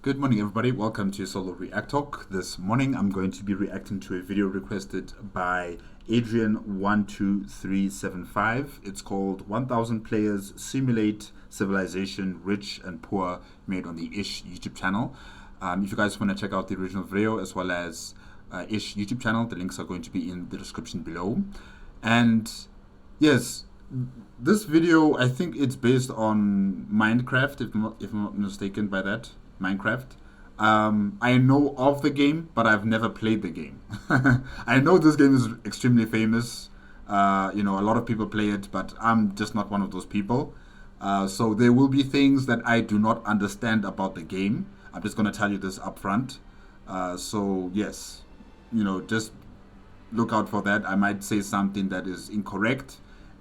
Good morning, everybody. Welcome to Solo ReacTalk. This morning, I'm going to be reacting to a video requested by Adrian12375. It's called 1000 Players Simulate Civilization Rich and Poor, made on the Ish YouTube channel. If you guys want to check out the original video as well as Ish YouTube channel, the links are going to be in the description below. And yes, this video, I think it's based on Minecraft, if I'm not mistaken by that. Minecraft. I know of the game, but I've never played the game. I know this game is extremely famous. A lot of people play it, but I'm just not one of those people. So there will be things that I do not understand about the game. I'm just going to tell you this up front. So yes, just look out for that. I might say something that is incorrect,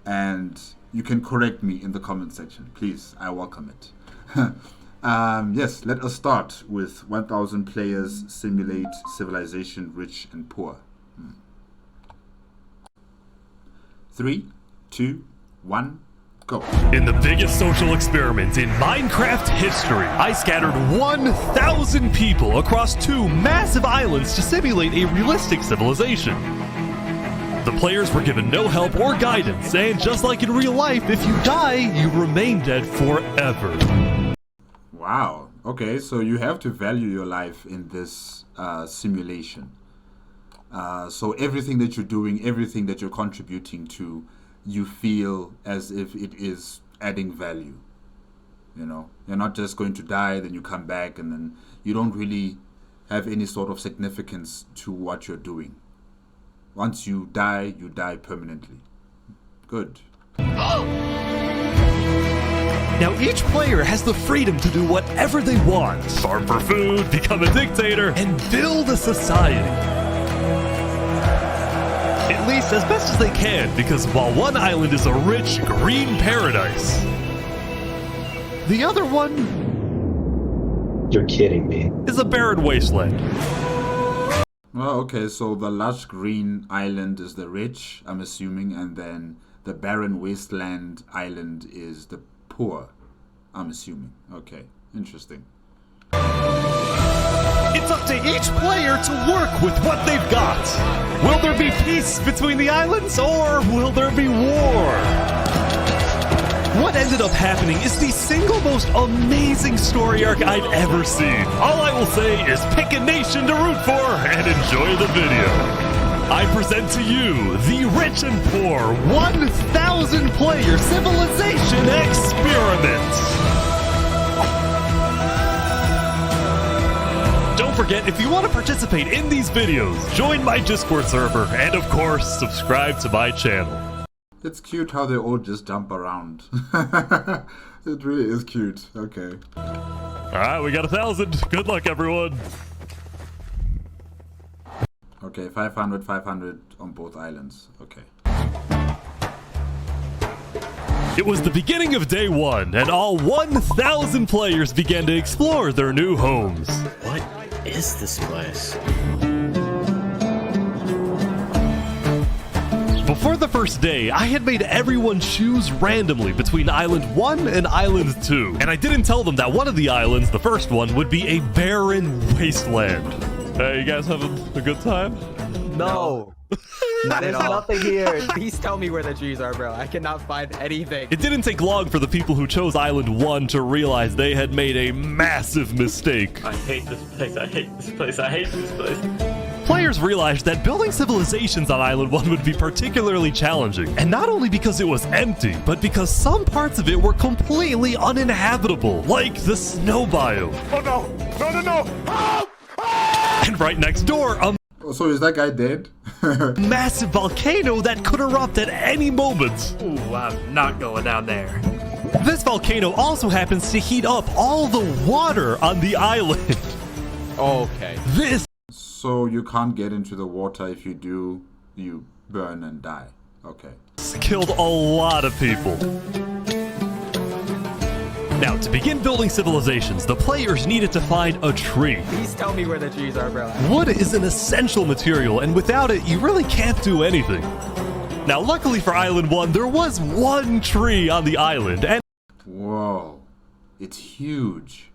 and you can correct me in the comment section. Please, I welcome it. Yes, let us start with 1000 Players Simulate Civilization Rich and Poor. 3, 2, 1, go. In the biggest social experiment in Minecraft history, I scattered 1,000 people across 2 massive islands to simulate a realistic civilization. The players were given no help or guidance, and just like in real life, if you die, you remain dead forever. Wow. Okay, so you have to value your life in this simulation. So everything that you're doing, everything that you're contributing to, you feel as if it is adding value. You're not just going to die, then you come back, and then you don't really have any sort of significance to what you're doing. Once you die permanently. Good. Now each player has the freedom to do whatever they want. Farm for food, become a dictator, and build a society. At least as best as they can, because while one island is a rich, green paradise, the other one... You're kidding me. ...is a barren wasteland. Well, okay, so the lush green island is the rich, I'm assuming, and then the barren wasteland island is the poor, I'm assuming. Okay, interesting. It's up to each player to work with what they've got. Will there be peace between the islands, or will there be war? What ended up happening is the single most amazing story arc I've ever seen. All I will say is pick a nation to root for and enjoy the video. I present to you the Rich and Poor 1000 Player Civilization Experiment. Don't forget, if you want to participate in these videos, join my Discord server, and of course, subscribe to my channel. It's cute how they all just jump around. It really is cute. Okay. Alright, we got 1,000. Good luck, everyone. Okay, 500 on both islands. Okay. It was the beginning of day 1, and all 1,000 players began to explore their new homes. What is this place? Before the first day, I had made everyone choose randomly between Island 1 and Island 2. And I didn't tell them that one of the islands, the first one, would be a barren wasteland. Hey, you guys having a good time? No. There's nothing here. Please tell me where the trees are, bro. I cannot find anything. It didn't take long for the people who chose Island 1 to realize they had made a massive mistake. I hate this place. I hate this place. I hate this place. Players realized that building civilizations on Island 1 would be particularly challenging, and not only because it was empty, but because some parts of it were completely uninhabitable, like the snow biome. Oh no! No, no, no! Oh! Oh! And right next door, a So is that guy dead? massive volcano that could erupt at any moment. Ooh, I'm not going down there. This volcano also happens to heat up all the water on the island. Okay. This So you can't get into the water. If you do, you burn and die. Okay. killed a lot of people. Now, to begin building civilizations, the players needed to find a tree. Please tell me where the trees are, bro. Wood is an essential material, and without it, you really can't do anything. Now, luckily for Island 1, there was one tree on the island, and... Whoa. It's huge.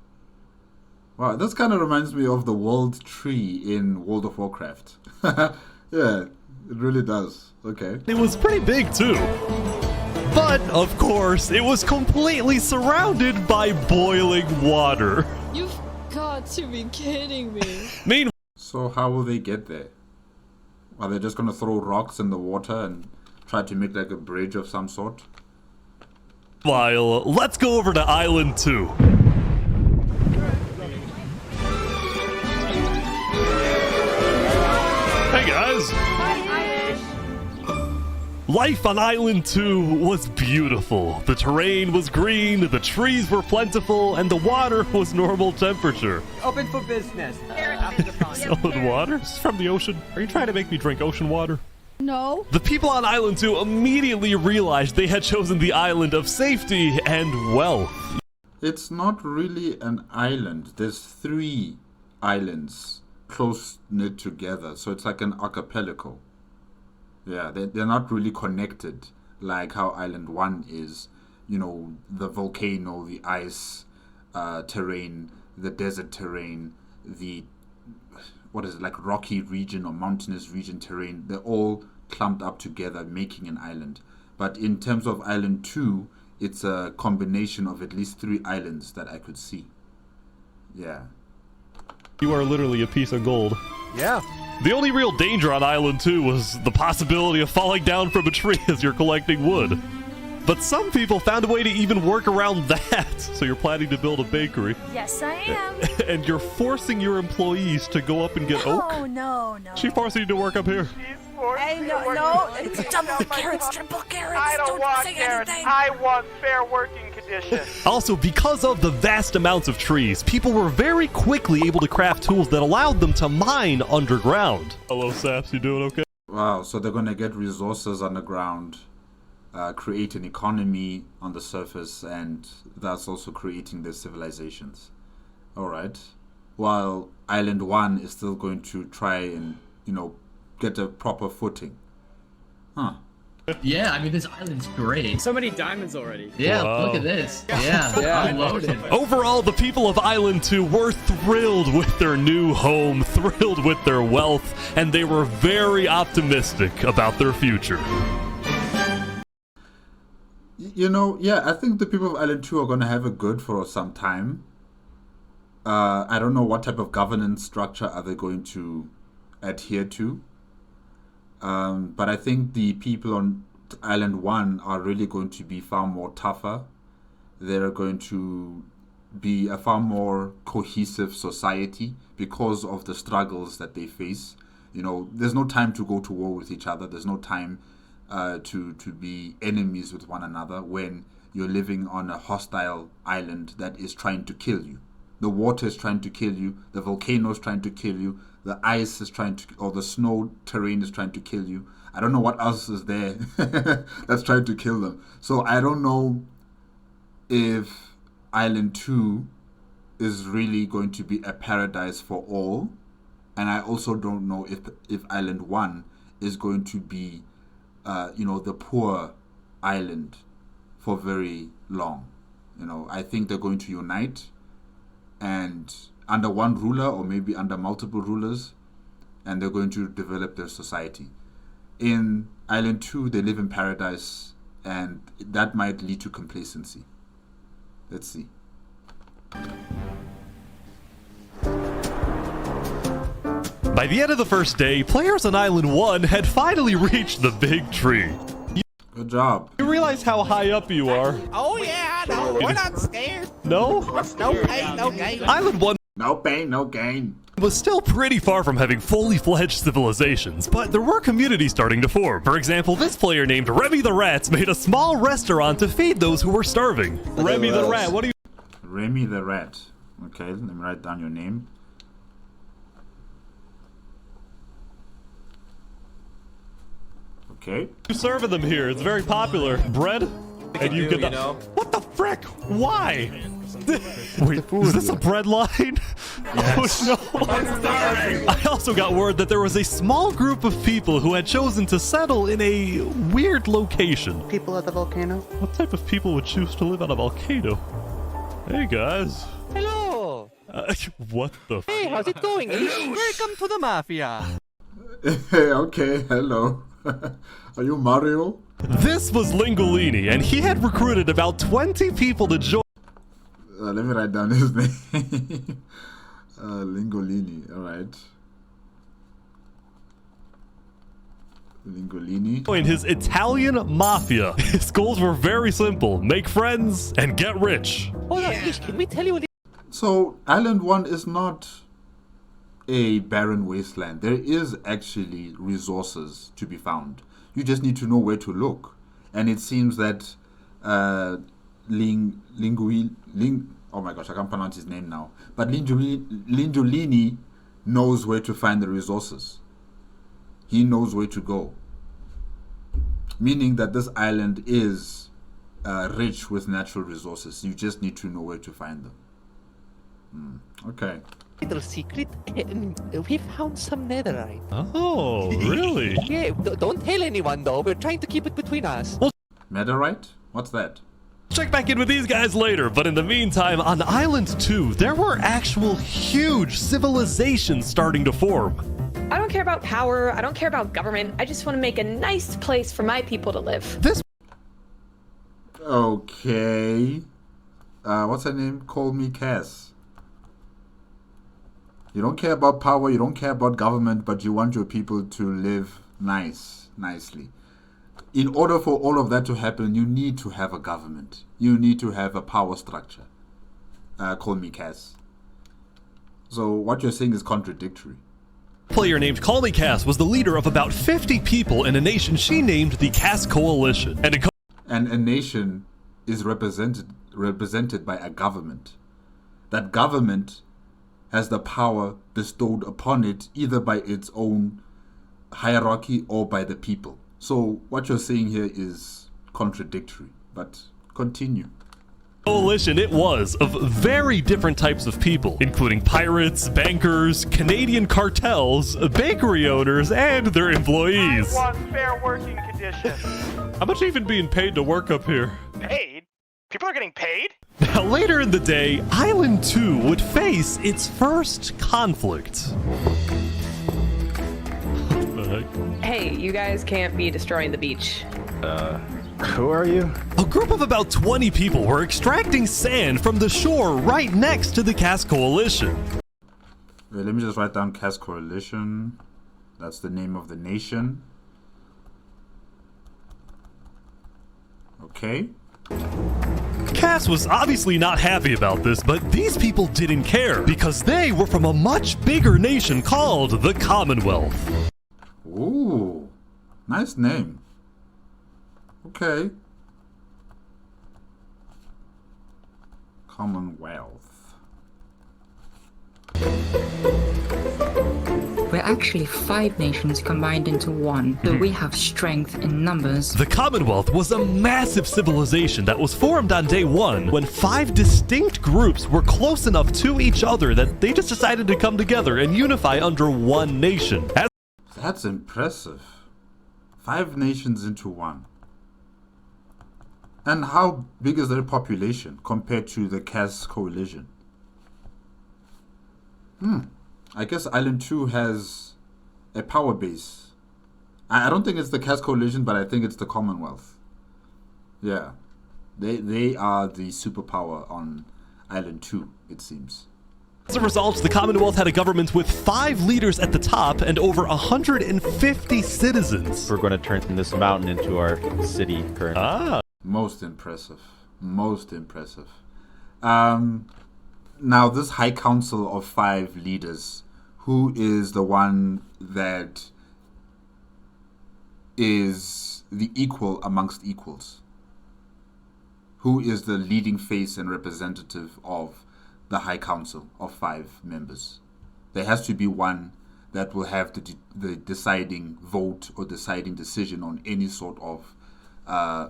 Wow, this kind of reminds me of the world tree in World of Warcraft. Yeah, it really does. Okay. It was pretty big too. But, of course, it was completely surrounded by boiling water. You've got to be kidding me. Meanwhile, So how will they get there? Are they just going to throw rocks in the water and try to make like a bridge of some sort? let's go over to Island 2. Hey guys! Life on Island 2 was beautiful. The terrain was green, the trees were plentiful, and the water was normal temperature. Open for business. Solid water? This is from the ocean. Are you trying to make me drink ocean water? No. The people on Island 2 immediately realized they had chosen the island of safety and wealth. It's not really an island. There's 3 islands close knit together. So it's like an archipelago. Yeah, they're not really connected like how Island 1 is. You know, the volcano, the ice terrain, the desert terrain, the, what is it, like rocky region or mountainous region terrain. They're all clumped up together, making an island. But in terms of Island 2, it's a combination of at least 3 islands that I could see. Yeah. You are literally a piece of gold. Yeah. The only real danger on Island 2 was the possibility of falling down from a tree as you're collecting wood. But some people found a way to even work around that. So you're planning to build a bakery. Yes, I am. And you're forcing your employees to go up and get oak? Oh, no. She forcing you to work up here. Hey, no, it's double carrots, triple carrots. I don't want say carrots. anything. I want fair working conditions. Also, because of the vast amounts of trees, people were very quickly able to craft tools that allowed them to mine underground. Hello, Saps, you doing okay? Wow, so they're going to get resources underground, create an economy on the surface, and that's also creating their civilizations. All right. While Island 1 is still going to try and, get a proper footing. Huh. Yeah, I mean, this island's great. So many diamonds already. Yeah, Wow. look at this. Yeah, I'm loaded. Overall, the people of Island 2 were thrilled with their new home, thrilled with their wealth, and they were very optimistic about their future. Yeah, I think the people of Island 2 are going to have it good for some time. I don't know what type of governance structure are they going to adhere to. But I think the people on Island 1 are really going to be far more tougher. They're going to be a far more cohesive society because of the struggles that they face. There's no time to go to war with each other. There's no time to be enemies with one another when you're living on a hostile island that is trying to kill you. The water is trying to kill you. The volcano is trying to kill you. The ice is trying to, or the snow terrain is trying to kill you. I don't know what else is there that's trying to kill them. So I don't know if Island 2 is really going to be a paradise for all. And I also don't know if Island 1 is going to be, the poor island for very long. I think they're going to unite and under one ruler or maybe under multiple rulers, and they're going to develop their society. In Island 2, they live in paradise, and that might lead to complacency. Let's see. By the end of the first day, players on Island 1 had finally reached the big tree. Good job. You realize how high up you are? Oh yeah, no, we're not scared. No? No pain, no gain. Island 1 No pain, no gain. was still pretty far from having fully fledged civilizations, but there were communities starting to form. For example, this player named Remy the Rat made a small restaurant to feed those who were starving. Remy the Rat, what do you... Remy the Rat. Okay, let me write down your name. Okay. You serving them here? It's very popular. Bread? And you get the... What the frick? Why? Wait, is this a bread line? Yes. Oh no! I also got word that there was a small group of people who had chosen to settle in a weird location. People at the volcano? What type of people would choose to live on a volcano? Hey guys. Hello! What the Hey, how's it going, Ish? Welcome to the Mafia. Okay, hello. Are you Mario? This was Lingolini, and he had recruited about 20 people to join. Let me write down his name. Lingolini, alright. Lingolini. Join his Italian mafia. His goals were very simple: make friends and get rich. Hold on, Ish, can we tell you So, Island 1 is not a barren wasteland. There is actually resources to be found. You just need to know where to look. And it seems that oh my gosh, I can't pronounce his name now. But Lingolini knows where to find the resources. He knows where to go. Meaning that this island is rich with natural resources. You just need to know where to find them. Okay. Little secret, we found some netherite. Oh, really? Yeah, don't tell anyone though. We're trying to keep it between us. Netherite? What's that? Check back in with these guys later, but in the meantime, on Island 2, there were actual huge civilizations starting to form. I don't care about power. I don't care about government. I just want to make a nice place for my people to live. This Okay. What's her name? Call me Cass. You don't care about power, you don't care about government, but you want your people to live nicely. In order for all of that to happen, you need to have a government. You need to have a power structure. Call me Cass. So what you're saying is contradictory. player named Call Me Cass was the leader of about 50 people in a nation she named the Cass Coalition. And a nation is represented by a government. That government has the power bestowed upon it either by its own hierarchy or by the people. So what you're saying here is contradictory, but continue. Coalition it was of very different types of people, including pirates, bankers, Canadian cartels, bakery owners, and their employees. I want fair working conditions. How much even being paid to work up here? Paid? People are getting paid? Now, later in the day, Island 2 would face its first conflict. What the heck? Hey, you guys can't be destroying the beach. Who are you? A group of about 20 people were extracting sand from the shore right next to the Cass Coalition. Wait, let me just write down Cass Coalition. That's the name of the nation. Okay. Cass was obviously not happy about this, but these people didn't care because they were from a much bigger nation called the Commonwealth. Ooh, nice name. Okay. Commonwealth. We're actually 5 nations combined into one, so we have strength in numbers. The Commonwealth was a massive civilization that was formed on day 1 when 5 distinct groups were close enough to each other that they just decided to come together and unify under one nation. That's impressive. 5 nations into one. And how big is their population compared to the Cass Coalition? I guess Island 2 has a power base. I don't think it's the Cass Coalition, but I think it's the Commonwealth. Yeah. They are the superpower on Island 2, it seems. As a result, the Commonwealth had a government with 5 leaders at the top and over 150 citizens. We're going to turn this mountain into our city currently. Ah. Most impressive. Most impressive. Now, this High Council of 5 leaders, who is the one that is the equal amongst equals? Who is the leading face and representative of the High Council of 5 members? There has to be one that will have the deciding vote or deciding decision on any sort of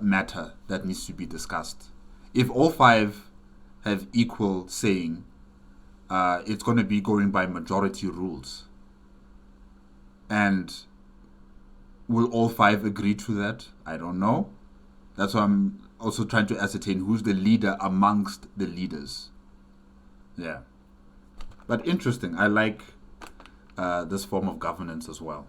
matter that needs to be discussed. If all 5 have equal saying, it's going to be going by majority rules. And will all 5 agree to that? I don't know. That's why I'm also trying to ascertain who's the leader amongst the leaders. Yeah. But interesting. I like this form of governance as well.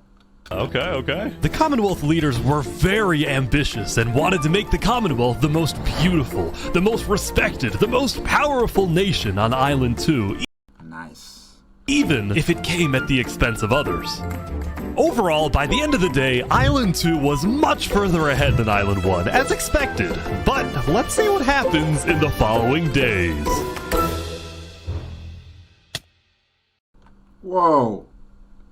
Okay. The Commonwealth leaders were very ambitious and wanted to make the Commonwealth the most beautiful, the most respected, the most powerful nation on Island 2. Nice. Even if it came at the expense of others. Overall, by the end of the day, Island 2 was much further ahead than Island 1, as expected. But let's see what happens in the following days. Whoa.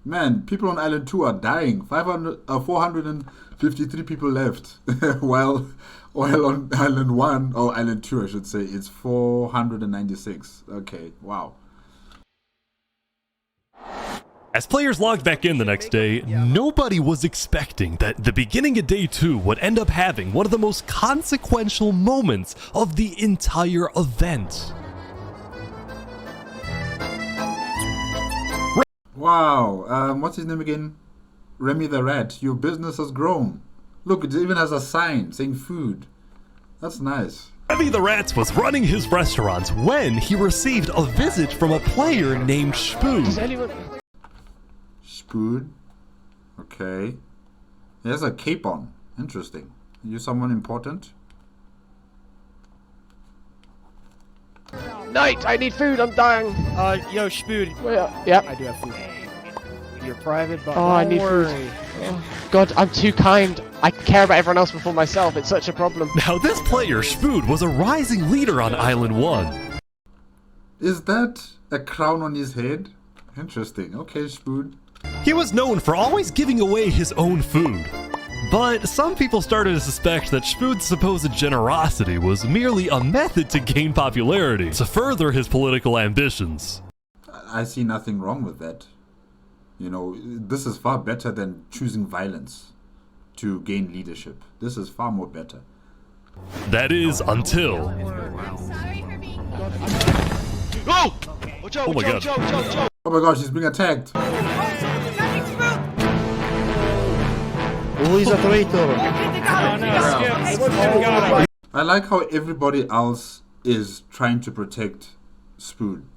Man, people on Island 2 are dying. 453 people left. while on Island 1, or Island 2 I should say, it's 496. Okay, wow. As players logged back in the next day, nobody was expecting that the beginning of day 2 would end up having one of the most consequential moments of the entire event. Wow, what's his name again? Remy the Rat. Your business has grown. Look, it even has a sign saying food. That's nice. Remy the Rat was running his restaurant when he received a visit from a player named Spoon. Spoon? Okay. He has a cape on. Interesting. Are you someone important? Knight, I need food, I'm dying. Yo, Spoon. Yeah. I do have food. You're private, but I need food. Oh, God, I'm too kind. I care about everyone else before myself. It's such a problem. Now, this player, Spoon, was a rising leader on Island 1. Is that a crown on his head? Interesting. Okay, Spoon. He was known for always giving away his own food. But some people started to suspect that Spoon's supposed generosity was merely a method to gain popularity, to further his political ambitions. I see nothing wrong with that. You know, this is far better than choosing violence to gain leadership. This is far more better. That is until... Oh! Watch out, Oh my God. watch out. Oh my gosh, he's being attacked. Who is a traitor? I like how everybody else is trying to protect Spoon.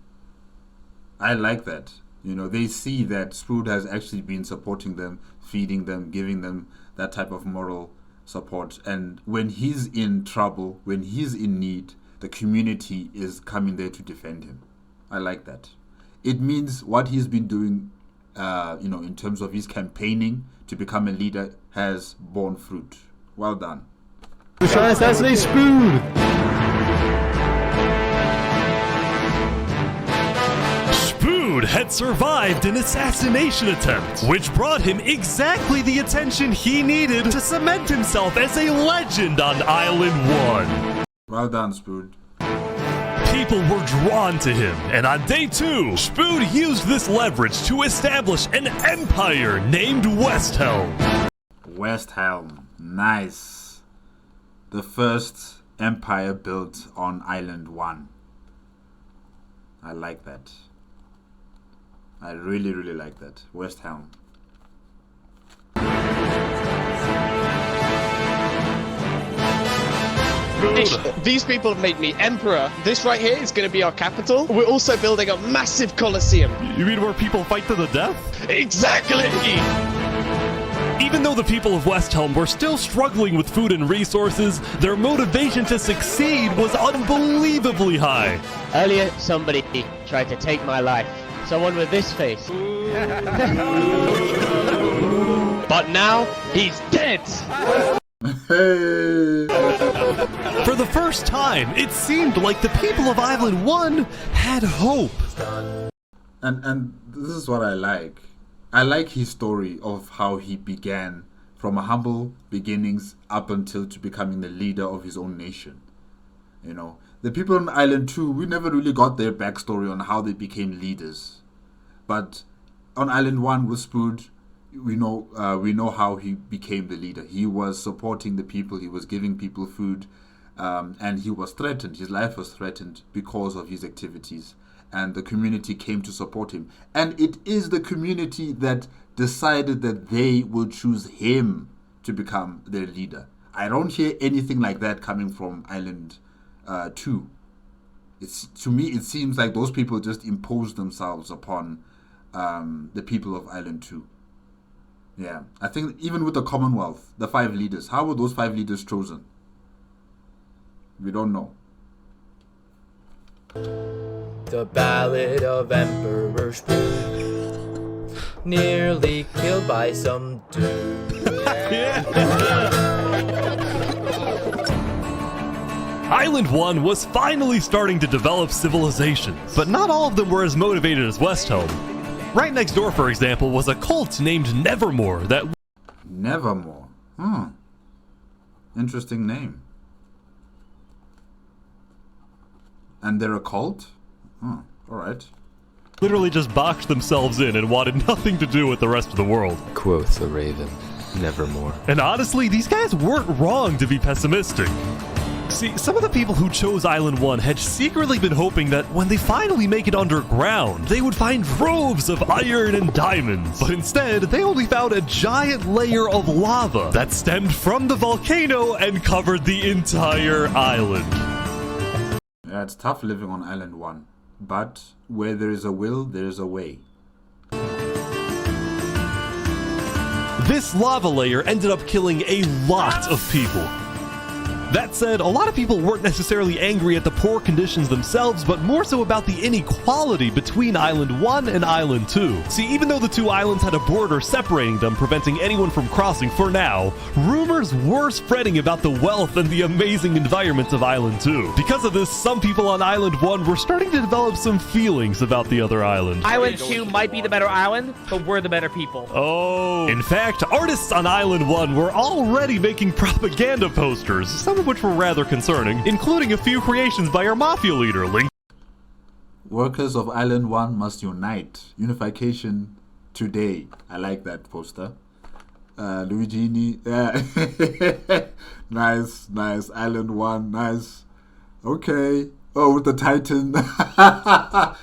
I like that. You know, they see that Spoon has actually been supporting them, feeding them, giving them that type of moral support. And when he's in trouble, when he's in need, the community is coming there to defend him. I like that. It means what he's been doing, in terms of his campaigning to become a leader has borne fruit. Well done. Assassinate Spoon! Spoon had survived an assassination attempt, which brought him exactly the attention he needed to cement himself as a legend on Island 1. Well done, Spoon. People were drawn to him, and on day 2, Spoon used this leverage to establish an empire named Westhelm. Westhelm. Nice. The first empire built on Island 1. I like that. I really, really like that. Westhelm. These people have made me emperor. This right here is going to be our capital. We're also building a massive coliseum. You mean where people fight to the death? Exactly! Even though the people of Westhelm were still struggling with food and resources, their motivation to succeed was unbelievably high. Earlier, somebody tried to take my life. Someone with this face. But now, he's dead! Hey! For the first time, it seemed like the people of Island 1 had hope. And this is what I like. I like his story of how he began from humble beginnings up until to becoming the leader of his own nation. You know, the people on Island 2, we never really got their backstory on how they became leaders. But on Island 1 with Spoon, we know how he became the leader. He was supporting the people, he was giving people food, and he was threatened. His life was threatened because of his activities. And the community came to support him. And it is the community that decided that they will choose him to become their leader. I don't hear anything like that coming from Island 2. It's, to me, it seems like those people just imposed themselves upon the people of Island 2. Yeah, I think even with the Commonwealth, the 5 leaders, how were those 5 leaders chosen? We don't know. The Ballad of Emperor Spoon. Nearly killed by some dude. Island 1 was finally starting to develop civilizations, but not all of them were as motivated as Westhelm. Right next door, for example, was a cult named Nevermore that... Nevermore? Interesting name. And they're a cult? Alright. literally just boxed themselves in and wanted nothing to do with the rest of the world. Quoth the raven, nevermore. And honestly, these guys weren't wrong to be pessimistic. See, some of the people who chose Island 1 had secretly been hoping that when they finally make it underground, they would find troves of iron and diamonds. But instead, they only found a giant layer of lava that stemmed from the volcano and covered the entire island. Yeah, it's tough living on Island 1. But where there is a will, there is a way. This lava layer ended up killing a lot of people. That said, a lot of people weren't necessarily angry at the poor conditions themselves, but more so about the inequality between Island 1 and Island 2. See, even though the two islands had a border separating them, preventing anyone from crossing for now, rumors were spreading about the wealth and the amazing environment of Island 2. Because of this, some people on Island 1 were starting to develop some feelings about the other island. Island 2 might be the better island, but we're the better people. Oh. In fact, artists on Island 1 were already making propaganda posters, some of which were rather concerning, including a few creations by our mafia leader, Link. Workers of Island 1 must unite. Unification today. I like that poster. Luigi. Yeah. Nice, nice. Island 1, nice. Okay. Oh, with the Titan.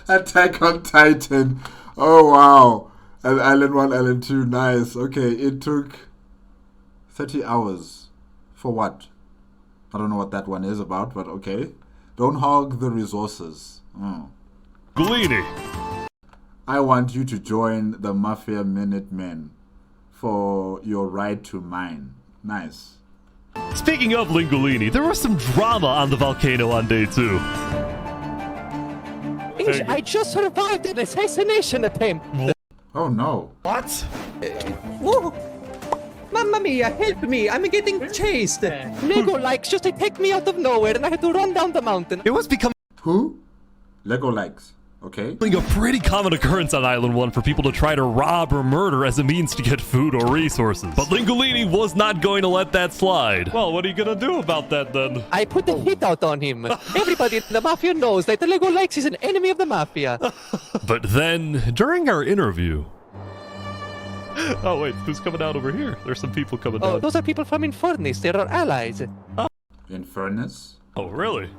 Attack on Titan. Oh, wow. And Island 1, Island 2, nice. Okay, it took 30 hours. For what? I don't know what that one is about, but okay. Don't hog the resources. Galini. I want you to join the Mafia Minutemen for your right to mine. Nice. Speaking of Lingolini, there was some drama on the volcano on day 2. I just survived an assassination attempt. Oh no. What? Whoa. Mamma mia, help me! I'm getting chased! Lego likes just attacked me out of nowhere and I had to run down the mountain. It was becoming Who? Lego likes. Okay. a pretty common occurrence on Island 1 for people to try to rob or murder as a means to get food or resources. But Lingolini was not going to let that slide. Well, what are you gonna do about that then? I put a hit out on him. Everybody in the Mafia knows that the Lego likes is an enemy of the Mafia. But then, during our interview... Oh wait, who's coming out over here? There's some people coming Oh, down. those are people from Infernus. They're our allies. Infernus? Oh, really?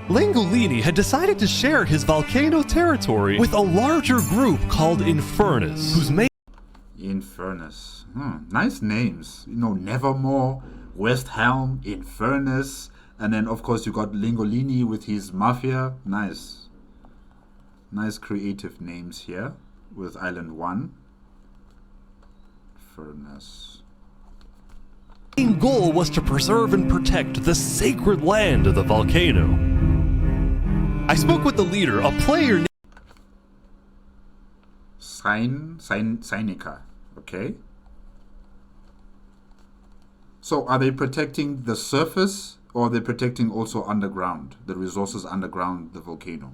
Lingolini had decided to share his volcano territory with a larger group called Infernus, whose main... Infernus. Nice names. You know, Nevermore, Westhelm, Infernus, and then of course you got Lingolini with his Mafia. Nice. Nice creative names here with Island 1. Infernus. main goal was to preserve and protect the sacred land of the volcano. I spoke with the leader, a player named Cynica. Okay. So are they protecting the surface or are they protecting also underground, the resources underground the volcano?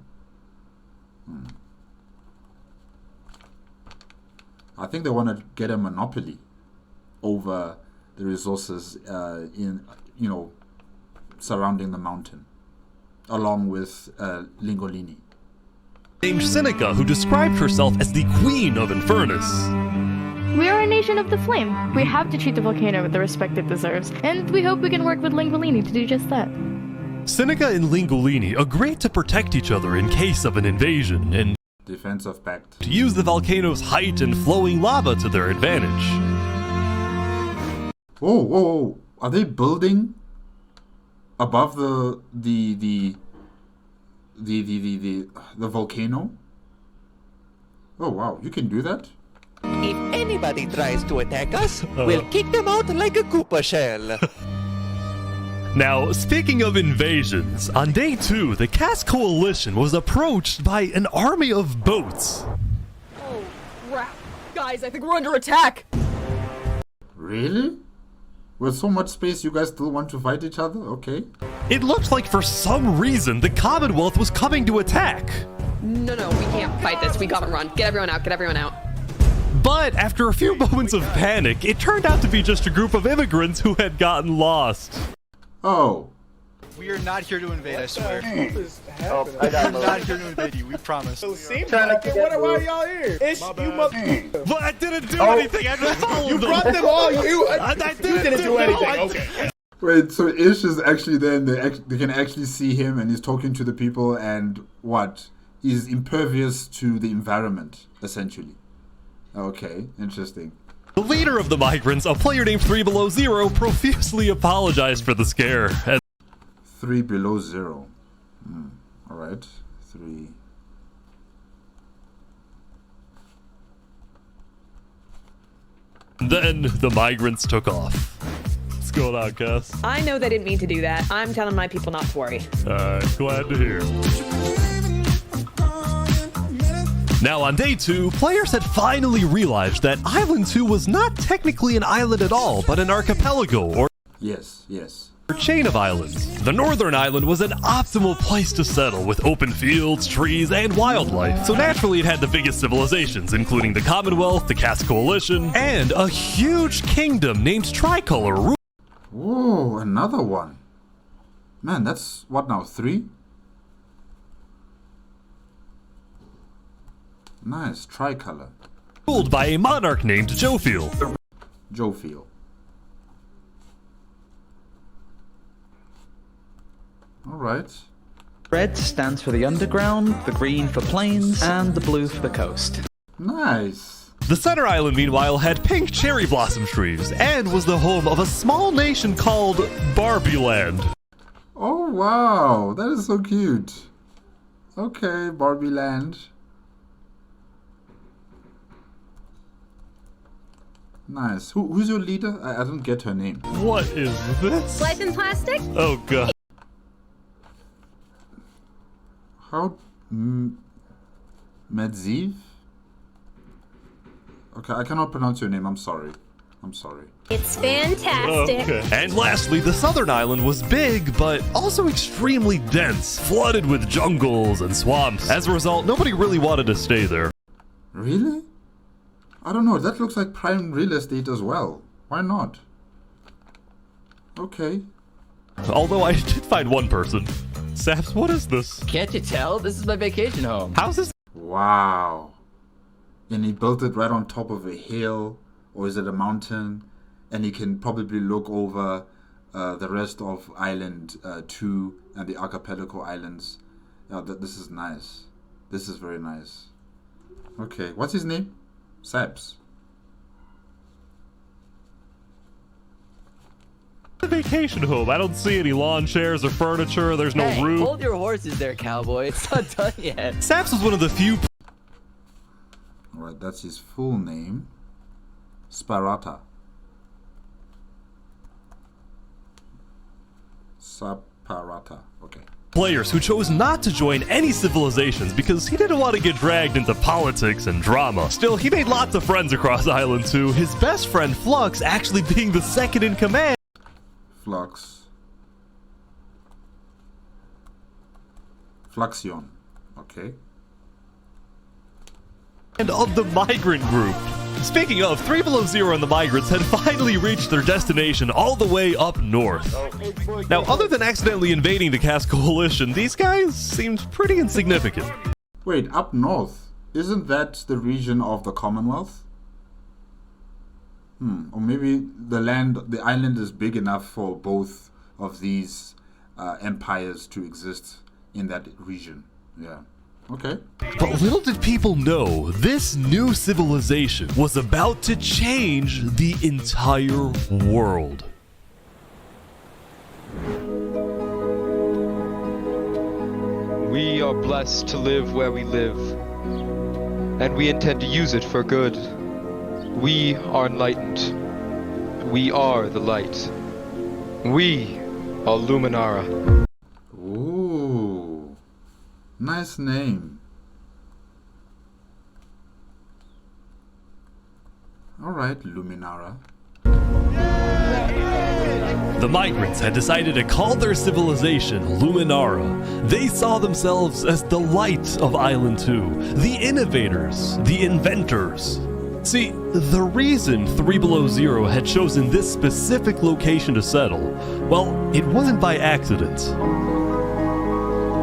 I think they want to get a monopoly over the resources surrounding the mountain, along with Lingolini. named Seneca, who described herself as the Queen of Infernus. We are a nation of the flame. We have to treat the volcano with the respect it deserves, and we hope we can work with Lingolini to do just that. Seneca and Lingolini agreed to protect each other in case of an invasion, and Defensive pact. to use the volcano's height and flowing lava to their advantage. Whoa. Are they building above the the volcano. Oh wow, you can do that? If anybody tries to attack us, we'll kick them out like a Koopa shell. Now, speaking of invasions, on day 2, the Cass Coalition was approached by an army of boats. Oh, crap. Guys, I think we're under attack. Really? With so much space, you guys still want to fight each other? Okay. It looked like for some reason the Commonwealth was coming to attack. No, we can't fight this. We gotta run. Get everyone out. Get everyone out. But after a few moments of panic, it turned out to be just a group of immigrants who had gotten lost. Oh. We are not here to invade, I swear. Oh, We are not here to invade you, we promise. Why are y'all here? But I didn't do anything, I just followed them. You brought them all. You didn't do anything. Okay. Wait, so Ish is actually there and they can actually see him and he's talking to the people and what? He's impervious to the environment, essentially. Okay, interesting. The leader of the migrants, a player named 3 Below Zero, profusely apologized for the scare. 3 Below Zero. Alright, 3. Then the migrants took off. What's going on, Cass? I know they didn't mean to do that. I'm telling my people not to worry. Glad to hear. Now on day 2, players had finally realized that Island 2 was not technically an island at all, but an archipelago, or Yes. chain of islands. The northern island was an optimal place to settle, with open fields, trees, and wildlife. So naturally it had the biggest civilizations, including the Commonwealth, the Cass Coalition, and a huge kingdom named Tricolor. Whoa, another one. Man, that's what now, 3? Nice, tricolor. Ruled by a monarch named Jophiel. Jophiel. Alright. Red stands for the underground, the green for plains, and the blue for the coast. Nice. The center island, meanwhile, had pink cherry blossom trees and was the home of a small nation called Barbie Land. Oh wow, that is so cute. Okay, Barbie Land. Nice. Who's your leader? I don't get her name. What is this? Life in plastic? Oh god. How? Medziv? Okay, I cannot pronounce your name. I'm sorry. It's fantastic. Okay. And lastly, the southern island was big, but also extremely dense, flooded with jungles and swamps. As a result, nobody really wanted to stay there. Really? I don't know. That looks like prime real estate as well. Why not? Okay. Although I did find one person. Saps, what is this? Can't you tell? This is my vacation home. How's this? Wow. And he built it right on top of a hill, or is it a mountain? And he can probably look over the rest of Island 2 and the archipelago islands. Yeah, this is nice. This is very nice. Okay, what's his name? Saps. The vacation home. I don't see any lawn chairs or furniture. There's no roof. Hold your horses there, cowboy. It's not done yet. Saps was one of the few. Alright, that's his full name. Sparata. Saparata. Okay. Players who chose not to join any civilizations because he didn't want to get dragged into politics and drama. Still, he made lots of friends across Island 2, his best friend Flux actually being the second in command. Flux. Fluxion. Okay. And of the migrant group. Speaking of, 3 Below Zero and the migrants had finally reached their destination all the way up north. Now, other than accidentally invading the Cass Coalition, these guys seemed pretty insignificant. Wait, up north? Isn't that the region of the Commonwealth? Or maybe the island is big enough for both of these empires to exist in that region. Yeah. Okay. But little did people know, this new civilization was about to change the entire world. We are blessed to live where we live, and we intend to use it for good. We are enlightened. We are the light. We are Luminara. Ooh, nice name. All right, Luminara. The migrants had decided to call their civilization Luminara. They saw themselves as the light of Island 2, the innovators, the inventors. See, the reason 3 Below Zero had chosen this specific location to settle, well, it wasn't by accident.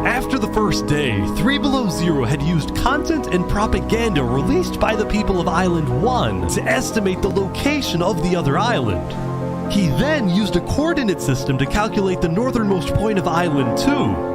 After the first day, 3 Below Zero had used content and propaganda released by the people of Island 1 to estimate the location of the other island. He then used a coordinate system to calculate the northernmost point of Island 2.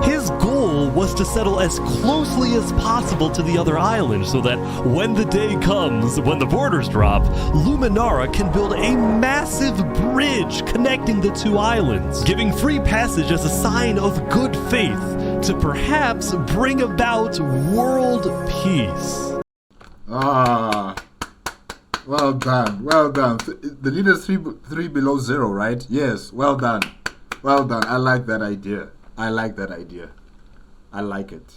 His goal was to settle as closely as possible to the other island so that when the day comes, when the borders drop, Luminara can build a massive bridge connecting the two islands, giving free passage as a sign of good faith to perhaps bring about world peace. Well done, well done. The leader's 3 Below Zero, right? Yes, well done. Well done. I like that idea. I like that idea. I like it.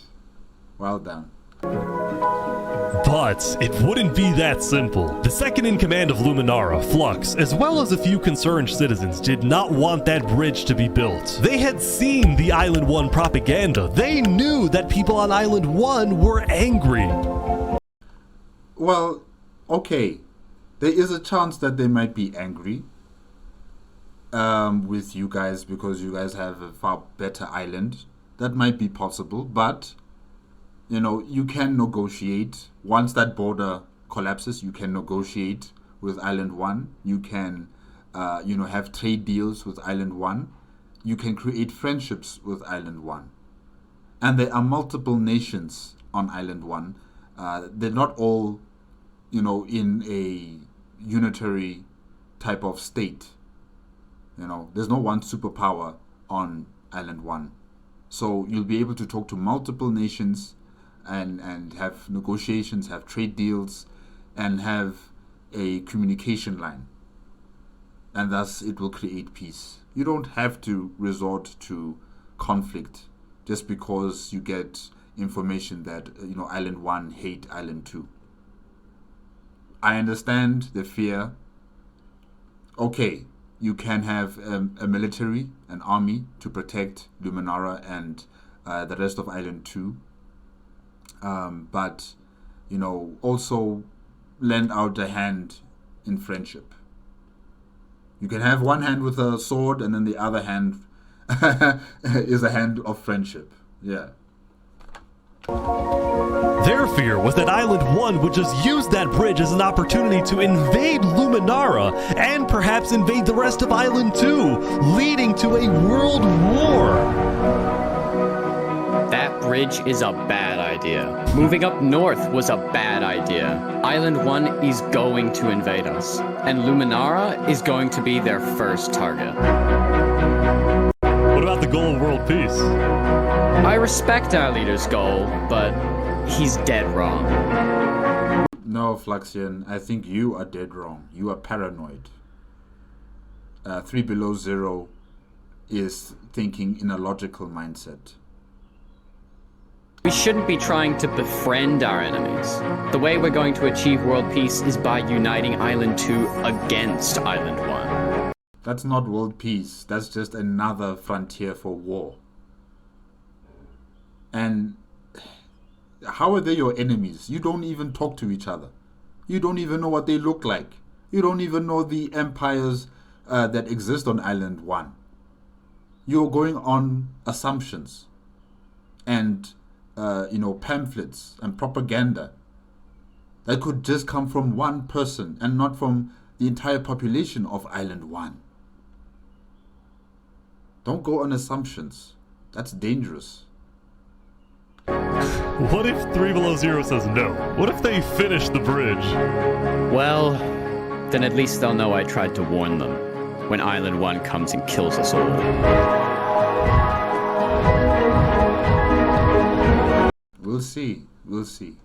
Well done. But it wouldn't be that simple. The second in command of Luminara, Flux, as well as a few concerned citizens, did not want that bridge to be built. They had seen the Island 1 propaganda. They knew that people on Island 1 were angry. Well, okay. There is a chance that they might be angry with you guys because you guys have a far better island. That might be possible, but you know, you can negotiate. Once that border collapses, you can negotiate with Island 1. You can, have trade deals with Island 1. You can create friendships with Island 1. And there are multiple nations on Island 1. They're not all, in a unitary type of state. There's no one superpower on Island 1. So you'll be able to talk to multiple nations and have negotiations, have trade deals, and have a communication line. And thus it will create peace. You don't have to resort to conflict just because you get information that, Island 1 hate Island 2. I understand the fear. Okay, you can have a military, an army to protect Luminara and the rest of Island 2. But, also lend out a hand in friendship. You can have one hand with a sword and then the other hand is a hand of friendship. Yeah. Their fear was that Island 1 would just use that bridge as an opportunity to invade Luminara and perhaps invade the rest of Island 2, leading to a world war. That bridge is a bad idea. Moving up north was a bad idea. Island 1 is going to invade us, and Luminara is going to be their first target. What about the goal of world peace? I respect our leader's goal, but he's dead wrong. No, Fluxion, I think you are dead wrong. You are paranoid. 3 Below Zero is thinking in a logical mindset. We shouldn't be trying to befriend our enemies. The way we're going to achieve world peace is by uniting Island 2 against Island 1. That's not world peace. That's just another frontier for war. And how are they your enemies? You don't even talk to each other. You don't even know what they look like. You don't even know the empires that exist on Island 1. You're going on assumptions and pamphlets and propaganda that could just come from one person and not from the entire population of Island 1. Don't go on assumptions. That's dangerous. What if 3 Below Zero says no? What if they finish the bridge? Well, then at least they'll know I tried to warn them when Island 1 comes and kills us all. We'll see. We'll see.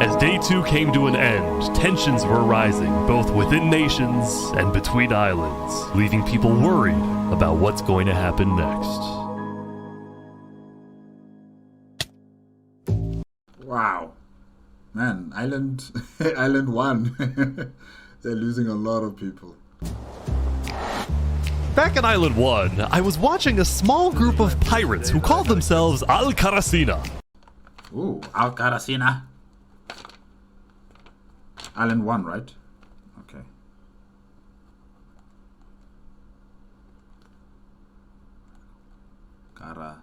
As Day 2 came to an end, tensions were rising, both within nations and between islands, leaving people worried about what's going to happen next. Wow. Man, Island 1. They're losing a lot of people. Back at Island 1, I was watching a small group of pirates who called themselves Al-Karasina. Ooh, Al-Karasina. Island 1, right? Okay. Karasina.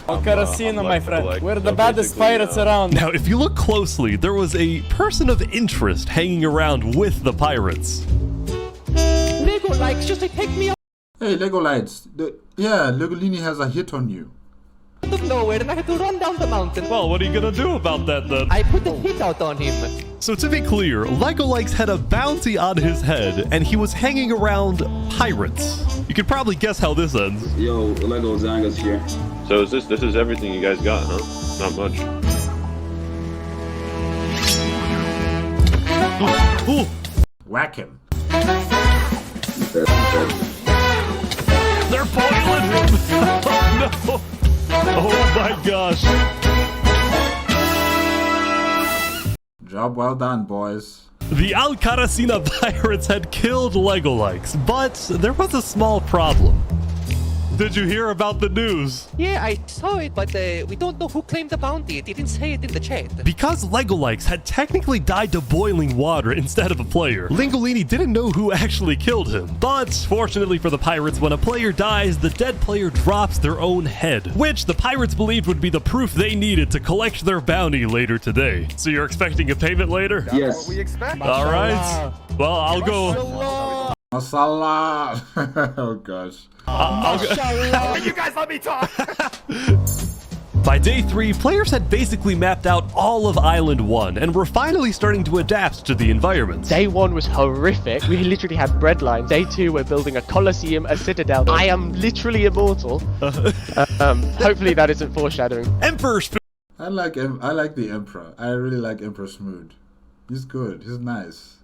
Karasina, my friend. We're the baddest pirates around. Now, if you look closely, there was a person of interest hanging around with the pirates. Lego likes just to pick me up Hey, Lego Lights. Yeah, Legolini has a hit on you. out of nowhere and I had to run down the mountain. Well, what are you gonna do about that then? I put the hit out on him. So to be clear, Lego Likes had a bounty on his head, and he was hanging around pirates. You could probably guess how this ends. Yo, Lego Zanga's here. So is this is everything you guys got, huh? Not much. Ooh. Whack him. They're boiling him! Oh no! Oh my gosh! Job well done, boys. The Al-Karasina pirates had killed Lego Likes, but there was a small problem. Did you hear about the news? Yeah, I saw it, but we don't know who claimed the bounty. It didn't say it in the chat. Because Lego Likes had technically died to boiling water instead of a player, Lingolini didn't know who actually killed him. But fortunately for the pirates, when a player dies, the dead player drops their own head, which the pirates believed would be the proof they needed to collect their bounty later today. So you're expecting a payment later? Yes. We expect. All right. Well, I'll go. Masala. Oh gosh. I'll go. You guys let me talk. By day 3, players had basically mapped out all of Island 1 and were finally starting to adapt to the environment. Day 1 was horrific. We literally had bread lines. Day 2, we're building a coliseum, a citadel. I am literally immortal. Hopefully that isn't foreshadowing. Emperor Spoon. I like the Emperor. I really like Emperor Smood. He's good. He's nice.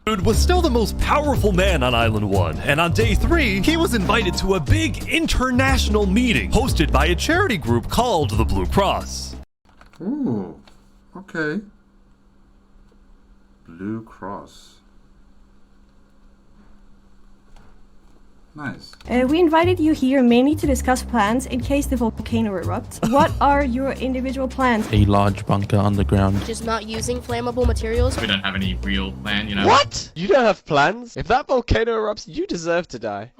Was still the most powerful man on Island 1, and on day 3, he was invited to a big international meeting hosted by a charity group called the Blue Cross. Ooh, okay. Blue Cross. Nice. We invited you here mainly to discuss plans in case the volcano erupts. What are your individual plans? A large bunker underground. Just not using flammable materials. We don't have any real plan, you know. What? You don't have plans? If that volcano erupts, you deserve to die.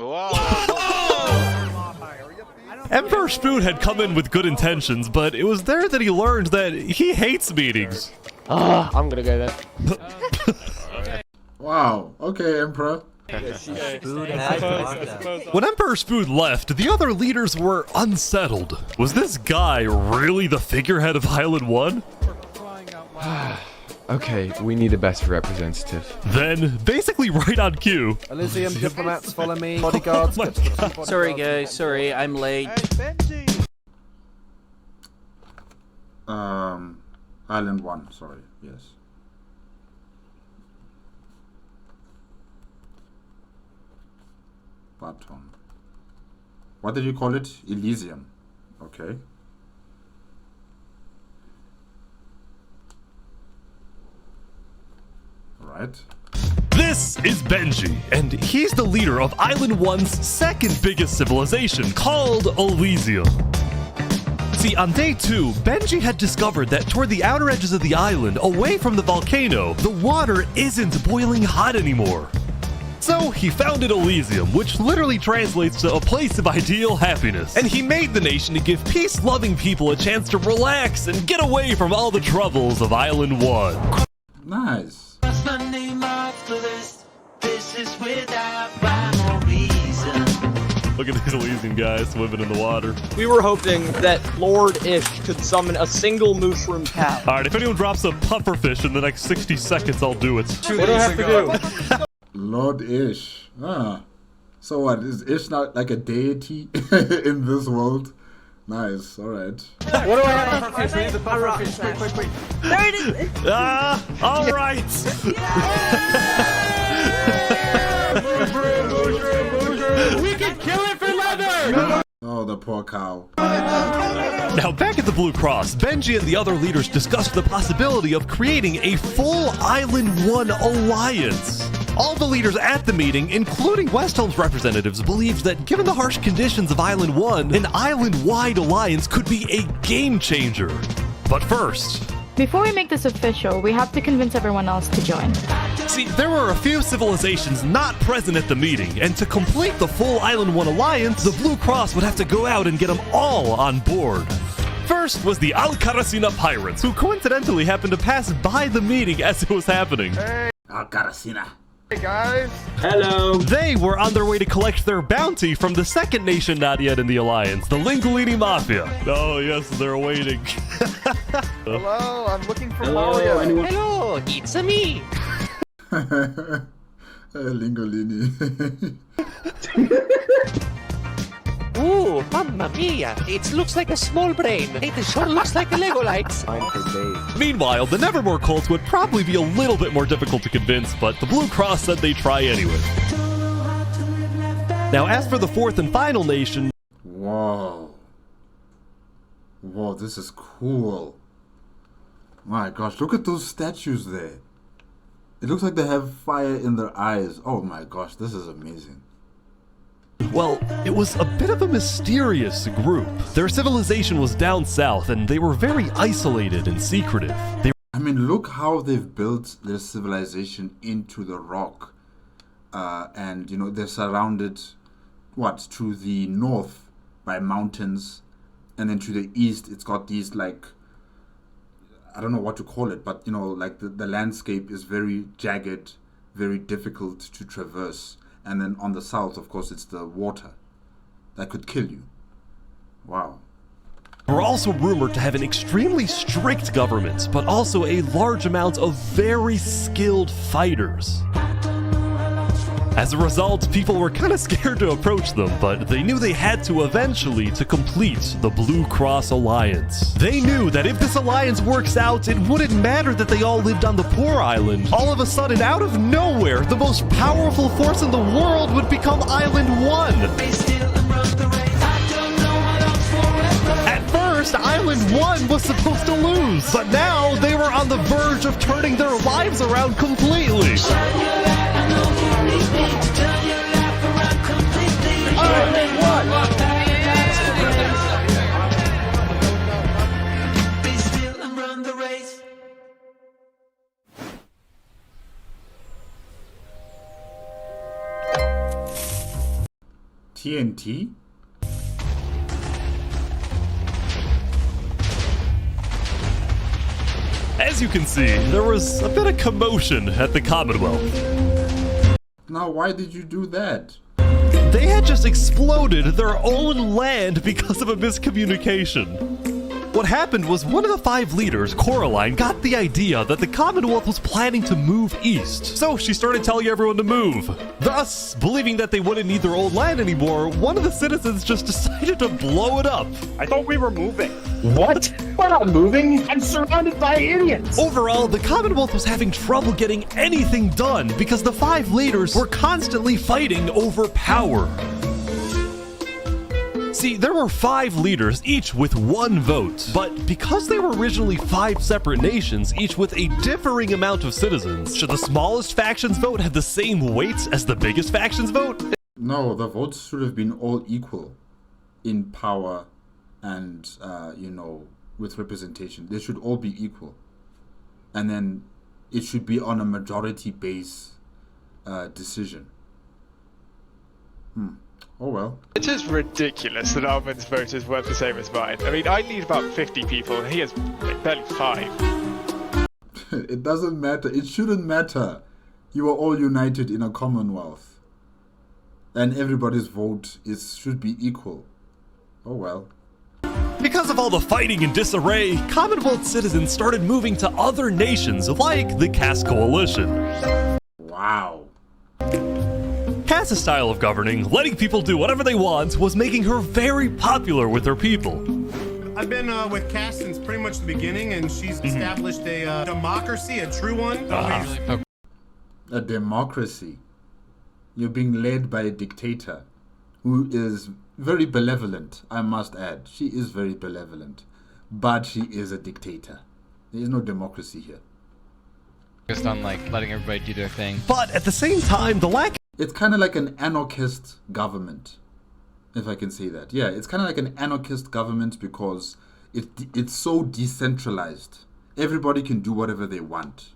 Emperor Spoon had come in with good intentions, but it was there that he learned that he hates meetings. Ah, I'm gonna go there. Wow. Okay, Emperor. When Emperor Spoon left, the other leaders were unsettled. Was this guy really the figurehead of Island 1? Okay, we need a better representative. Then, basically right on cue. Elysium diplomats, follow me. Bodyguards. Sorry guys, sorry, I'm late. Island 1, sorry, yes. Baton. What did you call it? Elysium. Okay. Right. This is Benji, and he's the leader of Island 1's second biggest civilization, called Elysium. See, on day 2, Benji had discovered that toward the outer edges of the island, away from the volcano, the water isn't boiling hot anymore. So he founded Elysium, which literally translates to a place of ideal happiness. And he made the nation to give peace-loving people a chance to relax and get away from all the troubles of Island 1. Nice. What's my name off the list? This is without rhyme or reason. Look at these Elysian guys swimming in the water. We were hoping that Lord Ish could summon a single mushroom cow. Alright, if anyone drops a pufferfish in the next 60 seconds, I'll do it. What do I have to do? Lord Ish. Ah. So what, is Ish not like a deity in this world? Nice, alright. What do I have to do? The pufferfish. Quick. There it is. Alright! We can kill it for leather! Oh, the poor cow. Now, back at the Blue Cross, Benji and the other leaders discussed the possibility of creating a full Island 1 alliance. All the leaders at the meeting, including Westhelm's representatives, believed that given the harsh conditions of Island 1, an island-wide alliance could be a game changer. But first... Before we make this official, we have to convince everyone else to join. See, there were a few civilizations not present at the meeting, and to complete the full Island 1 alliance, the Blue Cross would have to go out and get them all on board. First was the Alcaracina Pirates, who coincidentally happened to pass by the meeting as it was happening. Hey. Alcaracina. Hey guys! Hello! They were on their way to collect their bounty from the second nation not yet in the alliance, the Linguini Mafia. Oh yes, they're waiting. Hello, I'm looking for Mario. Hello, it's me. Lingolini. Ooh, mamma mia! It looks like a small brain. It sure looks like a Lego lights. Meanwhile, the Nevermore cult would probably be a little bit more difficult to convince, but the Blue Cross said they'd try anyway. Now, as for the fourth and final nation... Whoa. Whoa, this is cool. My gosh, look at those statues there. It looks like they have fire in their eyes. Oh my gosh, this is amazing. Well, it was a bit of a mysterious group. Their civilization was down south, and they were very isolated and secretive. I mean, look how they've built their civilization into the rock. And, you know, they're surrounded, to the north by mountains. And then to the east, it's got these, like, I don't know what to call it, but, you know, like the landscape is very jagged, very difficult to traverse. And then on the south, of course, it's the water that could kill you. Wow. They were also rumored to have an extremely strict government, but also a large amount of very skilled fighters. As a result, people were kind of scared to approach them, but they knew they had to eventually to complete the Blue Cross Alliance. They knew that if this alliance works out, it wouldn't matter that they all lived on the poor island. All of a sudden, out of nowhere, the most powerful force in the world would become Island 1. At first, Island 1 was supposed to lose, but now they were on the verge of turning their lives around completely. TNT? As you can see, there was a bit of commotion at the Commonwealth. Now, why did you do that? They had just exploded their own land because of a miscommunication. What happened was one of the 5 leaders, Coraline, got the idea that the Commonwealth was planning to move east. So she started telling everyone to move. Thus, believing that they wouldn't need their old land anymore, one of the citizens just decided to blow it up. I thought we were moving. What? We're not moving. I'm surrounded by idiots. Overall, the Commonwealth was having trouble getting anything done because the 5 leaders were constantly fighting over power. See, there were 5 leaders, each with 1 vote. But because they were originally 5 separate nations, each with a differing amount of citizens, should the smallest faction's vote have the same weight as the biggest faction's vote? No, the votes should have been all equal in power and, you know, with representation. They should all be equal. And then it should be on a majority-based decision. Oh well. It is ridiculous that Armin's vote is worth the same as mine. I mean, I need about 50 people, and he has barely 5. It doesn't matter. It shouldn't matter. You are all united in a commonwealth. and everybody's vote should be equal. Oh well. Because of all the fighting and disarray, Commonwealth citizens started moving to other nations like the Cass Coalition. Wow. Cass's style of governing, letting people do whatever they want, was making her very popular with her people. I've been with Cass since pretty much the beginning, and she's established a democracy, a true one. A democracy. You're being led by a dictator who is very benevolent, I must add. She is very benevolent, but she is a dictator. There is no democracy here. Just on like letting everybody do their thing. But at the same time, the lack... It's kind of like an anarchist government, if I can say that. Yeah, it's kind of like an anarchist government because it's so decentralized. Everybody can do whatever they want.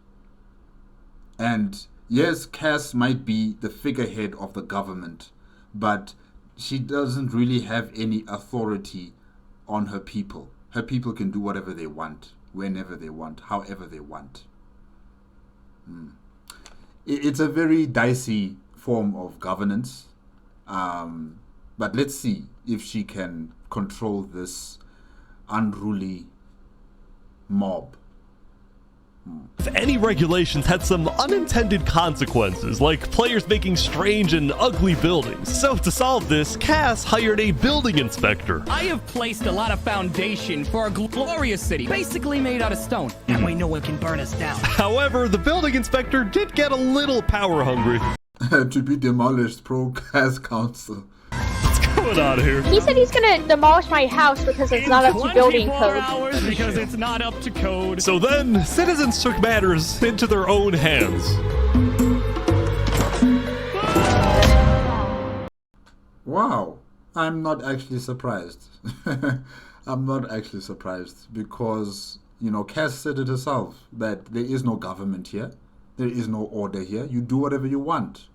And yes, Cass might be the figurehead of the government, but she doesn't really have any authority on her people. Her people can do whatever they want, whenever they want, however they want. It's a very dicey form of governance, but let's see if she can control this unruly mob. If any regulations had some unintended consequences, like players making strange and ugly buildings. So to solve this, Cass hired a building inspector. I have placed a lot of foundation for a glorious city, basically made out of stone. That way no one can burn us down. However, the building inspector did get a little power hungry. To be demolished, pro Cass Council. What's going on here? He said he's gonna demolish my house because it's not up to building code. Hours because it's not up to code. So then, citizens took matters into their own hands. Wow, I'm not actually surprised. I'm not actually surprised because, you know, Cass said it herself that there is no government here. There is no order here. You do whatever you want.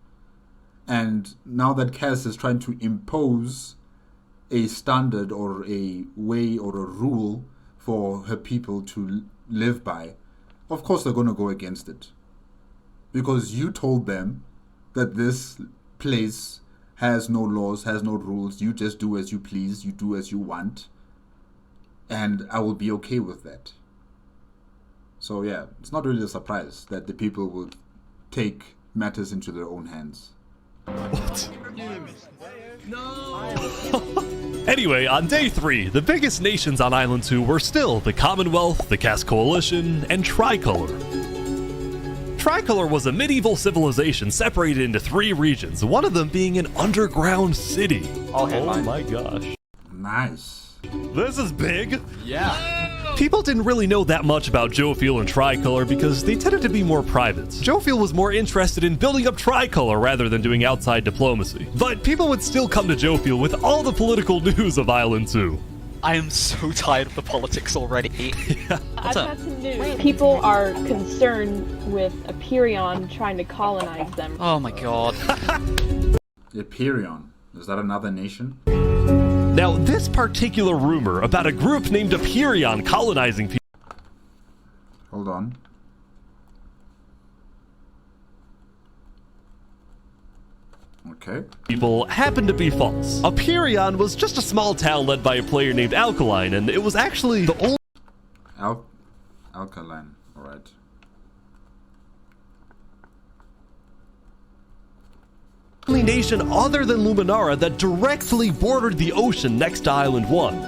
And now that Cass is trying to impose a standard or a way or a rule for her people to live by, of course they're going to go against it. Because you told them that this place has no laws, has no rules. You just do as you please. You do as you want. And I will be okay with that. So yeah, it's not really a surprise that the people will take matters into their own hands. What? Anyway, on day 3, the biggest nations on Island 2 were still the Commonwealth, the Cass Coalition, and Tricolor. Tricolor was a medieval civilization separated into 3 regions, one of them being an underground city. Oh my gosh. Nice. This is big. Yeah. People didn't really know that much about Jofiel and Tricolor because they tended to be more private. Jofiel was more interested in building up Tricolor rather than doing outside diplomacy. But people would still come to Jofiel with all the political news of Island 2. I am so tired of the politics already. Yeah. What's up? People are concerned with Epirion trying to colonize them. Oh my god. Epirion. Is that another nation? Now, this particular rumor about a group named Epirion colonizing people... Hold on. Okay. People happened to be false. Epirion was just a small town led by a player named Alkaline, and it was actually the only... Alkaline, alright. only nation other than Luminara that directly bordered the ocean next to Island 1.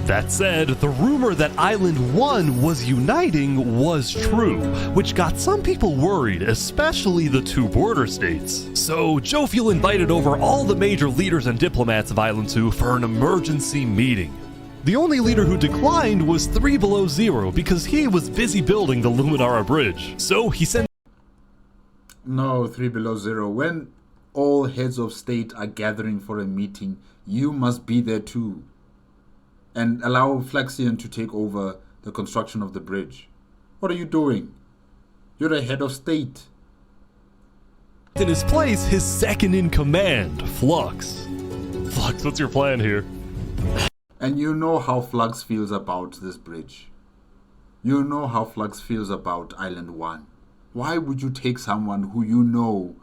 That said, the rumor that Island 1 was uniting was true, which got some people worried, especially the 2 border states. So Jofiel invited over all the major leaders and diplomats of Island 2 for an emergency meeting. The only leader who declined was 3 Below Zero because he was busy building the Luminara Bridge. So he sent... No, 3 Below Zero. When all heads of state are gathering for a meeting, you must be there too. And allow Flexion to take over the construction of the bridge. What are you doing? You're a head of state. In his place, his second in command, Flux. Flux, what's your plan here? And you know how Flux feels about this bridge. You know how Flux feels about Island 1. Why would you take someone who you know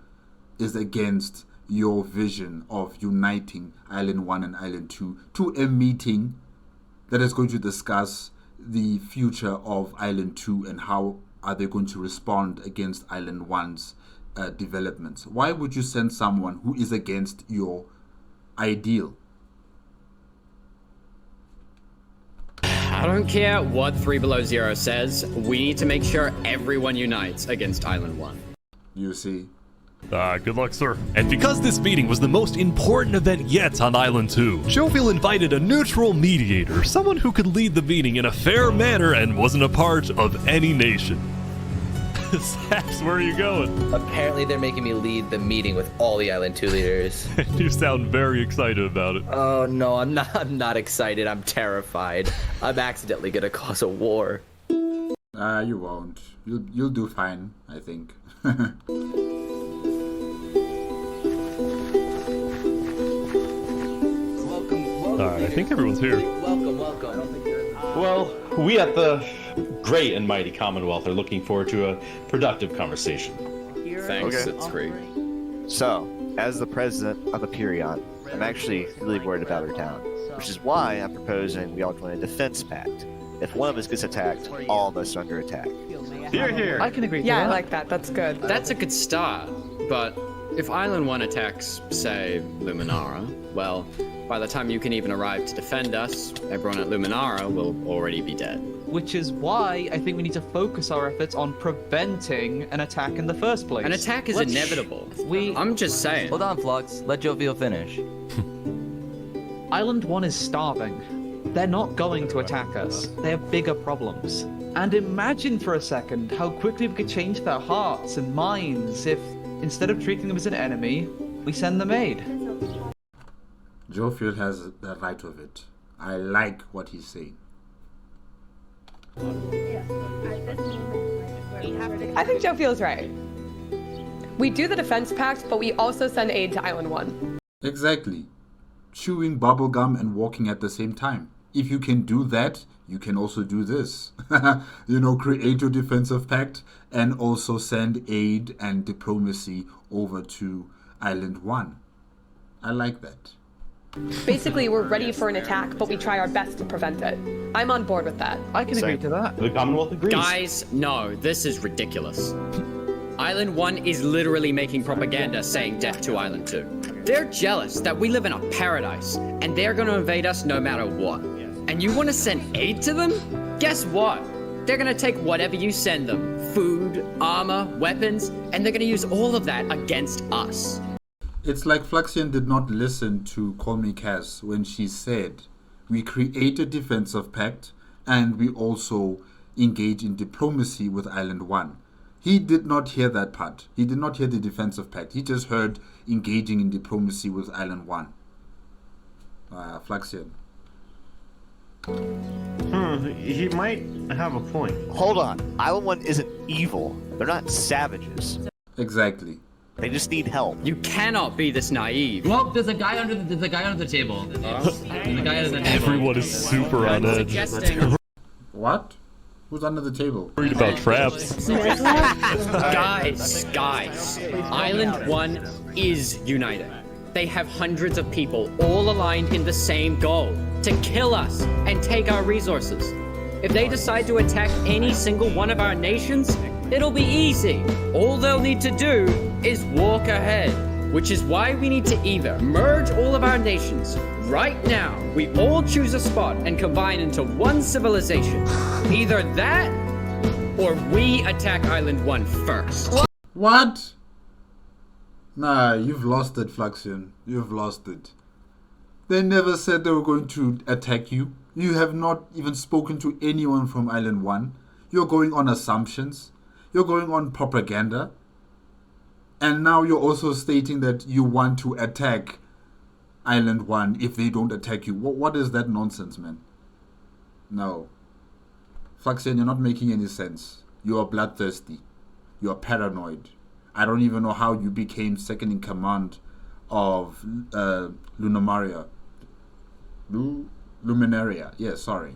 is against your vision of uniting Island 1 and Island 2 to a meeting that is going to discuss the future of Island 2 and how are they going to respond against Island 1's developments? Why would you send someone who is against your ideal? I don't care what 3 Below Zero says, we need to make sure everyone unites against Island 1. You see? Good luck, sir. And because this meeting was the most important event yet on Island 2, Jovial invited a neutral mediator, someone who could lead the meeting in a fair manner and wasn't a part of any nation. Saps, where are you going? Apparently they're making me lead the meeting with all the Island 2 leaders. You sound very excited about it. Oh no, I'm not excited, I'm terrified. I'm accidentally gonna cause a war. You won't. You'll do fine, I think. Alright, I think everyone's here. Welcome. Well, we at the great and mighty Commonwealth are looking forward to a productive conversation. Thanks, it's great. So, as the president of Epirion, I'm actually really worried about our town, which is why I'm proposing we all join a defense pact. If one of us gets attacked, all of us are under attack. Here. I can agree to that. Yeah, I like that. That's good. That's a good start, but if Island 1 attacks, say, Luminara, well, by the time you can even arrive to defend us, everyone at Luminara will already be dead. Which is why I think we need to focus our efforts on preventing an attack in the first place. An attack is inevitable. I'm just saying. Hold on, Flux. Let Jovial finish. Island 1 is starving. They're not going to attack us. They have bigger problems. And imagine for a second how quickly we could change their hearts and minds if, instead of treating them as an enemy, we send them aid. Jovial has the right of it. I like what he's saying. I think Joe feels right. We do the defense pact, but we also send aid to Island 1. Exactly. Chewing bubblegum and walking at the same time. If you can do that, you can also do this. Create your defensive pact and also send aid and diplomacy over to Island 1. I like that. Basically, we're ready for an attack, but we try our best to prevent it. I'm on board with that. I can agree to that. The Commonwealth agrees. Guys, no, this is ridiculous. Island 1 is literally making propaganda saying death to Island 2. They're jealous that we live in a paradise, and they're gonna invade us no matter what. And you wanna send aid to them? Guess what? They're gonna take whatever you send them. Food, armor, weapons, and they're gonna use all of that against us. It's like Fluxion did not listen to Call Me Cass when she said, we create a defensive pact and we also engage in diplomacy with Island 1. He did not hear that part. He did not hear the defensive pact. He just heard engaging in diplomacy with Island 1. Fluxion. He might have a point. Hold on. Island 1 isn't evil. They're not savages. Exactly. They just need help. You cannot be this naive. Well, there's a guy under the table. The guy under the table. Everyone is super on edge. What? Who's under the table? Worried about traps. Guys. Island 1 is united. They have hundreds of people all aligned in the same goal, to kill us and take our resources. If they decide to attack any single one of our nations, it'll be easy. All they'll need to do is walk ahead, which is why we need to either merge all of our nations right now. We all choose a spot and combine into one civilization. Either that, or we attack Island 1 first. What? Nah, you've lost it, Fluxion. You've lost it. They never said they were going to attack you. You have not even spoken to anyone from Island 1. You're going on assumptions. You're going on propaganda. And now you're also stating that you want to attack Island 1 if they don't attack you. What is that nonsense, man? No. Fluxion, you're not making any sense. You are bloodthirsty. You are paranoid. I don't even know how you became second in command of Luminaria. Yeah, sorry.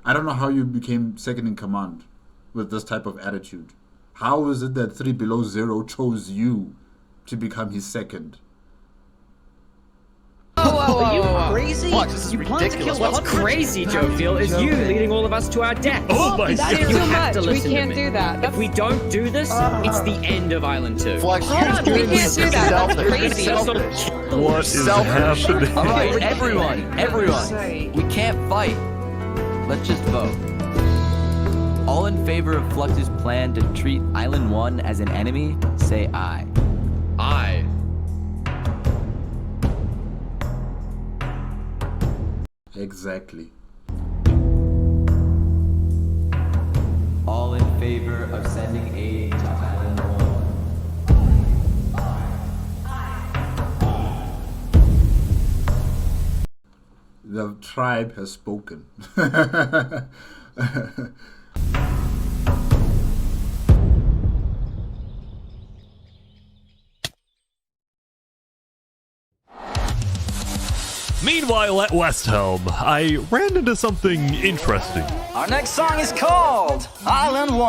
I don't know how you became second in command with this type of attitude. How is it that 3 Below Zero chose you to become his second. Are you crazy? What? This is You plan to ridiculous. kill What's crazy, Joe Feel, is you leading all of us to our death. Oh my That's God. too too have to much. We listen to can't me. do that. If we don't do this, it's the end of Island 2. Flex, Hold on, we can't do that. That's crazy. What is happening? Alright, everyone, we can't fight. Let's just vote. All in favor of Flux's plan to treat Island 1 as an enemy, say aye. Aye. Exactly. All in favor of sending aid to Island 1. The tribe has spoken. Meanwhile, at West Helm, I ran into something interesting. Our next song is called Island 1.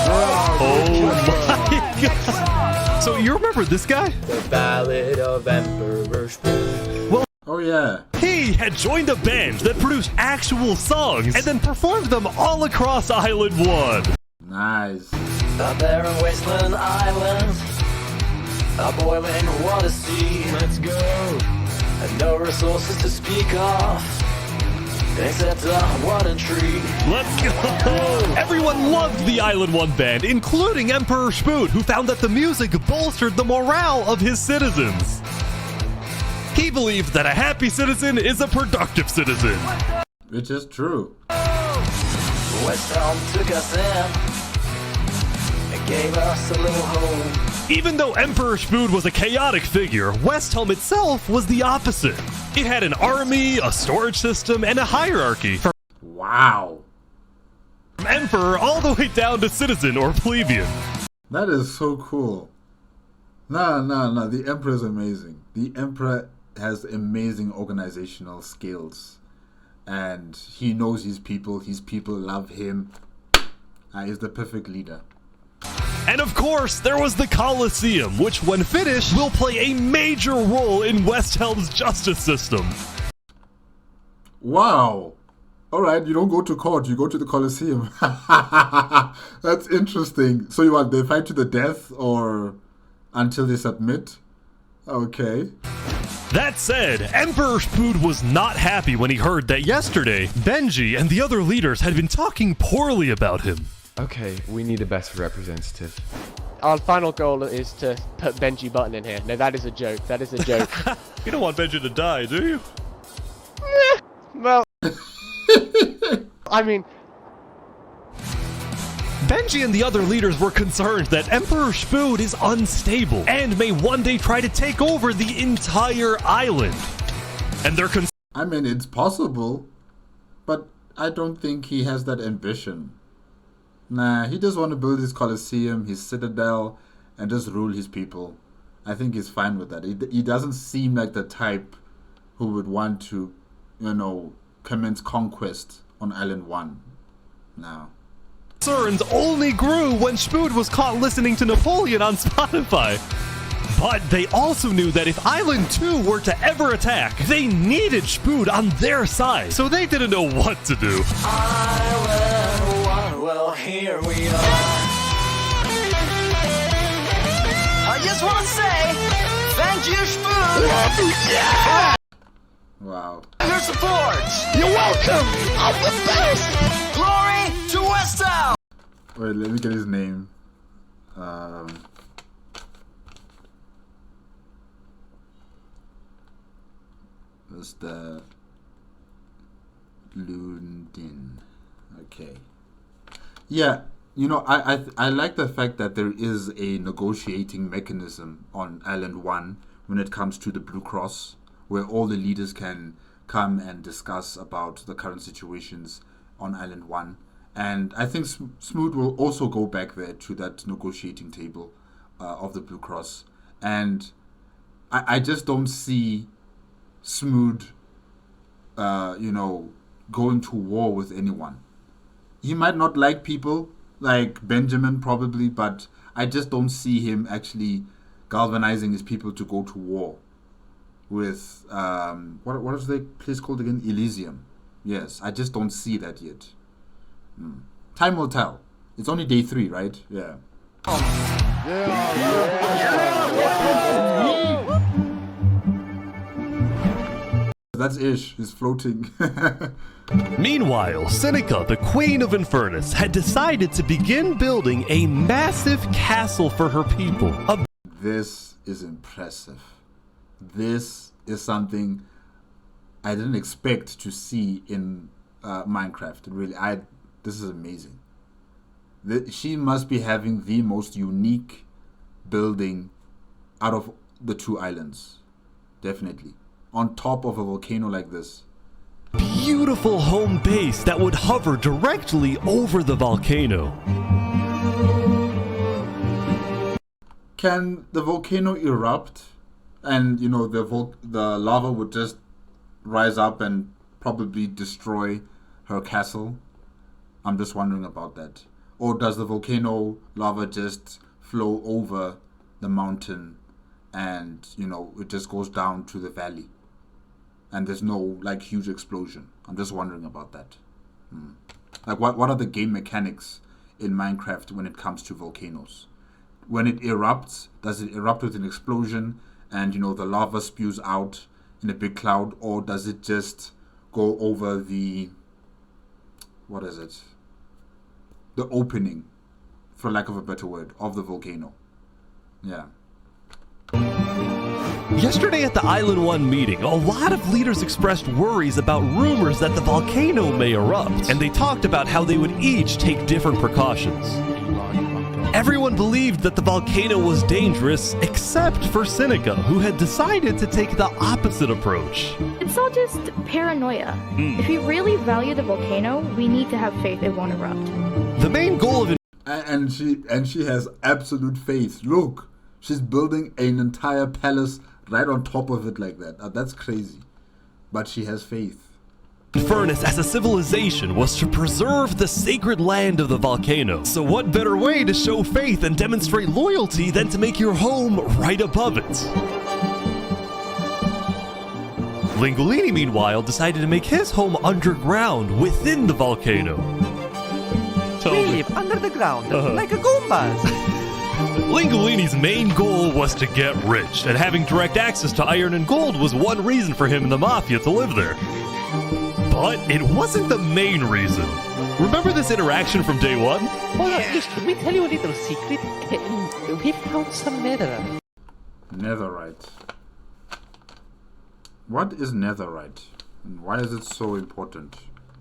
Oh my god! So you remember this guy? The Ballad of Emperor Spoon. Well, oh yeah. He had joined a band that produced actual songs and then performed them all across Island 1. Nice. Up there in Wasteland Island, a boiling water sea. Let's go. And no resources to speak of, except a water tree. Let's go! Everyone loved the Island 1 band, including Emperor Spoon, who found that the music bolstered the morale of his citizens. He believed that a happy citizen is a productive citizen. Which is true. West Helm took us in and gave us a little home. Even though Emperor Spoon was a chaotic figure, West Helm itself was the opposite. It had an army, a storage system, and a hierarchy. Wow. From Emperor all the way down to citizen or plebeian. That is so cool. No. The Emperor is amazing. The Emperor has amazing organizational skills. And he knows his people. His people love him. He's the perfect leader. And of course, there was the Colosseum, which when finished, will play a major role in West Helm's justice system. Wow. Alright, you don't go to court, you go to the Colosseum. That's interesting. So you want, they fight to the death or until they submit? Okay. That said, Emperor Spood was not happy when he heard that yesterday, Benji and the other leaders had been talking poorly about him. Okay, we need a better representative. Our final goal is to put Benji Button in here. No, that is a joke. That is a joke. You don't want Benji to die, do you? Well, I mean... Benji and the other leaders were concerned that Emperor Spood is unstable and may one day try to take over the entire island. And they're I mean, it's possible, but I don't think he has that ambition. Nah, he just wants to build his Colosseum, his citadel, and just rule his people. I think he's fine with that. He doesn't seem like the type who would want to, commence conquest on Island 1. No. Concerns only grew when Spood was caught listening to Napoleon on Spotify. But they also knew that if Island 2 were to ever attack, they needed Spood on their side, so they didn't know what to do. Island 1, well, here we are. I just want to say, thank you, Spoon. Yeah! Wow. Your support. You're welcome. I'm the best. Glory to West Helm. Wait, let me get his name. Mr. Lundin. Okay. Yeah, I like the fact that there is a negotiating mechanism on Island 1 when it comes to the Blue Cross, where all the leaders can come and discuss about the current situations on Island 1. And I think Smoot will also go back there to that negotiating table of the Blue Cross. And I just don't see Smoot, going to war with anyone. He might not like people, like Benjamin probably, but I just don't see him actually galvanizing his people to go to war with what is the place called again? Elysium. Yes, I just don't see that yet. Time will tell. It's only day 3, right? Yeah. That's Ish. He's floating. Meanwhile, Seneca, the Queen of Infernus, had decided to begin building a massive castle for her people. This is impressive. This is something I didn't expect to see in Minecraft. Really, this is amazing. She must be having the most unique building out of the 2 islands. Definitely. On top of a volcano like this. Beautiful home base that would hover directly over the volcano. Can the volcano erupt and, you know, the lava would just rise up and probably destroy her castle? I'm just wondering about that. Or does the volcano lava just flow over the mountain and, you know, it just goes down to the valley and there's no like huge explosion? I'm just wondering about that. Like what are the game mechanics in Minecraft when it comes to volcanoes? When it erupts, does it erupt with an explosion and, you know, the lava spews out in a big cloud, or does it just go over the, what is it? The opening, for lack of a better word, of the volcano. Yeah. Yesterday at the Island 1 meeting, a lot of leaders expressed worries about rumors that the volcano may erupt, and they talked about how they would each take different precautions. Everyone believed that the volcano was dangerous, except for Seneca, who had decided to take the opposite approach. It's all just paranoia. If we really value the volcano, we need to have faith it won't erupt. The main goal of and she has absolute faith. Look, she's building an entire palace right on top of it like that. That's crazy. But she has faith. Infernus as a civilization was to preserve the sacred land of the volcano. So what better way to show faith and demonstrate loyalty than to make your home right above it? Lingolini, meanwhile, decided to make his home underground within the volcano. Deep under the ground, like a Goombas. Lingolini's main goal was to get rich, and having direct access to iron and gold was one reason for him and the Mafia to live there. But it wasn't the main reason. Remember this interaction from day 1? Hold on, let me tell you a little secret. We found some netherite. Netherite. What is netherite? And why is it so important?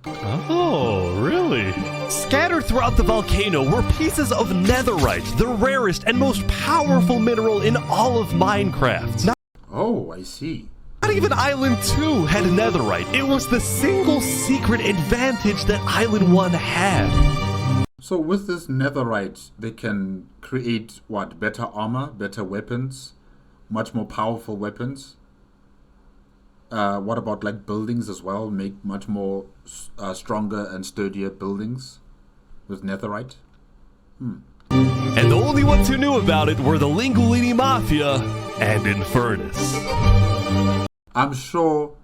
Oh, really? Scattered throughout the volcano were pieces of netherite, the rarest and most powerful mineral in all of Minecraft. Oh, I see. Not even Island 2 had netherite. It was the single secret advantage that Island 1 had. So with this netherite, they can create what? Better armor, better weapons, much more powerful weapons. What about like buildings as well? Make much more stronger and sturdier buildings with netherite? And the only ones who knew about it were the Lingolini Mafia and Infernus. I'm sure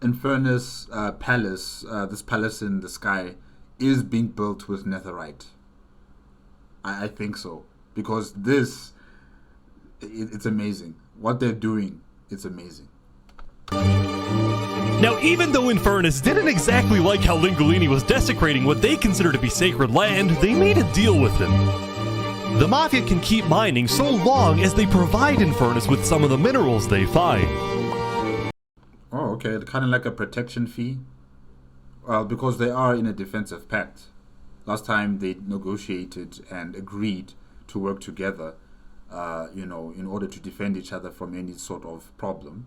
Infernus Palace, this palace in the sky, is being built with netherite. I think so. Because this, it's amazing. What they're doing, it's amazing. Now, even though Infernus didn't exactly like how Lingolini was desecrating what they consider to be sacred land, they made a deal with him. The Mafia can keep mining so long as they provide Infernus with some of the minerals they find. Oh, okay. Kind of like a protection fee. Well, because they are in a defensive pact. Last time they negotiated and agreed to work together, you know, in order to defend each other from any sort of problem.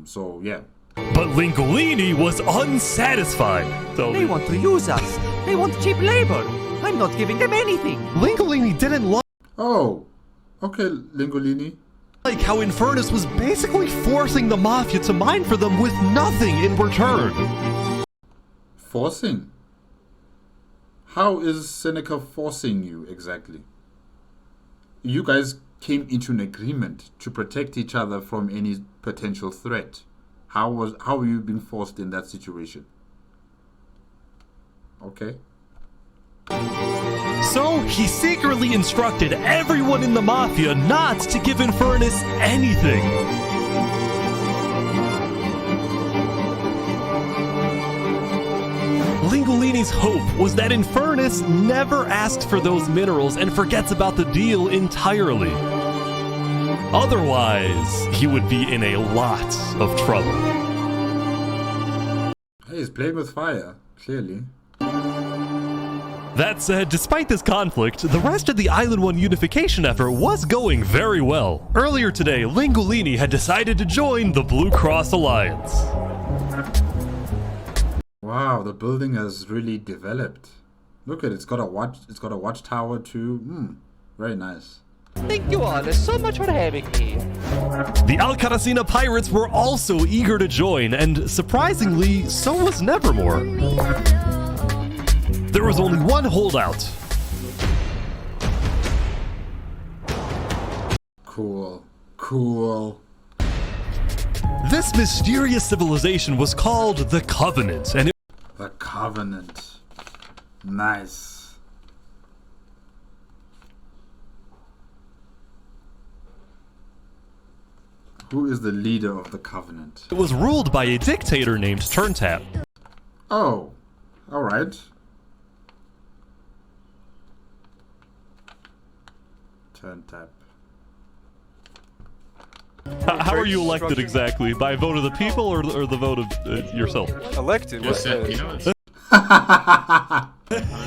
So, yeah. But Lingolini was unsatisfied. They want to use us. They want cheap labor. I'm not giving them anything. Lingolini didn't like... Oh, okay, Lingolini. Like how Infernus was basically forcing the Mafia to mine for them with nothing in return. Forcing? How is Seneca forcing you exactly? You guys came into an agreement to protect each other from any potential threat. How were you being forced in that situation? Okay. So he secretly instructed everyone in the Mafia not to give Infernus anything. Lingolini's hope was that Infernus never asked for those minerals and forgets about the deal entirely. Otherwise, he would be in a lot of trouble. Hey, he's playing with fire, clearly. That said, despite this conflict, the rest of the Island 1 unification effort was going very well. Earlier today, Lingolini had decided to join the Blue Cross Alliance. Wow, the building has really developed. Look at it, it's got a watchtower too. Very nice. Thank you all so much for having me. The Alcaracina pirates were also eager to join, and surprisingly, so was Nevermore. There was only one holdout. Cool. This mysterious civilization was called the Covenant, and The Covenant. Nice. Who is the leader of the Covenant? it was ruled by a dictator named Turntap. Oh, alright. Turntap. How are you elected exactly? By a vote of the people or the vote of yourself? Elected?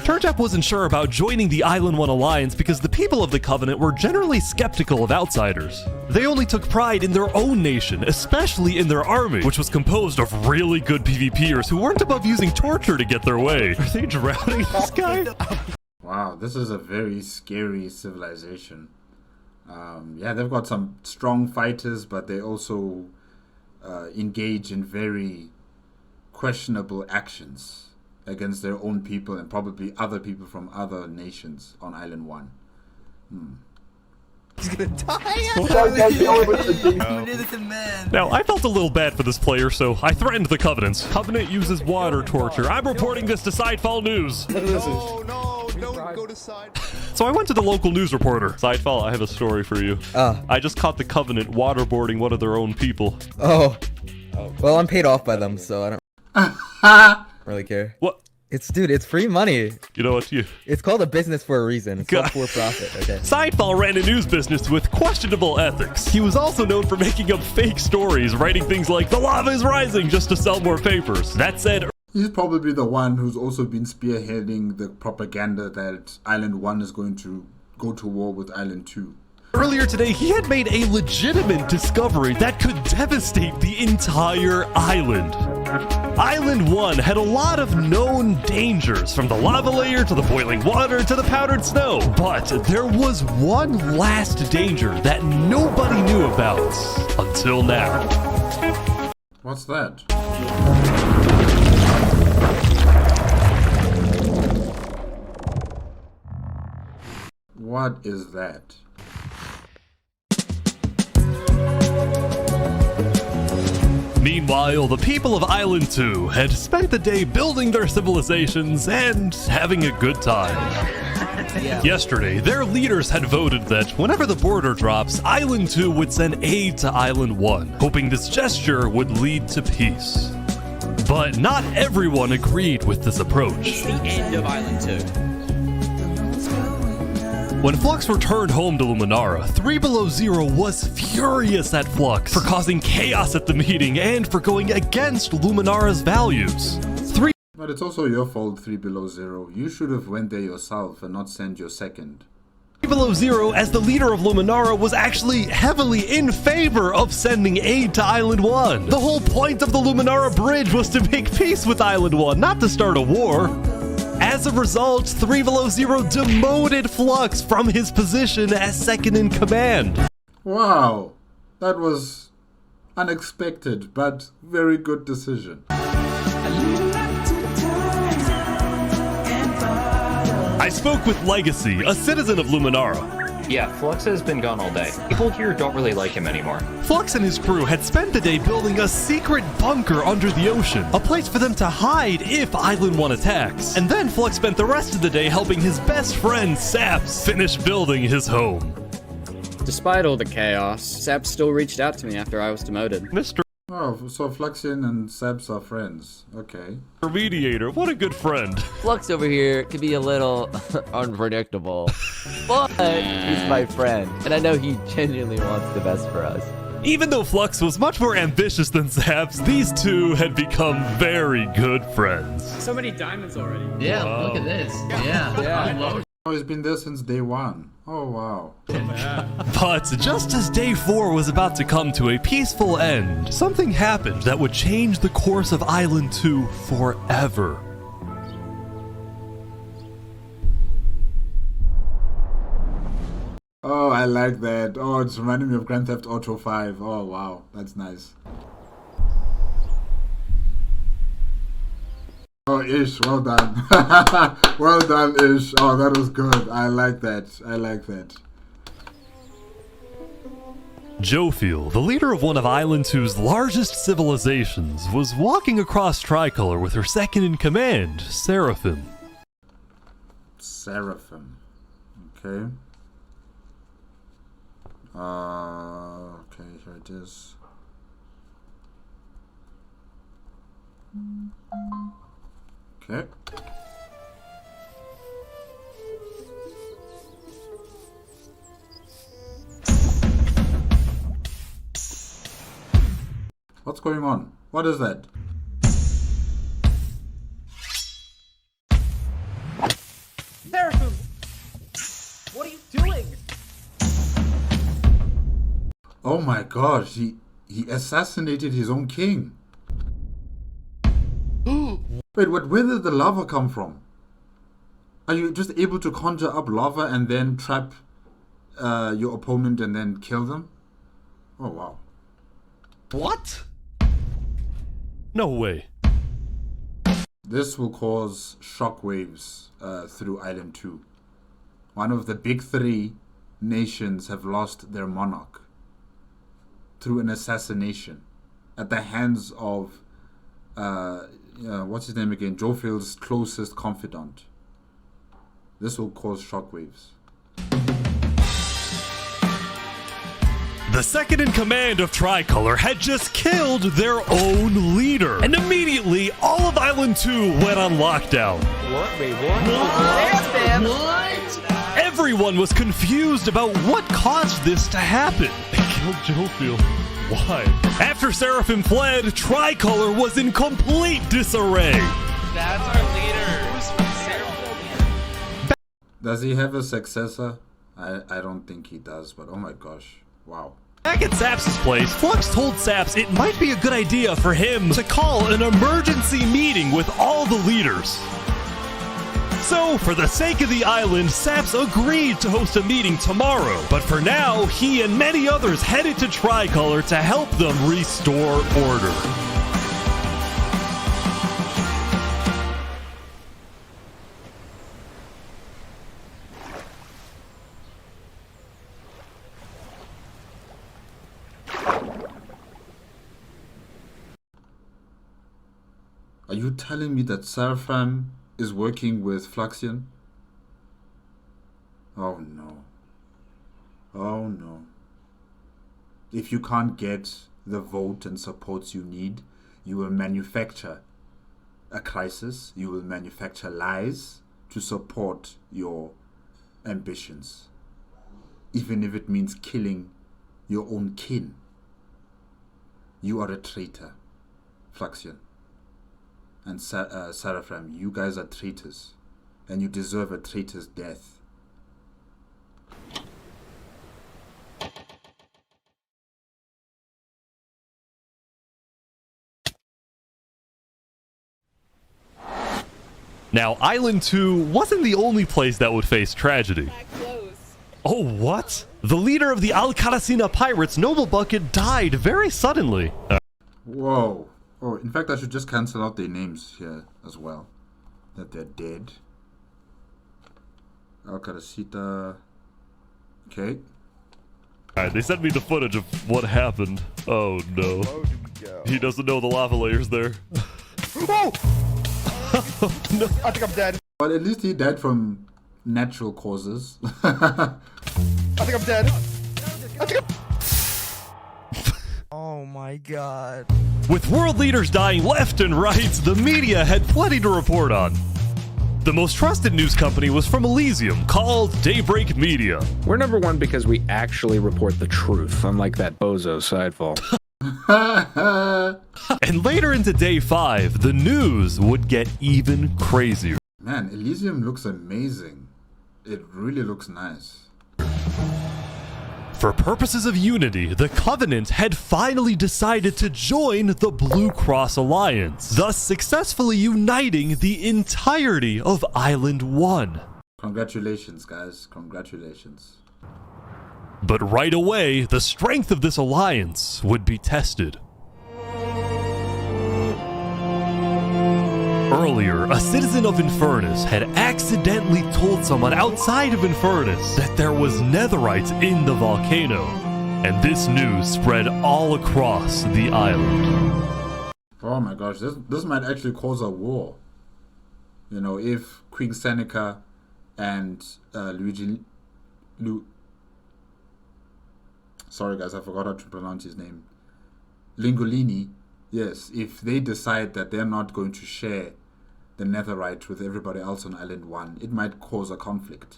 Turntap wasn't sure about joining the Island 1 Alliance because the people of the Covenant were generally skeptical of outsiders. They only took pride in their own nation, especially in their army, which was composed of really good PvPers who weren't above using torture to get their way. Are they drowning this guy? Wow, this is a very scary civilization. Yeah, they've got some strong fighters, but they also engage in very questionable actions against their own people and probably other people from other nations on Island 1. He's gonna die. Now, I felt a little bad for this player, so I threatened the Covenants. Covenant uses water torture. I'm reporting this to Sidefall News. No, don't go to side. So I went to the local news reporter. Sidefall, I have a story for you. I just caught the Covenant waterboarding one of their own people. Oh. Well, I'm paid off by them, so I don't really care. What? Dude, it's free money. You know what? It's called a business for a reason. It's not for profit, okay? Sidefall ran a news business with questionable ethics. He was also known for making up fake stories, writing things like, "The lava is rising," just to sell more papers. That said, he's probably the one who's also been spearheading the propaganda that Island 1 is going to go to war with Island 2. earlier today, he had made a legitimate discovery that could devastate the entire island. Island 1 had a lot of known dangers, from the lava layer to the boiling water to the powdered snow. But there was one last danger that nobody knew about until now. What's that? What is that? Meanwhile, the people of Island 2 had spent the day building their civilizations and having a good time. Yesterday, their leaders had voted that whenever the border drops, Island 2 would send aid to Island 1, hoping this gesture would lead to peace. But not everyone agreed with this approach. The end of Island 2. When Flux returned home to Luminara, 3 Below Zero was furious at Flux for causing chaos at the meeting and for going against Luminara's values. But it's also your fault, 3 Below Zero. You should have went there yourself and not sent your second. 3 Below Zero, as the leader of Luminara, was actually heavily in favor of sending aid to Island 1. The whole point of the Luminara Bridge was to make peace with Island 1, not to start a war. As a result, 3 Below Zero demoted Flux from his position as second in command. Wow, that was unexpected, but very good decision. I spoke with Legacy, a citizen of Luminara. Yeah, Flux has been gone all day. People here don't really like him anymore. Flux and his crew had spent the day building a secret bunker under the ocean, a place for them to hide if Island 1 attacks. And then Flux spent the rest of the day helping his best friend, Saps, finish building his home. Despite all the chaos, Saps still reached out to me after I was demoted. Mr. Oh, so Fluxion and Saps are friends. Okay. Mediator, what a good friend. Flux over here can be a little unpredictable, but he's my friend, and I know he genuinely wants the best for us. Even though Flux was much more ambitious than Saps, these two had become very good friends. So many diamonds already. Yeah, Wow. look at this. Yeah. Oh, he's been there since day 1. Oh, wow. But just as day 4 was about to come to a peaceful end, something happened that would change the course of Island 2 forever. Oh, I like that. Oh, it's reminding me of Grand Theft Auto 5. Oh, wow. That's nice. Oh, Ish, well done. Well done, Ish. Oh, that was good. I like that. I like that. Jofiel, the leader of one of Island 2's largest civilizations, was walking across Tricolor with her second-in-command, Seraphim. Seraphim. Okay. Okay, here it is. Okay. What's going on? What is that? Seraphim! What are you doing? Oh my gosh, he assassinated his own king. Wait, where did the lava come from? Are you just able to conjure up lava and then trap your opponent and then kill them? Oh wow. What? No way. This will cause shockwaves through Island 2. One of the big 3 nations have lost their monarch through an assassination at the hands of what's his name again? Jofiel's closest confidant. This will cause shockwaves. The second-in-command of Tricolor had just killed their own leader. And immediately, all of Island 2 went on lockdown. What? Wait, what? What? Everyone was confused about what caused this to happen. They killed Jofiel. Why? After Seraphim fled, Tricolor was in complete disarray. That's our leader. Who's Seraphim? Does he have a successor? I don't think he does, but oh my gosh. Wow. Back at Saps' place, Flux told Saps it might be a good idea for him to call an emergency meeting with all the leaders. So, for the sake of the island, Saps agreed to host a meeting tomorrow. But for now, he and many others headed to Tricolor to help them restore order. Are you telling me that Seraphim is working with Fluxion? Oh no. Oh no. If you can't get the vote and supports you need, you will manufacture a crisis. You will manufacture lies to support your ambitions. Even if it means killing your own kin. You are a traitor, Fluxion. And Seraphim, you guys are traitors, and you deserve a traitor's death. Now, Island 2 wasn't the only place that would face tragedy. Oh, what? The leader of the Alcaracina pirates, Noble Bucket, died very suddenly. Whoa. Oh, in fact, I should just cancel out their names here as well. That they're dead. Alcaracita. Okay. Alright, they sent me the footage of what happened. Oh no. He doesn't know the lava layer's there. Oh! No. I think I'm dead. Well, at least he died from natural causes. I think I'm dead. I think I'm... Oh my god. With world leaders dying left and right, the media had plenty to report on. The most trusted news company was from Elysium, called Daybreak Media. We're number one because we actually report the truth, unlike that bozo sidefall. And later into day 5, the news would get even crazier. Man, Elysium looks amazing. It really looks nice. For purposes of unity, the Covenant had finally decided to join the Blue Cross Alliance, thus successfully uniting the entirety of Island 1. Congratulations, guys. Congratulations. But right away, the strength of this alliance would be tested. Earlier, a citizen of Infernus had accidentally told someone outside of Infernus that there was netherite in the volcano, and this news spread all across the island. Oh my gosh, this might actually cause a war. You know, if Queen Seneca and sorry guys, I forgot how to pronounce his name. Lingolini, yes, if they decide that they're not going to share the netherite with everybody else on Island 1, it might cause a conflict.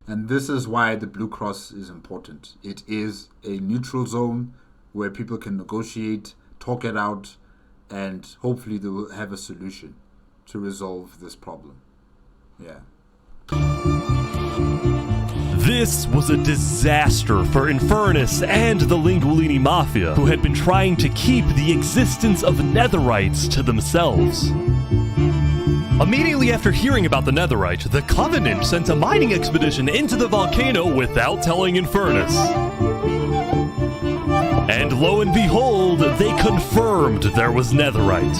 And this is why the Blue Cross is important. It is a neutral zone where people can negotiate, talk it out, and hopefully they will have a solution to resolve this problem. Yeah. This was a disaster for Infernus and the Linguolini Mafia, who had been trying to keep the existence of netherites to themselves. Immediately after hearing about the netherite, the Covenant sent a mining expedition into the volcano without telling Infernus. And lo and behold, they confirmed there was netherite.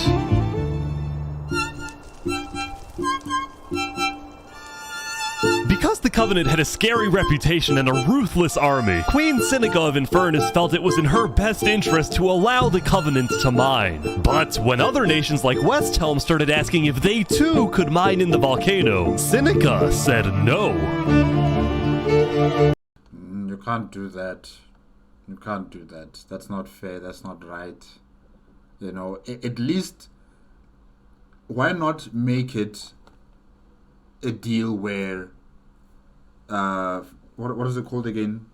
Because the Covenant had a scary reputation and a ruthless army, Queen Seneca of Infernus felt it was in her best interest to allow the Covenant to mine. But when other nations like Westhelm started asking if they too could mine in the volcano, Seneca said no. You can't do that. You can't do that. That's not fair. That's not right. You know, at least, why not make it a deal where what is it called again?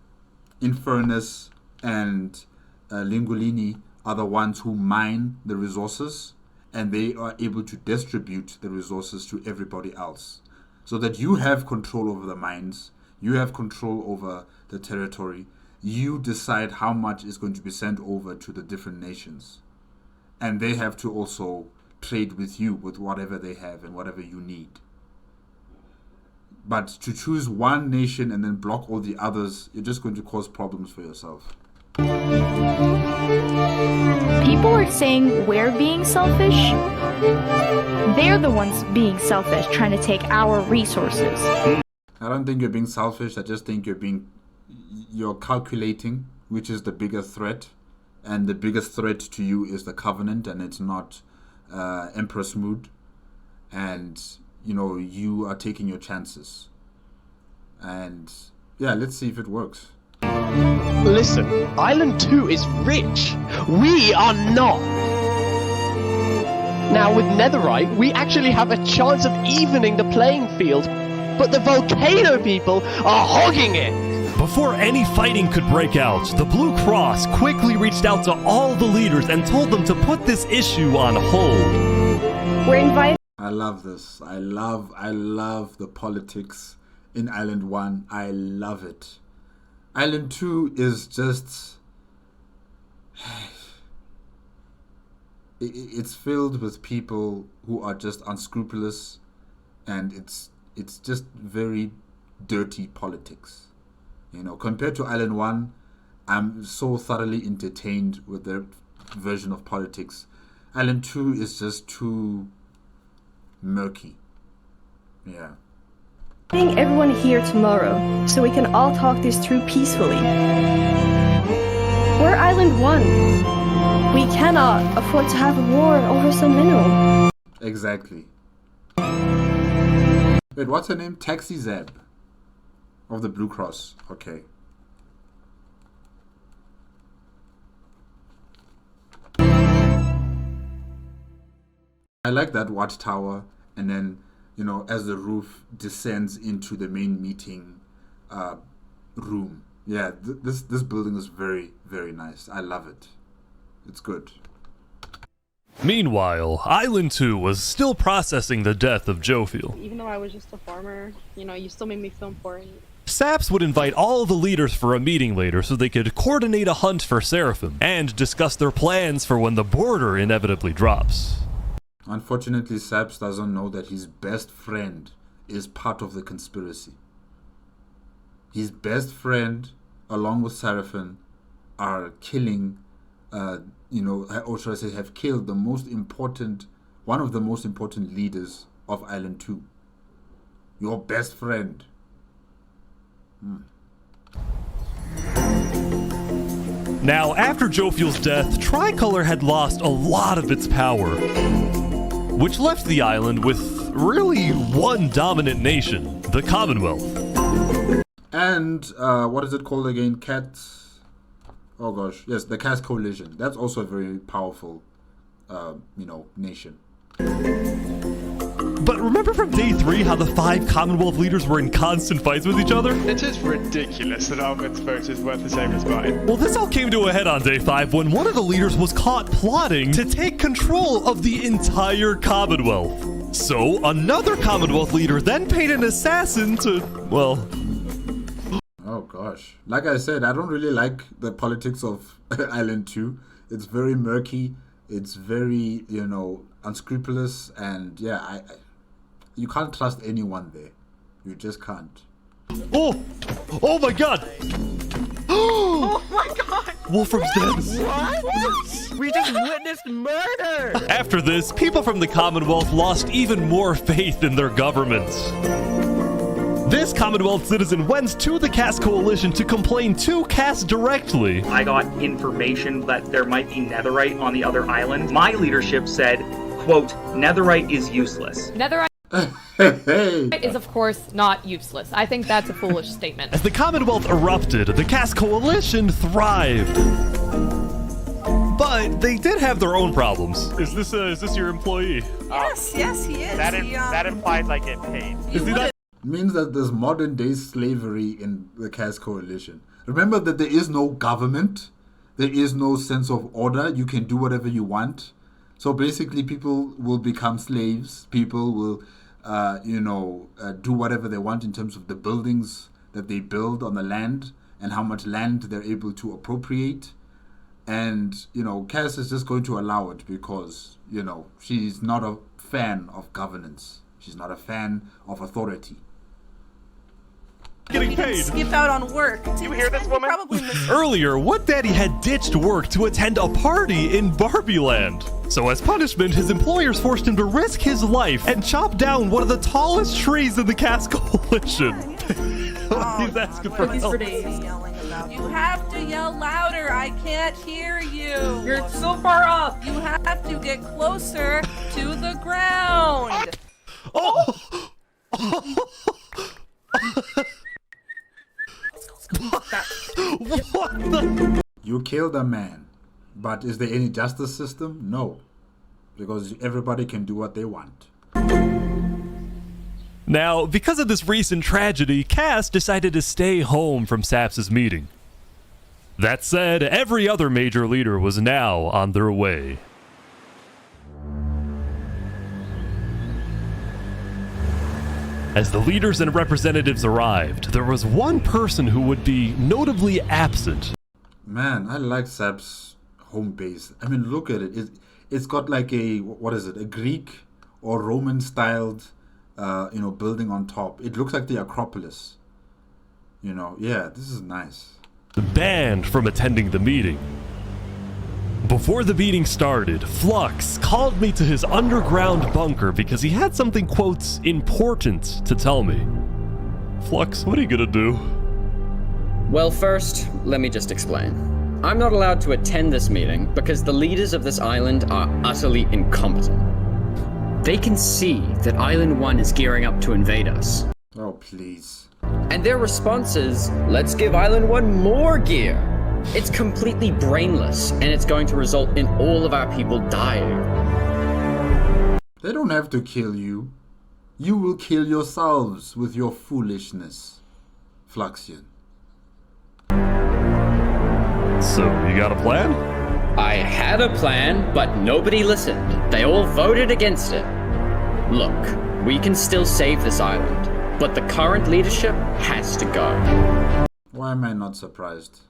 Infernus and Lingolini are the ones who mine the resources, and they are able to distribute the resources to everybody else, so that you have control over the mines, you have control over the territory, you decide how much is going to be sent over to the different nations, and they have to also trade with you with whatever they have and whatever you need. But to choose one nation and then block all the others, you're just going to cause problems for yourself. People are saying we're being selfish. They're the ones being selfish, trying to take our resources. I don't think you're being selfish. I just think you're calculating which is the bigger threat. And the biggest threat to you is the Covenant, and it's not Empress Mood. And you know, you are taking your chances. And yeah, let's see if it works. Listen, Island 2 is rich. We are not. Now with netherite, we actually have a chance of evening the playing field, but the volcano people are hogging it. Before any fighting could break out, the Blue Cross quickly reached out to all the leaders and told them to put this issue on hold. We're invited. I love this. I love the politics in Island 1. I love it. Island 2 is just... It's filled with people who are just unscrupulous, and it's just very dirty politics. You know, compared to Island 1, I'm so thoroughly entertained with their version of politics. Island 2 is just too murky. Yeah. Bring everyone here tomorrow, so we can all talk this through peacefully. We're Island 1. We cannot afford to have a war over some mineral. Exactly. Wait, what's her name? Taxi Zeb of the Blue Cross. Okay. I like that watchtower, and then, you know, as the roof descends into the main meeting room. Yeah, this building is very, very nice. I love it. It's good. Meanwhile, Island 2 was still processing the death of Jophiel. Even though I was just a farmer, you know, you still made me feel important. Saps would invite all the leaders for a meeting later so they could coordinate a hunt for Seraphim and discuss their plans for when the border inevitably drops. Unfortunately, Saps doesn't know that his best friend is part of the conspiracy. His best friend, along with Seraphim, are killing, you know, or should I say, have killed the most important, one of the most important leaders of Island 2. Your best friend. Now, after Jophiel's death, Tricolor had lost a lot of its power, which left the island with really one dominant nation, the Commonwealth. And what is it called again? Oh gosh, yes, the Cass Coalition. That's also a very powerful, you know, nation. But remember from day 3 how the 5 Commonwealth leaders were in constant fights with each other? It is ridiculous that Ahmed's vote is worth the same as mine. Well, this all came to a head on day 5 when one of the leaders was caught plotting to take control of the entire Commonwealth. So, another Commonwealth leader then paid an assassin to, well... Oh gosh. Like I said, I don't really like the politics of Island 2. It's very murky. It's very, you know, unscrupulous. And yeah, you can't trust anyone there. You just can't. Oh! Oh my god! Oh my god! Wolfram's dead. What? We just witnessed murder! After this, people from the Commonwealth lost even more faith in their governments. This Commonwealth citizen went to the Cass Coalition to complain to Cass directly. I got information that there might be netherite on the other island. My leadership said, quote, netherite is useless. Netherite is, of course, not useless. I think that's a foolish statement. As the Commonwealth erupted, the Cass Coalition thrived. But they did have their own problems. Is this your employee? Yes, yes, he is. That implies I get paid. Is he not? Means that there's modern day slavery in the Cass Coalition. Remember that there is no government. There is no sense of order. You can do whatever you want. So basically people will become slaves. People will, do whatever they want in terms of the buildings that they build on the land and how much land they're able to appropriate. And, you know, Cass is just going to allow it because, you know, she's not a fan of governance. She's not a fan of authority. Getting paid. Skip out on work. You hear this woman? Earlier, What Daddy had ditched work to attend a party in Barbie Land. So as punishment, his employers forced him to risk his life and chop down one of the tallest trees in the Cass Coalition. He's asking for help. You have to yell louder. I can't hear you. You're so far up. You have to get closer to the ground. Oh! What the? You killed a man, but is there any justice system? No, because everybody can do what they want. Now, because of this recent tragedy, Cass decided to stay home from Saps' meeting. That said, every other major leader was now on their way. As the leaders and representatives arrived, there was one person who would be notably absent. Man, I like Saps' home base. I mean, look at it. It's got like a, what is it, a Greek or Roman-styled, building on top. It looks like the Acropolis. You know, yeah, this is nice. Banned from attending the meeting. Before the meeting started, Flux called me to his underground bunker because he had something, quote, important to tell me. Flux, what are you gonna do? Well, first, let me just explain. I'm not allowed to attend this meeting because the leaders of this island are utterly incompetent. They can see that Island 1 is gearing up to invade us. Oh, please. And their response is, let's give Island 1 more gear. It's completely brainless, and it's going to result in all of our people dying. They don't have to kill you. You will kill yourselves with your foolishness, Fluxion. So, you got a plan? I had a plan, but nobody listened. They all voted against it. Look, we can still save this island, but the current leadership has to go. Why am I not surprised?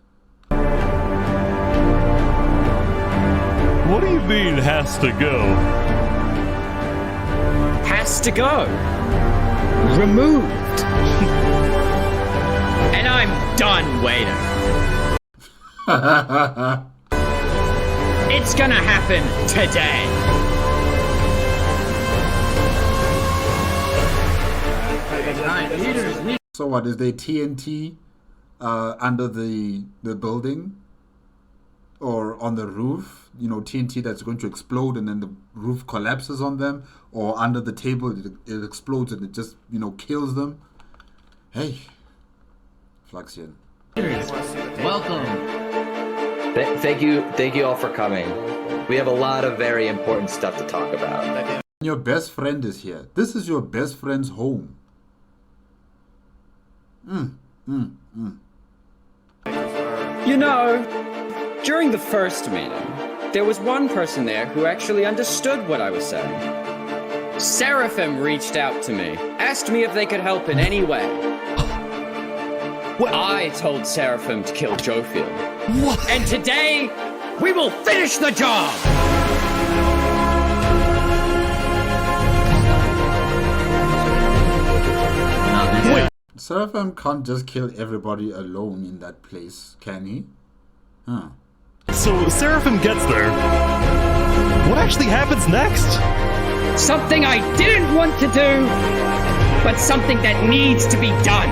What do you mean, has to go? Has to go. Removed. And I'm done waiting. It's gonna happen today. So what, is there TNT under the building? Or on the roof? You know, TNT that's going to explode and then the roof collapses on them? Or under the table it explodes and it just, you know, kills them? Hey, Fluxion. Welcome. Thank you all for coming. We have a lot of very important stuff to talk about. Your best friend is here. This is your best friend's home. You know, during the first meeting, there was one person there who actually understood what I was saying. Seraphim reached out to me, asked me if they could help in any way. I told Seraphim to kill Jofield. And today, we will finish the job! Wait. Seraphim can't just kill everybody alone in that place, can he? Huh. So, Seraphim gets there. What actually happens next? Something I didn't want to do, but something that needs to be done.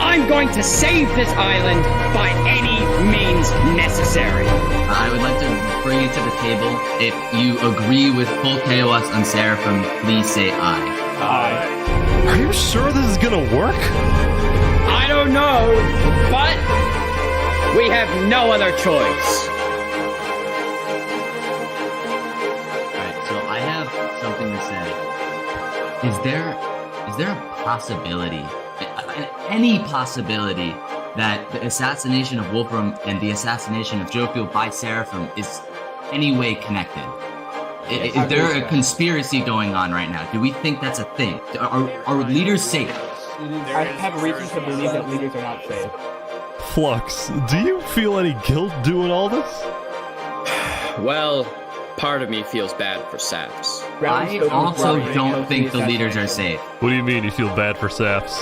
I'm going to save this island by any means necessary. I would like to bring it to the table. If you agree with full KOS on Seraphim, please say aye. Aye. Are you sure this is gonna work? I don't know, but we have no other choice. Alright, so I have something to say. Is there a possibility, any possibility, that the assassination of Wolfram and the assassination of Jofield by Seraphim is any way connected? Is there a conspiracy going on right now? Do we think that's a thing? Are leaders safe? I have reason to believe that leaders are not safe. Flux, do you feel any guilt doing all this? Well, part of me feels bad for Saps. I also don't think the leaders are safe. What do you mean you feel bad for Saps?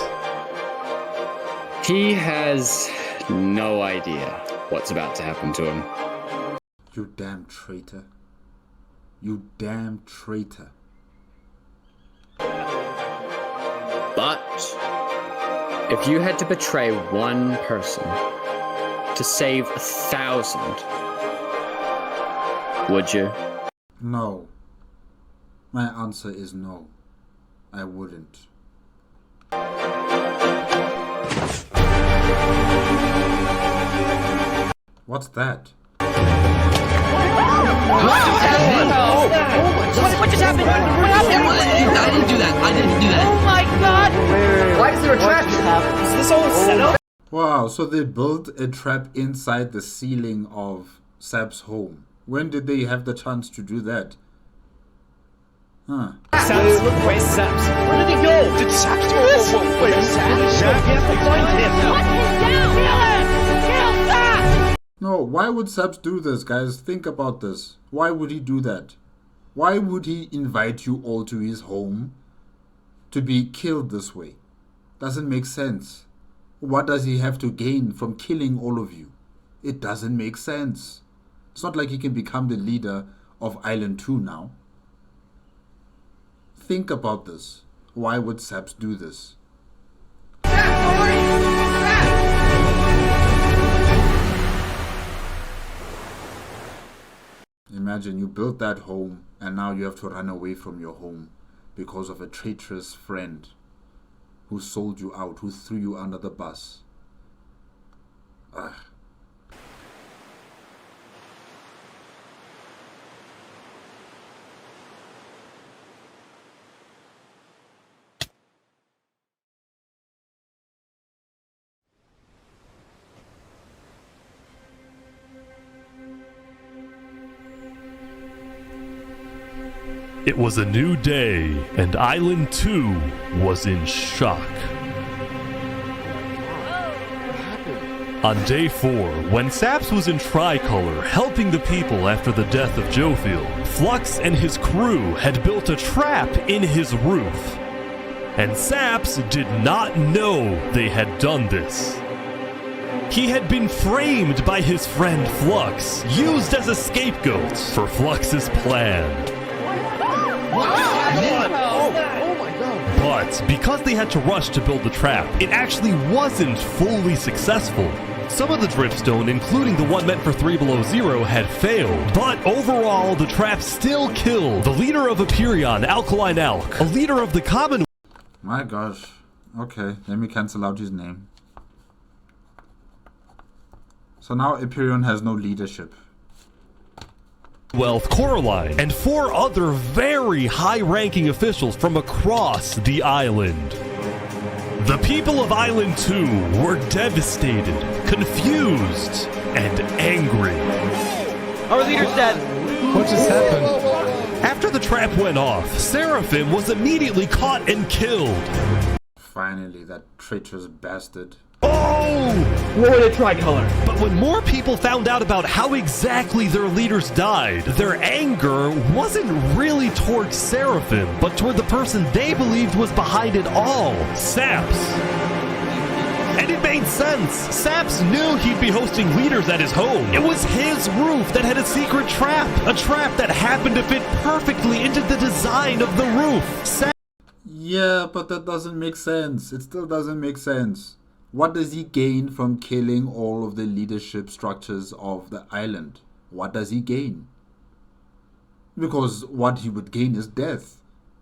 He has no idea what's about to happen to him. You damn traitor. You damn traitor. But if you had to betray one person to save 1,000, would you? No. My answer is no. I wouldn't. What's that? What just happened? What happened? I didn't do that. Oh my god! Why is there a trap? Is this all set up? Wow, so they built a trap inside the ceiling of Sap's home. When did they have the chance to do that? Huh. Saps, where's Saps? Where did he go? Did Saps do this? Wait, Saps? We have to find him. Hunt him down! Kill him! Kill Saps! No, why would Saps do this, guys? Think about this. Why would he do that? Why would he invite you all to his home to be killed this way? Doesn't make sense. What does he have to gain from killing all of you? It doesn't make sense. It's not like he can become the leader of Island 2 now. Think about this. Why would Saps do this? imagine you built that home and now you have to run away from your home because of a traitorous friend who sold you out, who threw you under the bus. Ugh. It was a new day, and Island 2 was in shock. On day 4, when Saps was in Tricolor helping the people after the death of Jofiel, Flux and his crew had built a trap in his roof. And Saps did not know they had done this. He had been framed by his friend Flux, used as a scapegoat for Flux's plan. But because they had to rush to build the trap, it actually wasn't fully successful. Some of the dripstone, including the one meant for 3 Below Zero, had failed. But overall, the trap still killed the leader of Epirion, Alkaline Alk, a leader of the Commonwealth. My gosh. Okay, let me cancel out his name. So now Epirion has no leadership. Coraline, and 4 other very high-ranking officials from across the island. The people of Island 2 were devastated, confused, and angry. Our leader's dead. What just happened? After the trap went off, Seraphim was immediately caught and killed. Finally, that traitorous bastard. Oh! What a tricolor. But when more people found out about how exactly their leaders died, their anger wasn't really towards Seraphim, but toward the person they believed was behind it all, Saps. And it made sense. Saps knew he'd be hosting leaders at his home. It was his roof that had a secret trap, a trap that happened to fit perfectly into the design of the roof. Yeah, but that doesn't make sense. It still doesn't make sense. What does he gain from killing all of the leadership structures of the island? What does he gain? Because what he would gain is death.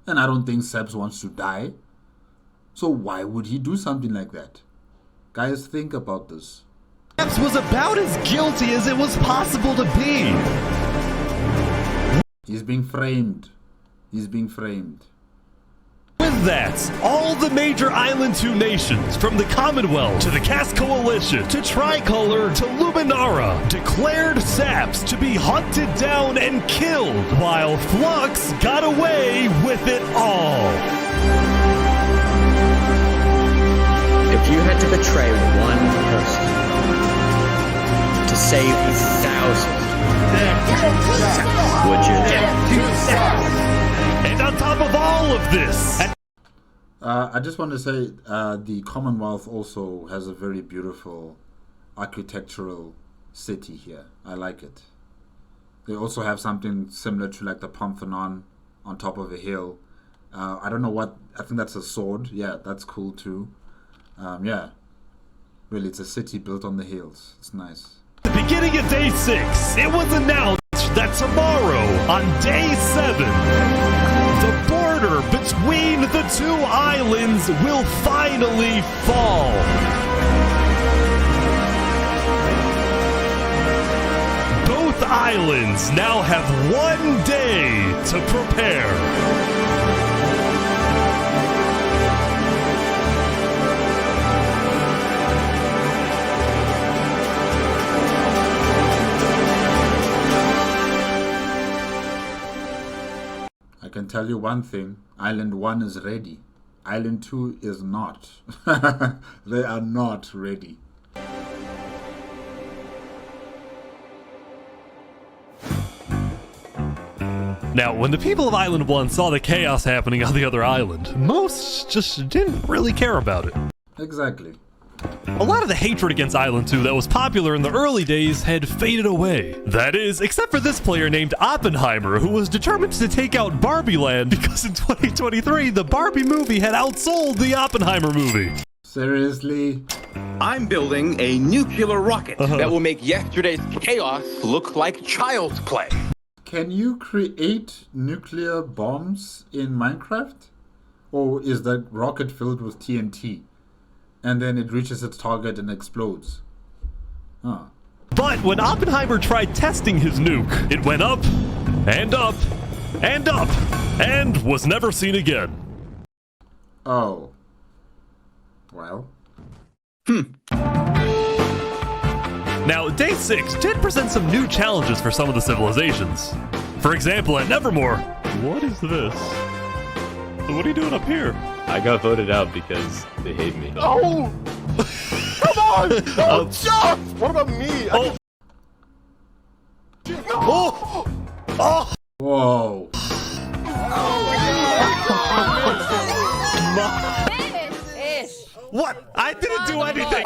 And I don't think Saps wants to die. So why would he do something like that? Guys, think about this. Saps was about as guilty as it was possible to be. He's being framed. He's being framed. With that, all the major Island 2 nations, from the Commonwealth to the Cast Coalition to Tricolor to Luminara, declared Saps to be hunted down and killed, while Flux got away with it all. If you had to betray one person to save thousands, would you? And on top of all of this... I just want to say the Commonwealth also has a very beautiful architectural city here. I like it. They also have something similar to like the Parthenon on top of a hill. I don't know what, I think that's a sword. Yeah, that's cool too. Yeah, really, it's a city built on the hills. It's nice. Beginning of day 6, it was announced that tomorrow, on day 7, the border between the 2 islands will finally fall. Both islands now have 1 day to prepare. I can tell you one thing, Island 1 is ready. Island 2 is not. They are not ready. Now, when the people of Island 1 saw the chaos happening on the other island, most just didn't really care about it. Exactly. A lot of the hatred against Island 2 that was popular in the early days had faded away. That is, except for this player named Oppenheimer, who was determined to take out Barbie Land because in 2023, the Barbie movie had outsold the Oppenheimer movie. Seriously? I'm building a nuclear rocket that will make yesterday's chaos look like child's play. can you create nuclear bombs in Minecraft? Or is that rocket filled with TNT? And then it reaches its target and explodes? Huh. But when Oppenheimer tried testing his nuke, it went up, and up, and up, and was never seen again. Oh. Well. Now, Day 6 did present some new challenges for some of the civilizations. For example, at Nevermore, what is this? What are you doing up here? I got voted out because they hate me. Oh! Come on! No, jump! What about me? Oh! Oh! Oh! Whoa. What? I didn't do anything!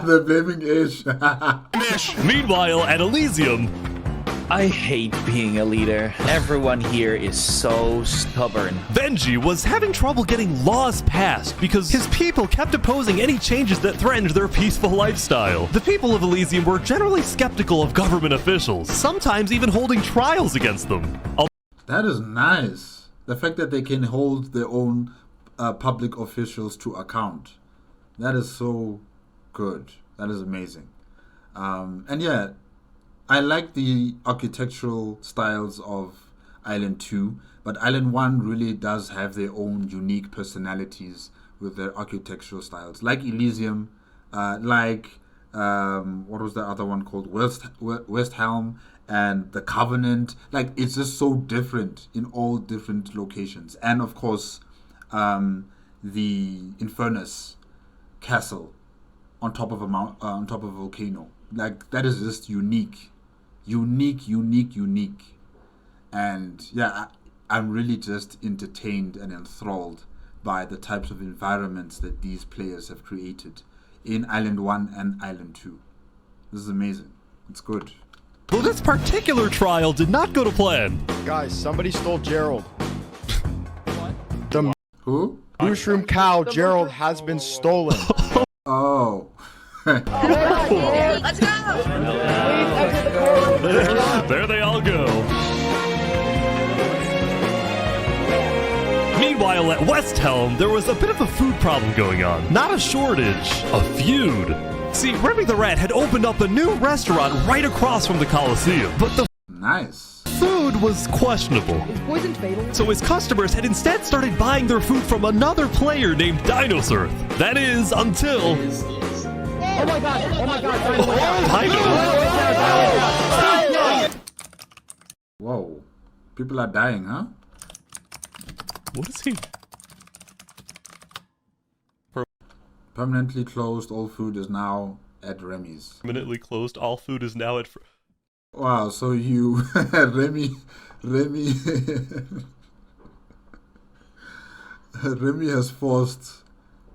They're blaming Ish. Meanwhile, at Elysium, I hate being a leader. Everyone here is so stubborn. Benji was having trouble getting laws passed because his people kept opposing any changes that threatened their peaceful lifestyle. The people of Elysium were generally skeptical of government officials, sometimes even holding trials against them. That is nice. The fact that they can hold their own public officials to account. That is so good. That is amazing. And yeah, I like the architectural styles of Island 2, but Island 1 really does have their own unique personalities with their architectural styles. Like Elysium, what was the other one called? West Helm and the Covenant. Like, it's just so different in all different locations. And of course, the Infernus castle on top of on top of a volcano. Like, that is just unique. And yeah, I'm really just entertained and enthralled by the types of environments that these players have created in Island 1 and Island 2. This is amazing. It's good. Well, this particular trial did not go to plan. Guys, somebody stole Gerald. The Who? mushroom cow Gerald has been stolen. Oh. Let's go! There they all go. Meanwhile, at West Helm, there was a bit of a food problem going on. Not a shortage, a feud. See, Remy the Rat had opened up a new restaurant right across from the Coliseum, but the food was questionable. Poison fatal? So his customers had instead started buying their food from another player named Dinosaur. That is, until... Oh my god! Oh my god! Whoa. People are dying, huh? What is he? Permanently closed, all food is now at Remy's. Permanently closed, all food is now at... Wow, so you... Remy has forced,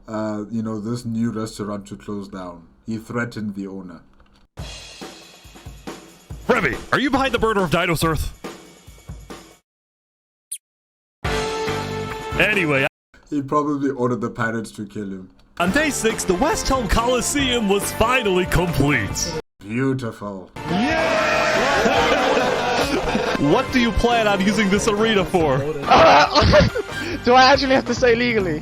this new restaurant to close down. He threatened the owner. Remy, are you behind the murder of Dinosaur? Anyway... He probably ordered the pirates to kill him. On Day 6, the West Helm Coliseum was finally complete. Beautiful. What do you plan on using this arena for? Do I actually have to say legally?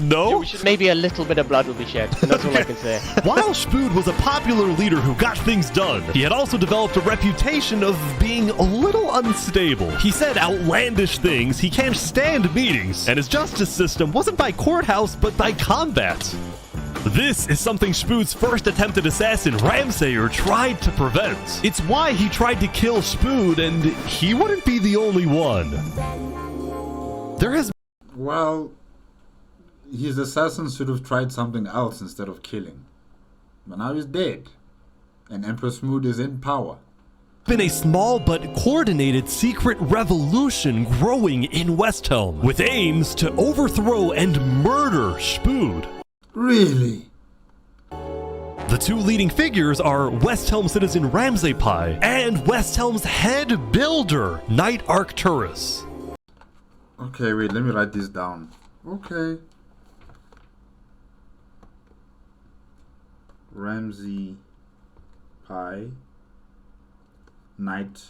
No? Maybe a little bit of blood will be shed, and that's all I can say. While Spood was a popular leader who got things done, he had also developed a reputation of being a little unstable. He said outlandish things, he can't stand meetings, and his justice system wasn't by courthouse, but by combat. This is something Spood's first attempted assassin, Ramsayer, tried to prevent. It's why he tried to kill Spood, and he wouldn't be the only one. There has... Well, his assassin should have tried something else instead of killing. But now he's dead, and Empress Smoot is in power. Been a small but coordinated secret revolution growing in West Helm, with aims to overthrow and murder Spood. Really? The two leading figures are West Helm citizen Ramsay Pi and West Helm's head builder, Knight Arcturus. Okay, wait, let me write this down. Okay. Ramsay Pi Knight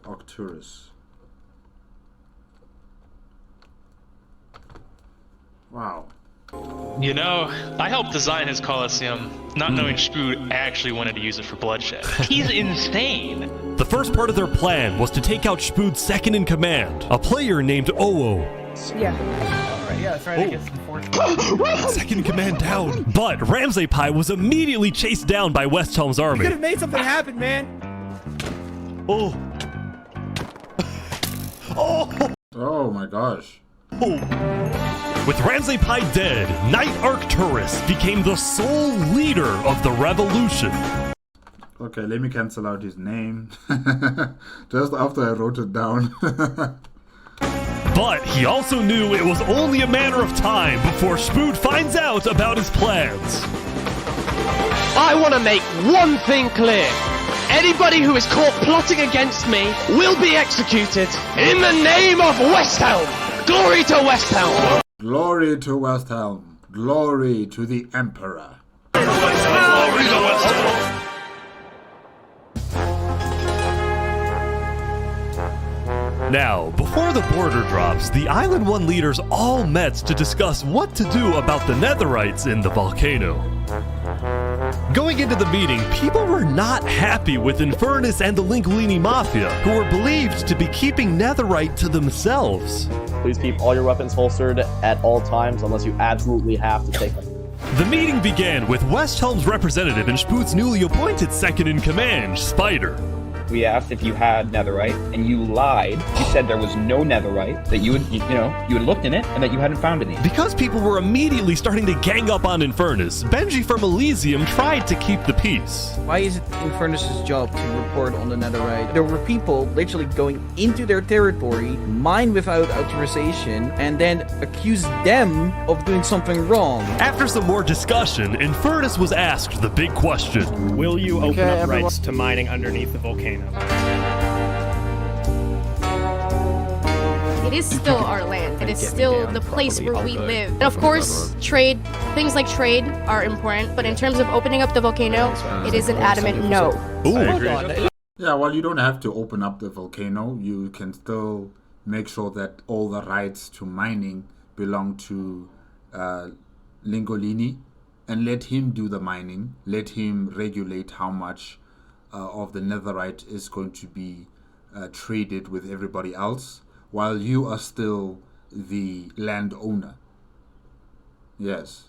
Arcturus. Wow. You know, I helped design his Colosseum, not knowing Spood actually wanted to use it for bloodshed. He's insane! The first part of their plan was to take out Spood's second in command, a player named Oo. Yeah. Yeah, that's right. I guess the Second in command down. But Ramsay Pi was immediately chased down by Westhelm's army. You could have made something happen, man. Oh. Oh my gosh. With Ramsay Pi dead, Knight Arcturus became the sole leader of the revolution. Okay, let me cancel out his name. Just after I wrote it down. But he also knew it was only a matter of time before Spood finds out about his plans. I want to make one thing clear. Anybody who is caught plotting against me will be executed in the name of Westhelm. Glory to Westhelm. Glory to Westhelm. Glory to the Emperor. Glory to Westhelm. Now, before the border drops, the Island 1 leaders all met to discuss what to do about the Netherites in the volcano. Going into the meeting, people were not happy with Infernus and the Linguini Mafia, who were believed to be keeping Netherite to themselves. Please keep all your weapons holstered at all times unless you absolutely have to take them. The meeting began with Westhelm's representative and Spood's newly appointed second-in-command, Spider. We asked if you had netherite, and you lied. You said there was no netherite, that you had looked in it, and that you hadn't found any. Because people were immediately starting to gang up on Infernus, Benji from Elysium tried to keep the peace. Why is it Infernus' job to report on the netherite? There were people literally going into their territory, mine without authorization, and then accuse them of doing something wrong. After some more discussion, Infernus was asked the big question. Will you open up rights to mining underneath the volcano? It is still our land. It is still the place where we live. And of course, trade, things like trade are important, but in terms of opening up the volcano, it is an adamant no. Yeah, well, you don't have to open up the volcano. You can still make sure that all the rights to mining belong to Lingolini, and let him do the mining. Let him regulate how much of the netherite is going to be traded with everybody else, while you are still the landowner. Yes.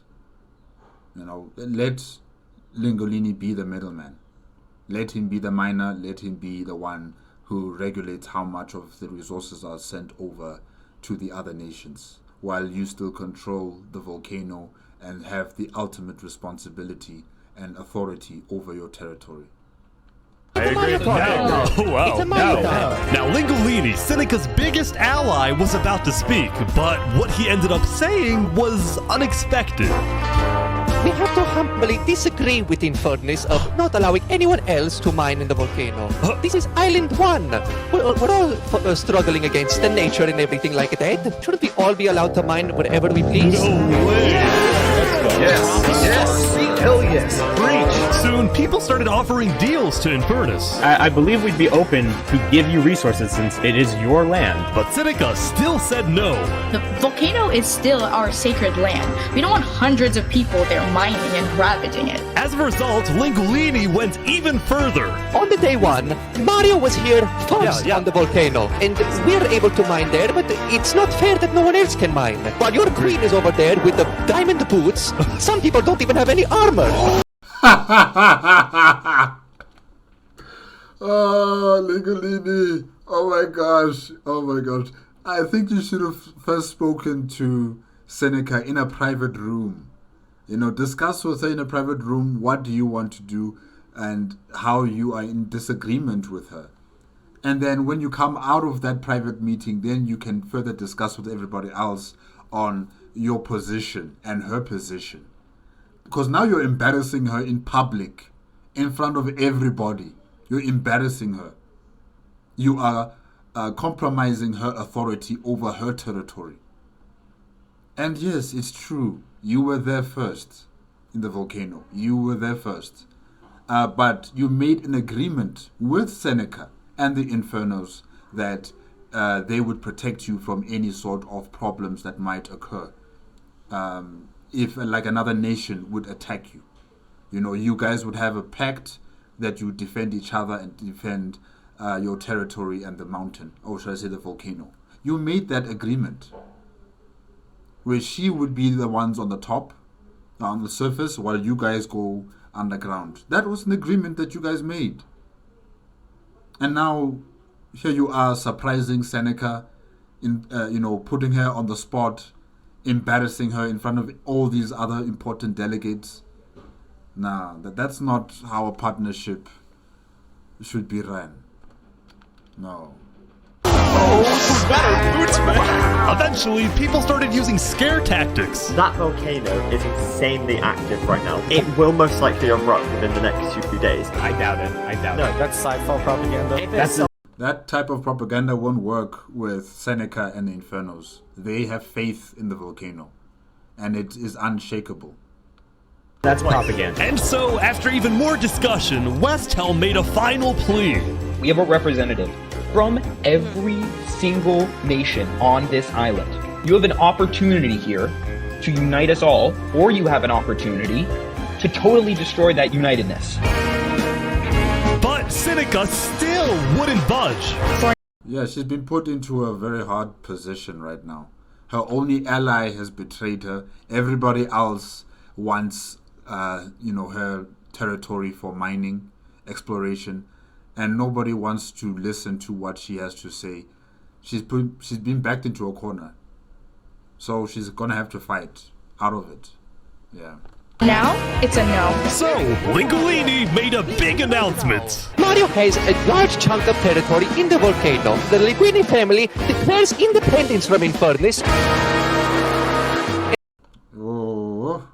You know, let Lingolini be the middleman. Let him be the miner. Let him be the one who regulates how much of the resources are sent over to the other nations, while you still control the volcano and have the ultimate responsibility and authority over your territory. I agree. Now, Lingolini, Seneca's biggest ally, was about to speak, but what he ended up saying was unexpected. We have to humbly disagree with Infernus of not allowing anyone else to mine in the volcano. This is Island 1. We're all struggling against the nature and everything like that. Shouldn't we all be allowed to mine wherever we please? No way! Yes! Hell yes! Preach! Soon, people started offering deals to Infernus. I believe we'd be open to give you resources since it is your land. But Seneca still said no. The volcano is still our sacred land. We don't want hundreds of people there mining and ravaging it. As a result, Lingolini went even further. On the day one, Mario was here first on the volcano, and we're able to mine there, but it's not fair that no one else can mine. While your queen is over there with the diamond boots, some people don't even have any armor. Oh, Lingolini. Oh my gosh. Oh my gosh. I think you should have first spoken to Seneca in a private room. You know, discuss with her in a private room what do you want to do and how you are in disagreement with her. And then when you come out of that private meeting, then you can further discuss with everybody else on your position and her position. Because now you're embarrassing her in public, in front of everybody. You're embarrassing her. You are compromising her authority over her territory. And yes, it's true. You were there first in the volcano. You were there first. But you made an agreement with Seneca and the Infernos that they would protect you from any sort of problems that might occur. If like another nation would attack you, you guys would have a pact that you defend each other and defend your territory and the mountain, or should I say the volcano. You made that agreement where she would be the ones on the top, on the surface, while you guys go underground. That was an agreement that you guys made. And now here you are surprising Seneca, putting her on the spot, embarrassing her in front of all these other important delegates. Nah, that's not how a partnership should be run. No. Oh, better. Eventually, people started using scare tactics. That volcano is insanely active right now. It will most likely erupt within the next few days. I doubt it. No, that's sci-fi propaganda. That type of propaganda won't work with Seneca and the Infernos. They have faith in the volcano, and it is unshakable. That's propaganda. And so, after even more discussion, Westhelm made a final plea. We have a representative from every single nation on this island. You have an opportunity here to unite us all, or you have an opportunity to totally destroy that unitedness. But Seneca still wouldn't budge. Yeah, she's been put into a very hard position right now. Her only ally has betrayed her. Everybody else wants, her territory for mining, exploration, and nobody wants to listen to what she has to say. She's been backed into a corner, so she's gonna have to fight out of it. Yeah. Now, it's a no. So, Lingolini made a big announcement. Mario has a large chunk of territory in the volcano. The Linguini family declares independence from Infernus. Oh,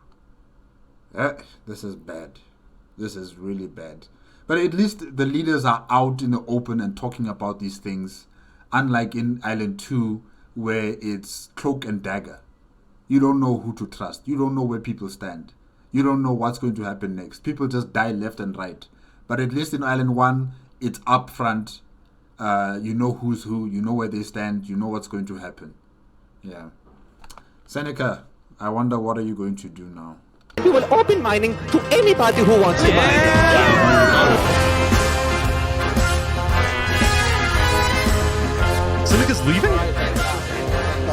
this is bad. This is really bad. But at least the leaders are out in the open and talking about these things, unlike in Island 2, where it's cloak and dagger. You don't know who to trust. You don't know where people stand. You don't know what's going to happen next. People just die left and right. But at least in Island 1, it's up front. You know who's who. You know where they stand. You know what's going to happen. Yeah. Seneca, I wonder what are you going to do now? We will open mining to anybody who wants to mine. Seneca's leaving?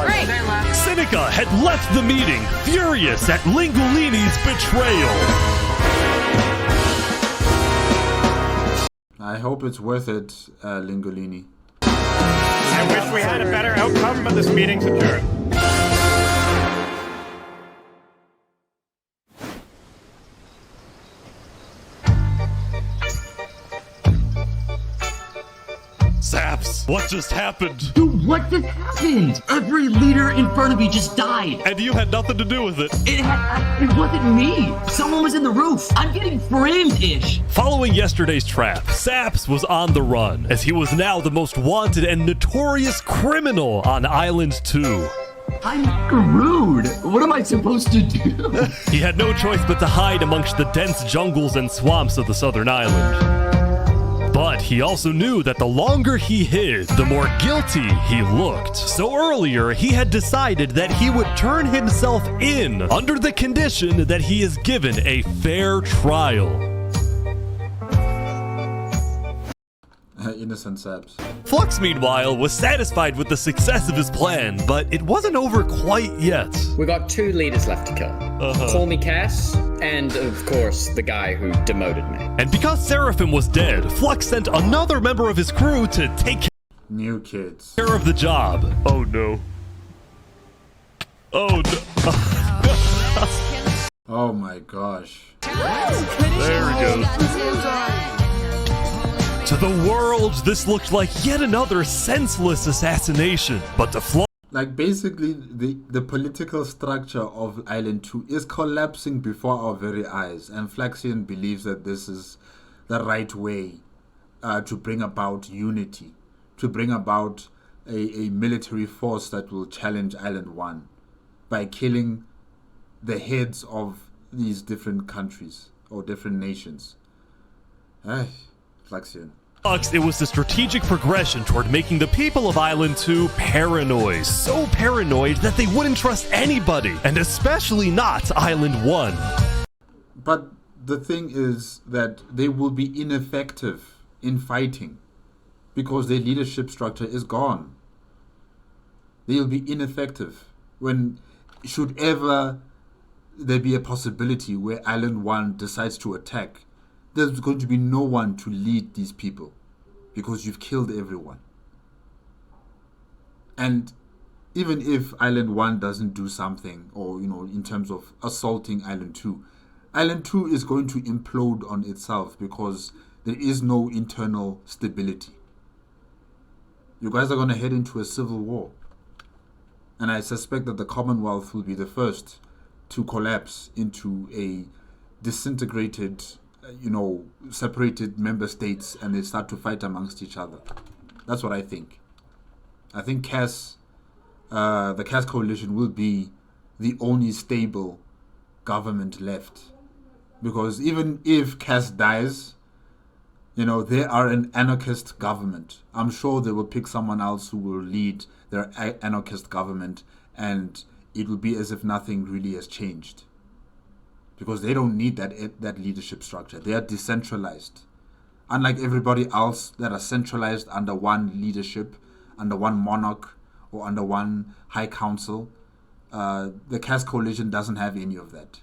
Great. Seneca had left the meeting, furious at Lingolini's betrayal. I hope it's worth it, Lingolini. I wish we had a better outcome, but this meeting's adjourned. Saps, what just happened? Dude, what just happened? Every leader in front of me just died. And you had nothing to do with it. It wasn't me. Someone was in the roof. I'm getting framed-ish. Following yesterday's trap, Saps was on the run, as he was now the most wanted and notorious criminal on Island 2. I'm screwed. What am I supposed to do? He had no choice but to hide amongst the dense jungles and swamps of the southern island. But he also knew that the longer he hid, the more guilty he looked. So earlier, he had decided that he would turn himself in under the condition that he is given a fair trial. Innocent Saps. Flux, meanwhile, was satisfied with the success of his plan, but it wasn't over quite yet. We got 2 leaders left to kill. Call me Cass, and of course, the guy who demoted me. And because Seraphim was dead, Flux sent another member of his crew to take New kids. care of the job. Oh no. Oh no. Oh my gosh. There he goes. To the world, this looked like yet another senseless assassination. But the flaw. Like basically, the political structure of Island 2 is collapsing before our very eyes, and Flaxian believes that this is the right way to bring about unity, to bring about a military force that will challenge Island 1 by killing the heads of these different countries or different nations. Hey, Flaxian. It was the strategic progression toward making the people of Island 2 paranoid. So paranoid that they wouldn't trust anybody, and especially not Island 1. But the thing is that they will be ineffective in fighting because their leadership structure is gone. They'll be ineffective when, should ever there be a possibility where Island 1 decides to attack, there's going to be no one to lead these people because you've killed everyone. And even if Island 1 doesn't do something, or, you know, in terms of assaulting Island 2, Island 2 is going to implode on itself because there is no internal stability. You guys are going to head into a civil war. And I suspect that the Commonwealth will be the first to collapse into a disintegrated, separated member states, and they start to fight amongst each other. That's what I think. I think the CAS coalition will be the only stable government left. Because even if CAS dies, they are an anarchist government. I'm sure they will pick someone else who will lead their anarchist government, and it will be as if nothing really has changed. Because they don't need that leadership structure. They are decentralized. Unlike everybody else that are centralized under one leadership, under one monarch, or under one high council, the CAS coalition doesn't have any of that.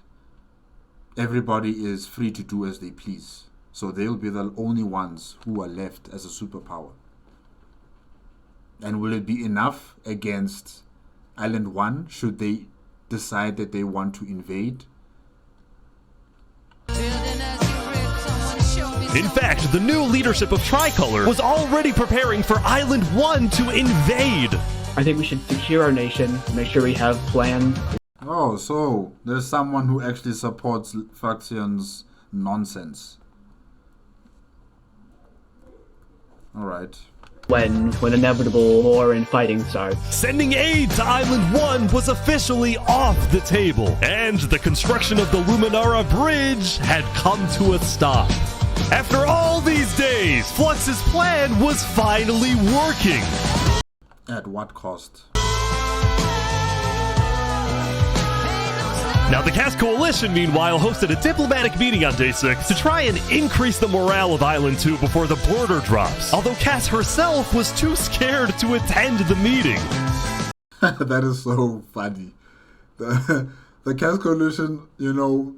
Everybody is free to do as they please. So they'll be the only ones who are left as a superpower. And will it be enough against Island 1 should they decide that they want to invade? In fact, the new leadership of Tricolor was already preparing for Island 1 to invade. I think we should secure our nation, make sure we have plans. Oh, so there's someone who actually supports Faxian's nonsense. Alright. When inevitable war and fighting starts. Sending aid to Island 1 was officially off the table, and the construction of the Luminara Bridge had come to a stop. After all these days, Flux's plan was finally working. At what cost? Now, the CAS Coalition, meanwhile, hosted a diplomatic meeting on Day 6 to try and increase the morale of Island 2 before the border drops, although CAS herself was too scared to attend the meeting. That is so funny. The CAS Coalition,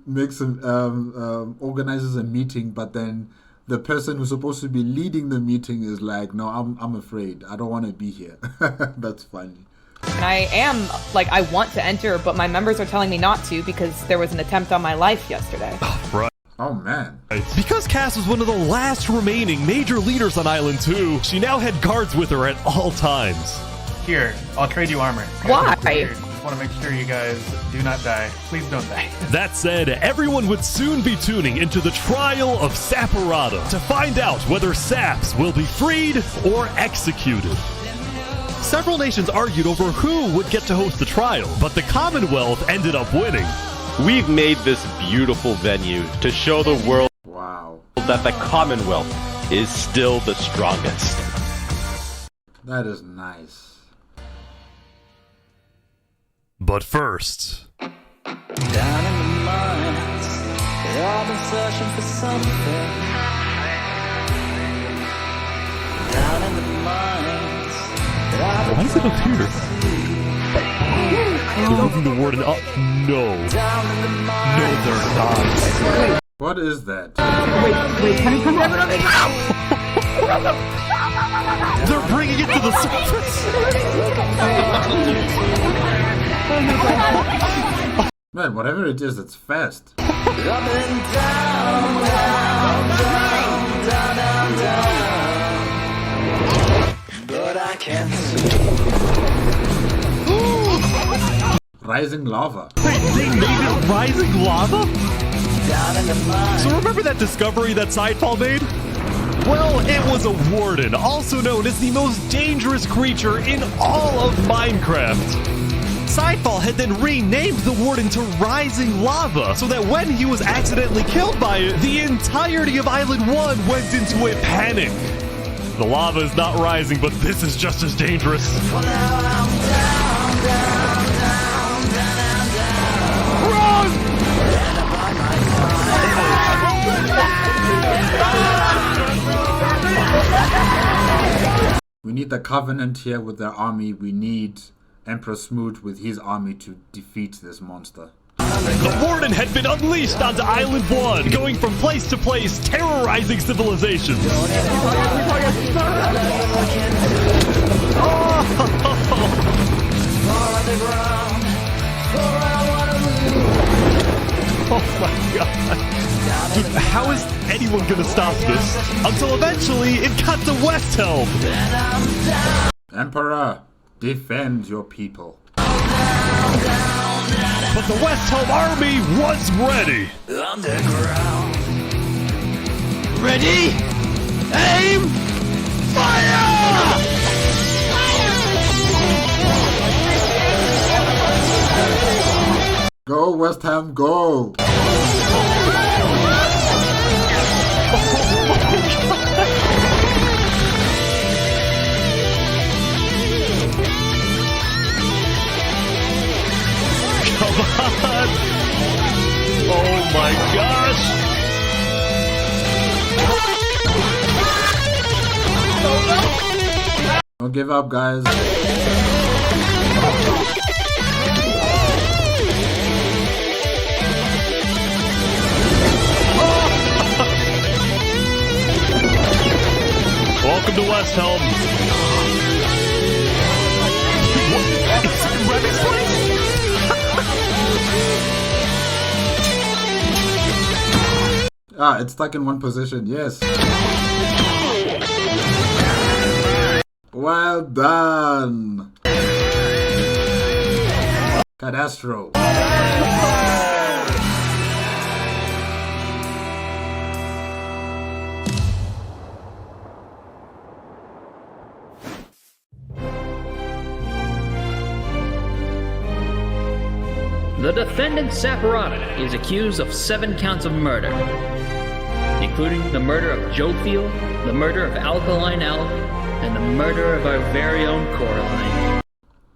makes organizes a meeting, but then the person who's supposed to be leading the meeting is like, no, I'm afraid. I don't want to be here. That's funny. And I want to enter, but my members are telling me not to because there was an attempt on my life yesterday. Right. Oh, man. Because Cass was one of the last remaining major leaders on Island 2, she now had guards with her at all times. Here, I'll trade you armor. Why? Just want to make sure you guys do not die. Please don't die. That said, everyone would soon be tuning into the trial of Saparata to find out whether Saps will be freed or executed. Several nations argued over who would get to host the trial, but the Commonwealth ended up winning. We've made this beautiful venue to show the world that the Commonwealth is still the strongest. That is nice. But first... Down in the mines, they've all been searching for something. Down in the mines. Why is it up here? They're moving the warden up. No. No, they're not. What is that? Wait, can you come down? They're bringing it to the surface. Man, whatever it is, it's fast. Up and down, down, down, down, down, down. But I can't see. Rising lava. They made it rising lava? Down in the mine. So remember that discovery that Sidefall made? Well, it was a warden, also known as the most dangerous creature in all of Minecraft. Sidefall had then renamed the warden to Rising Lava, so that when he was accidentally killed by it, the entirety of Island 1 went into a panic. The lava is not rising, but this is just as dangerous. We need the Covenant here with their army. We need Emperor Smoot with his army to defeat this monster. The Warden had been unleashed onto Island 1, going from place to place, terrorizing civilizations. Oh my god. Dude, how is anyone gonna stop this? Until eventually it got to West Helm. Emperor, defend your people. But the West Helm army was ready. Underground. Ready? Aim! Fire! Go, West Ham, go! Come on! Oh my gosh! Don't give up, guys. Welcome to West Helm. Ah, it's stuck in one position, yes. Well done. Cadastro. The defendant Saporata is accused of 7 counts of murder, including the murder of Joe Field, the murder of Alkaline Elf, and the murder of our very own Coraline.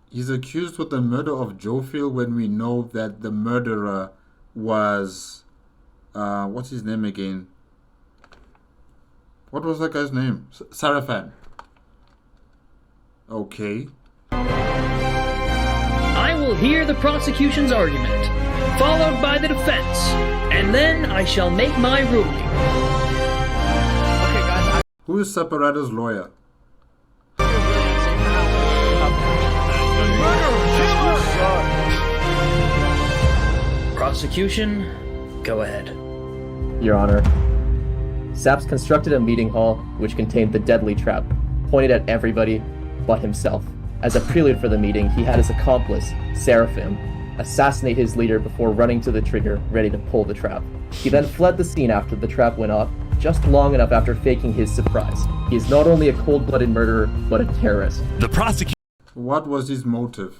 He's accused with the murder of Joe Field when we know that the murderer was... what's his name again? What was that guy's name? Sarafan. Okay. I will hear the prosecution's argument, followed by the defense, and then I shall make my ruling. Okay, guys. Who is Saporata's lawyer? Prosecution, go ahead. Your Honor, Saps constructed a meeting hall which contained the deadly trap, pointed at everybody but himself. As a prelude for the meeting, he had his accomplice, Seraphim, assassinate his leader before running to the trigger, ready to pull the trap. He then fled the scene after the trap went off, just long enough after faking his surprise. He is not only a cold-blooded murderer, but a terrorist. The prosecution... What was his motive?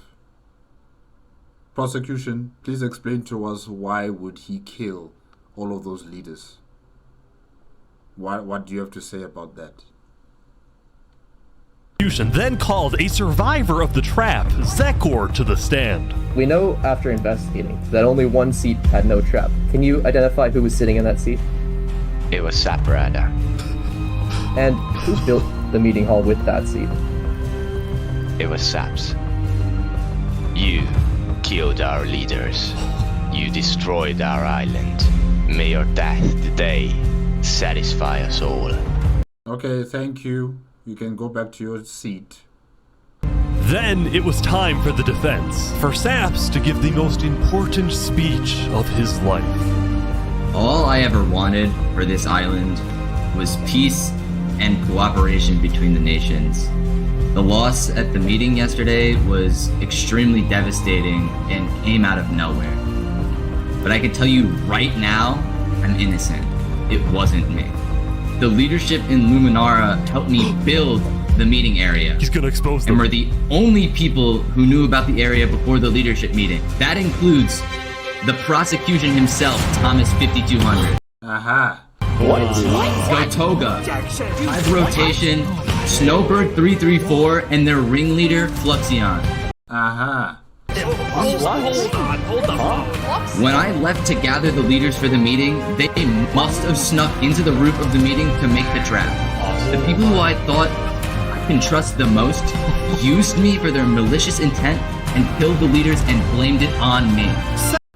Prosecution, please explain to us why would he kill all of those leaders? What do you have to say about that? Then called a survivor of the trap, Zekor, to the stand. We know after investigating that only one seat had no trap. Can you identify who was sitting in that seat? It was Saporata. And who built the meeting hall with that seat? It was Saps. You killed our leaders. You destroyed our island. May your death today satisfy us all. Okay, thank you. You can go back to your seat. Then it was time for the defense, for Saps to give the most important speech of his life. All I ever wanted for this island was peace and cooperation between the nations. The loss at the meeting yesterday was extremely devastating and came out of nowhere. But I can tell you right now, I'm innocent. It wasn't me. The leadership in Luminara helped me build the meeting area. He's gonna expose them. And we're the only people who knew about the area before the leadership meeting. That includes the prosecution himself, Thomas 5200. Aha. What? Gotoga, Hive Rotation, Snowbird 334, and their ringleader, Fluxion. Aha. Hold on. When I left to gather the leaders for the meeting, they must have snuck into the roof of the meeting to make the trap. The people who I thought I can trust the most used me for their malicious intent and killed the leaders and blamed it on me.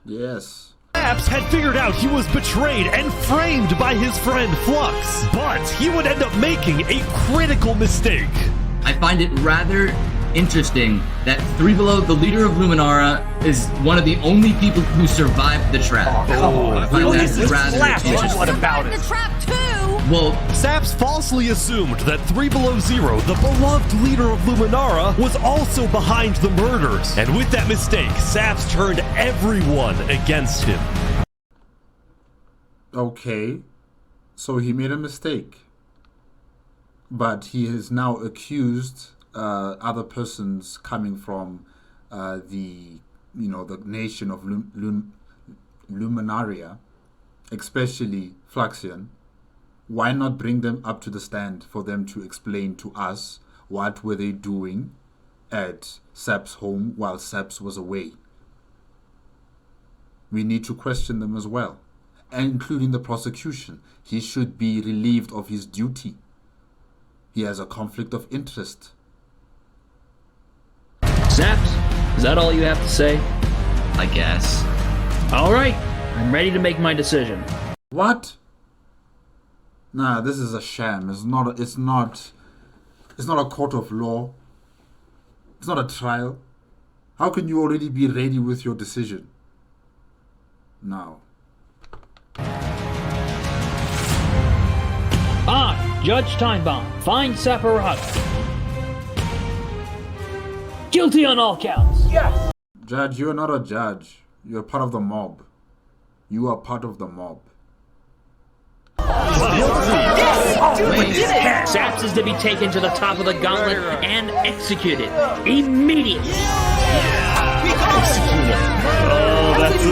Yes. Saps had figured out he was betrayed and framed by his friend Flux, but he would end up making a critical mistake. I find it rather interesting that Three Below, the leader of Luminara, is one of the only people who survived the trap. I find that rather interesting. What about it? Well, Saps falsely assumed that 3 Below Zero, the beloved leader of Luminara, was also behind the murders. And with that mistake, Saps turned everyone against him. Okay, so he made a mistake. But he is now accused other persons coming from the nation of Luminaria, especially Fluxion. Why not bring them up to the stand for them to explain to us what were they doing at Sap's home while Saps was away? We need to question them as well, including the prosecution. He should be relieved of his duty. He has a conflict of interest. Saps, is that all you have to say? I guess. All right, I'm ready to make my decision. What? Nah, this is a sham. It's not a court of law. It's not a trial. How can you already be ready with your decision? Now. Judge Timebomb, find Saparata. Guilty on all counts. Yes. Judge, you're not a judge. You're part of the mob. You are part of the mob. Saps is to be taken to the top of the gauntlet and executed immediately. Executed. Oh, that's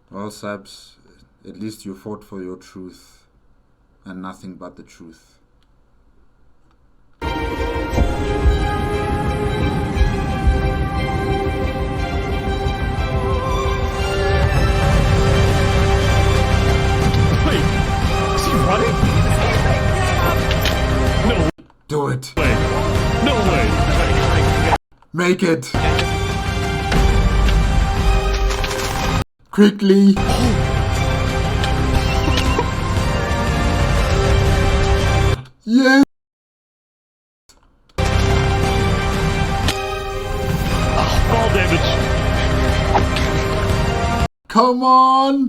Well, Saps, at least you fought for your truth and nothing but the truth. Running? No. Do it. No way. Make it. Quickly. Yes. Fall damage. Come on.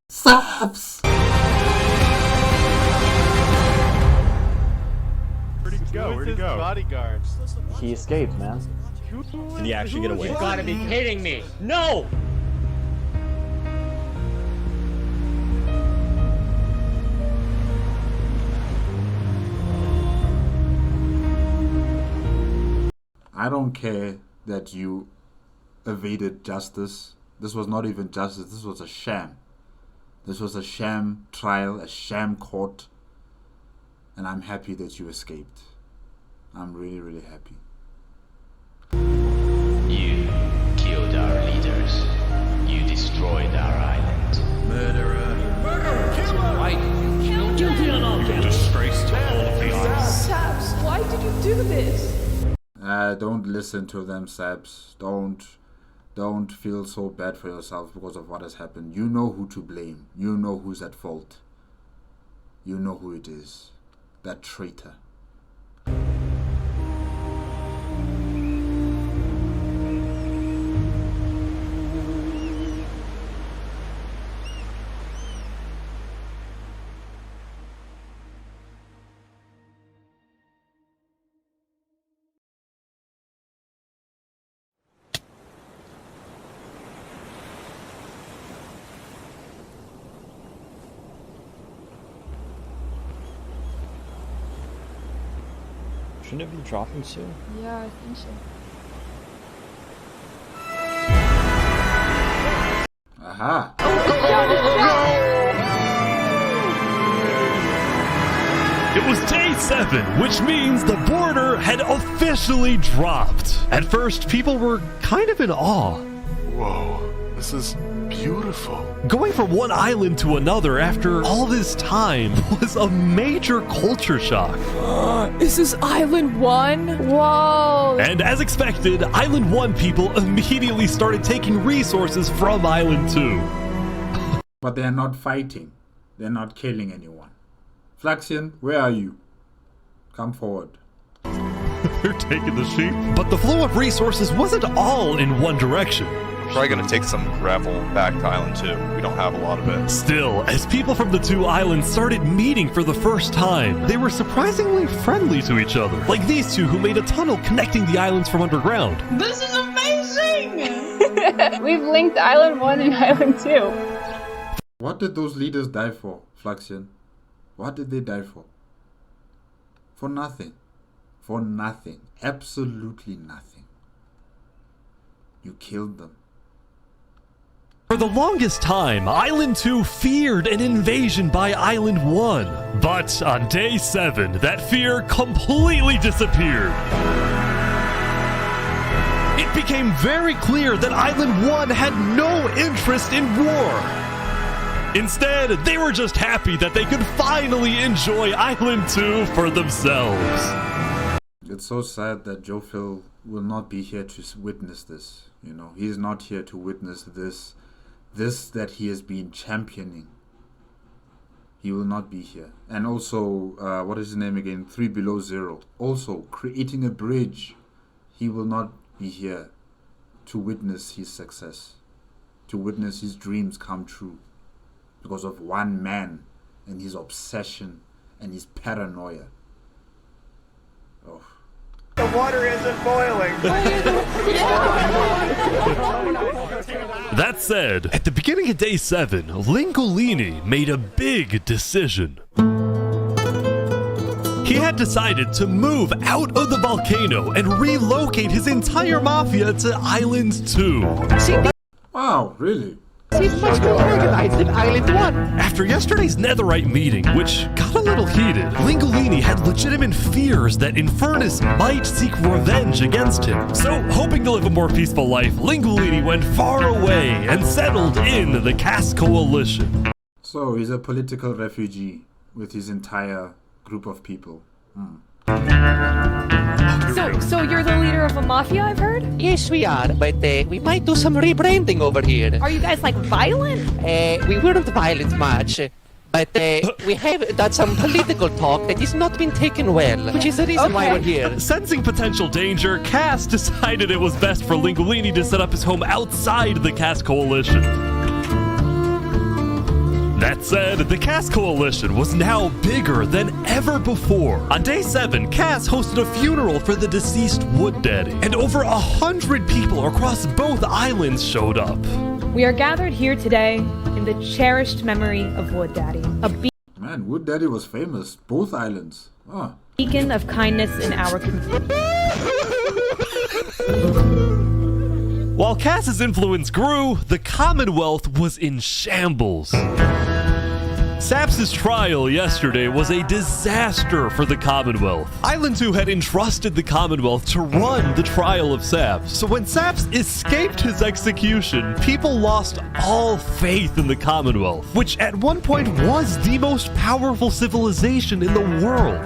Saps! Where'd he go? Where'd he go? Bodyguard. He escaped, man. Did he actually get away? You gotta be kidding me! No! I don't care that you evaded justice. This was not even justice. This was a sham. This was a sham trial, a sham court. And I'm happy that you escaped. I'm really, really happy. You killed our leaders. You destroyed our island. Murderer. Killer! Right. Guilty on all counts. Disgrace to all of the island. Saps, why did you do this? Don't listen to them, Saps. Don't feel so bad for yourself because of what has happened. You know who to blame. You know who's at fault. You know who it is. That traitor. Shouldn't it be dropping soon? Yeah, I think so. Aha! It was day 7, which means the border had officially dropped. At first, people were kind of in awe. Whoa, this is beautiful. Going from one island to another after all this time was a major culture shock. Is this Island 1? Whoa! And as expected, Island 1 people immediately started taking resources from Island 2. But they're not fighting. They're not killing anyone. Flaxian, where are you? Come forward. They're taking the sheep. But the flow of resources wasn't all in one direction. We're probably gonna take some gravel back to Island 2. We don't have a lot of it. Still, as people from the 2 islands started meeting for the first time, they were surprisingly friendly to each other. Like these 2 who made a tunnel connecting the islands from underground. This is amazing! We've linked Island 1 and Island 2. What did those leaders die for, Flaxian? What did they die for? For nothing. For nothing. Absolutely nothing. You killed them. For the longest time, Island 2 feared an invasion by Island 1. But on day 7, that fear completely disappeared. It became very clear that Island 1 had no interest in war. Instead, they were just happy that they could finally enjoy Island 2 for themselves. It's so sad that Joe Phil will not be here to witness this. You know, he's not here to witness this that he has been championing. He will not be here. And also, what is his name again? 3 Below Zero. Also, creating a bridge. He will not be here to witness his success, to witness his dreams come true. Because of one man and his obsession and his paranoia. Oh. The water isn't boiling. That said, at the beginning of day 7, Lingolini made a big decision. He had decided to move out of the volcano and relocate his entire mafia to Island 2. Wow, really? He's much more organized than Island 1. After yesterday's netherite meeting, which got a little heated, Lingolini had legitimate fears that Infernus might seek revenge against him. So, hoping to live a more peaceful life, Lingolini went far away and settled in the Caste Coalition. So, he's a political refugee with his entire group of people. So you're the leader of a mafia, I've heard? Yes, we are, but we might do some rebranding over here. Are you guys like violent? We weren't violent much, but we have done some political talk that has not been taken well, which is the reason why we're here. Sensing potential danger, Cass decided it was best for Lingolini to set up his home outside the Caste Coalition. That said, the Caste Coalition was now bigger than ever before. On day 7, Cass hosted a funeral for the deceased Wood Daddy, and over 100 people across both islands showed up. We are gathered here today in the cherished memory of Wood Daddy, a Man, Wood Daddy was famous, both islands. beacon of kindness in our community. While Cass's influence grew, the Commonwealth was in shambles. Saps' trial yesterday was a disaster for the Commonwealth. Island 2 had entrusted the Commonwealth to run the trial of Saps. So when Saps escaped his execution, people lost all faith in the Commonwealth, which at one point was the most powerful civilization in the world.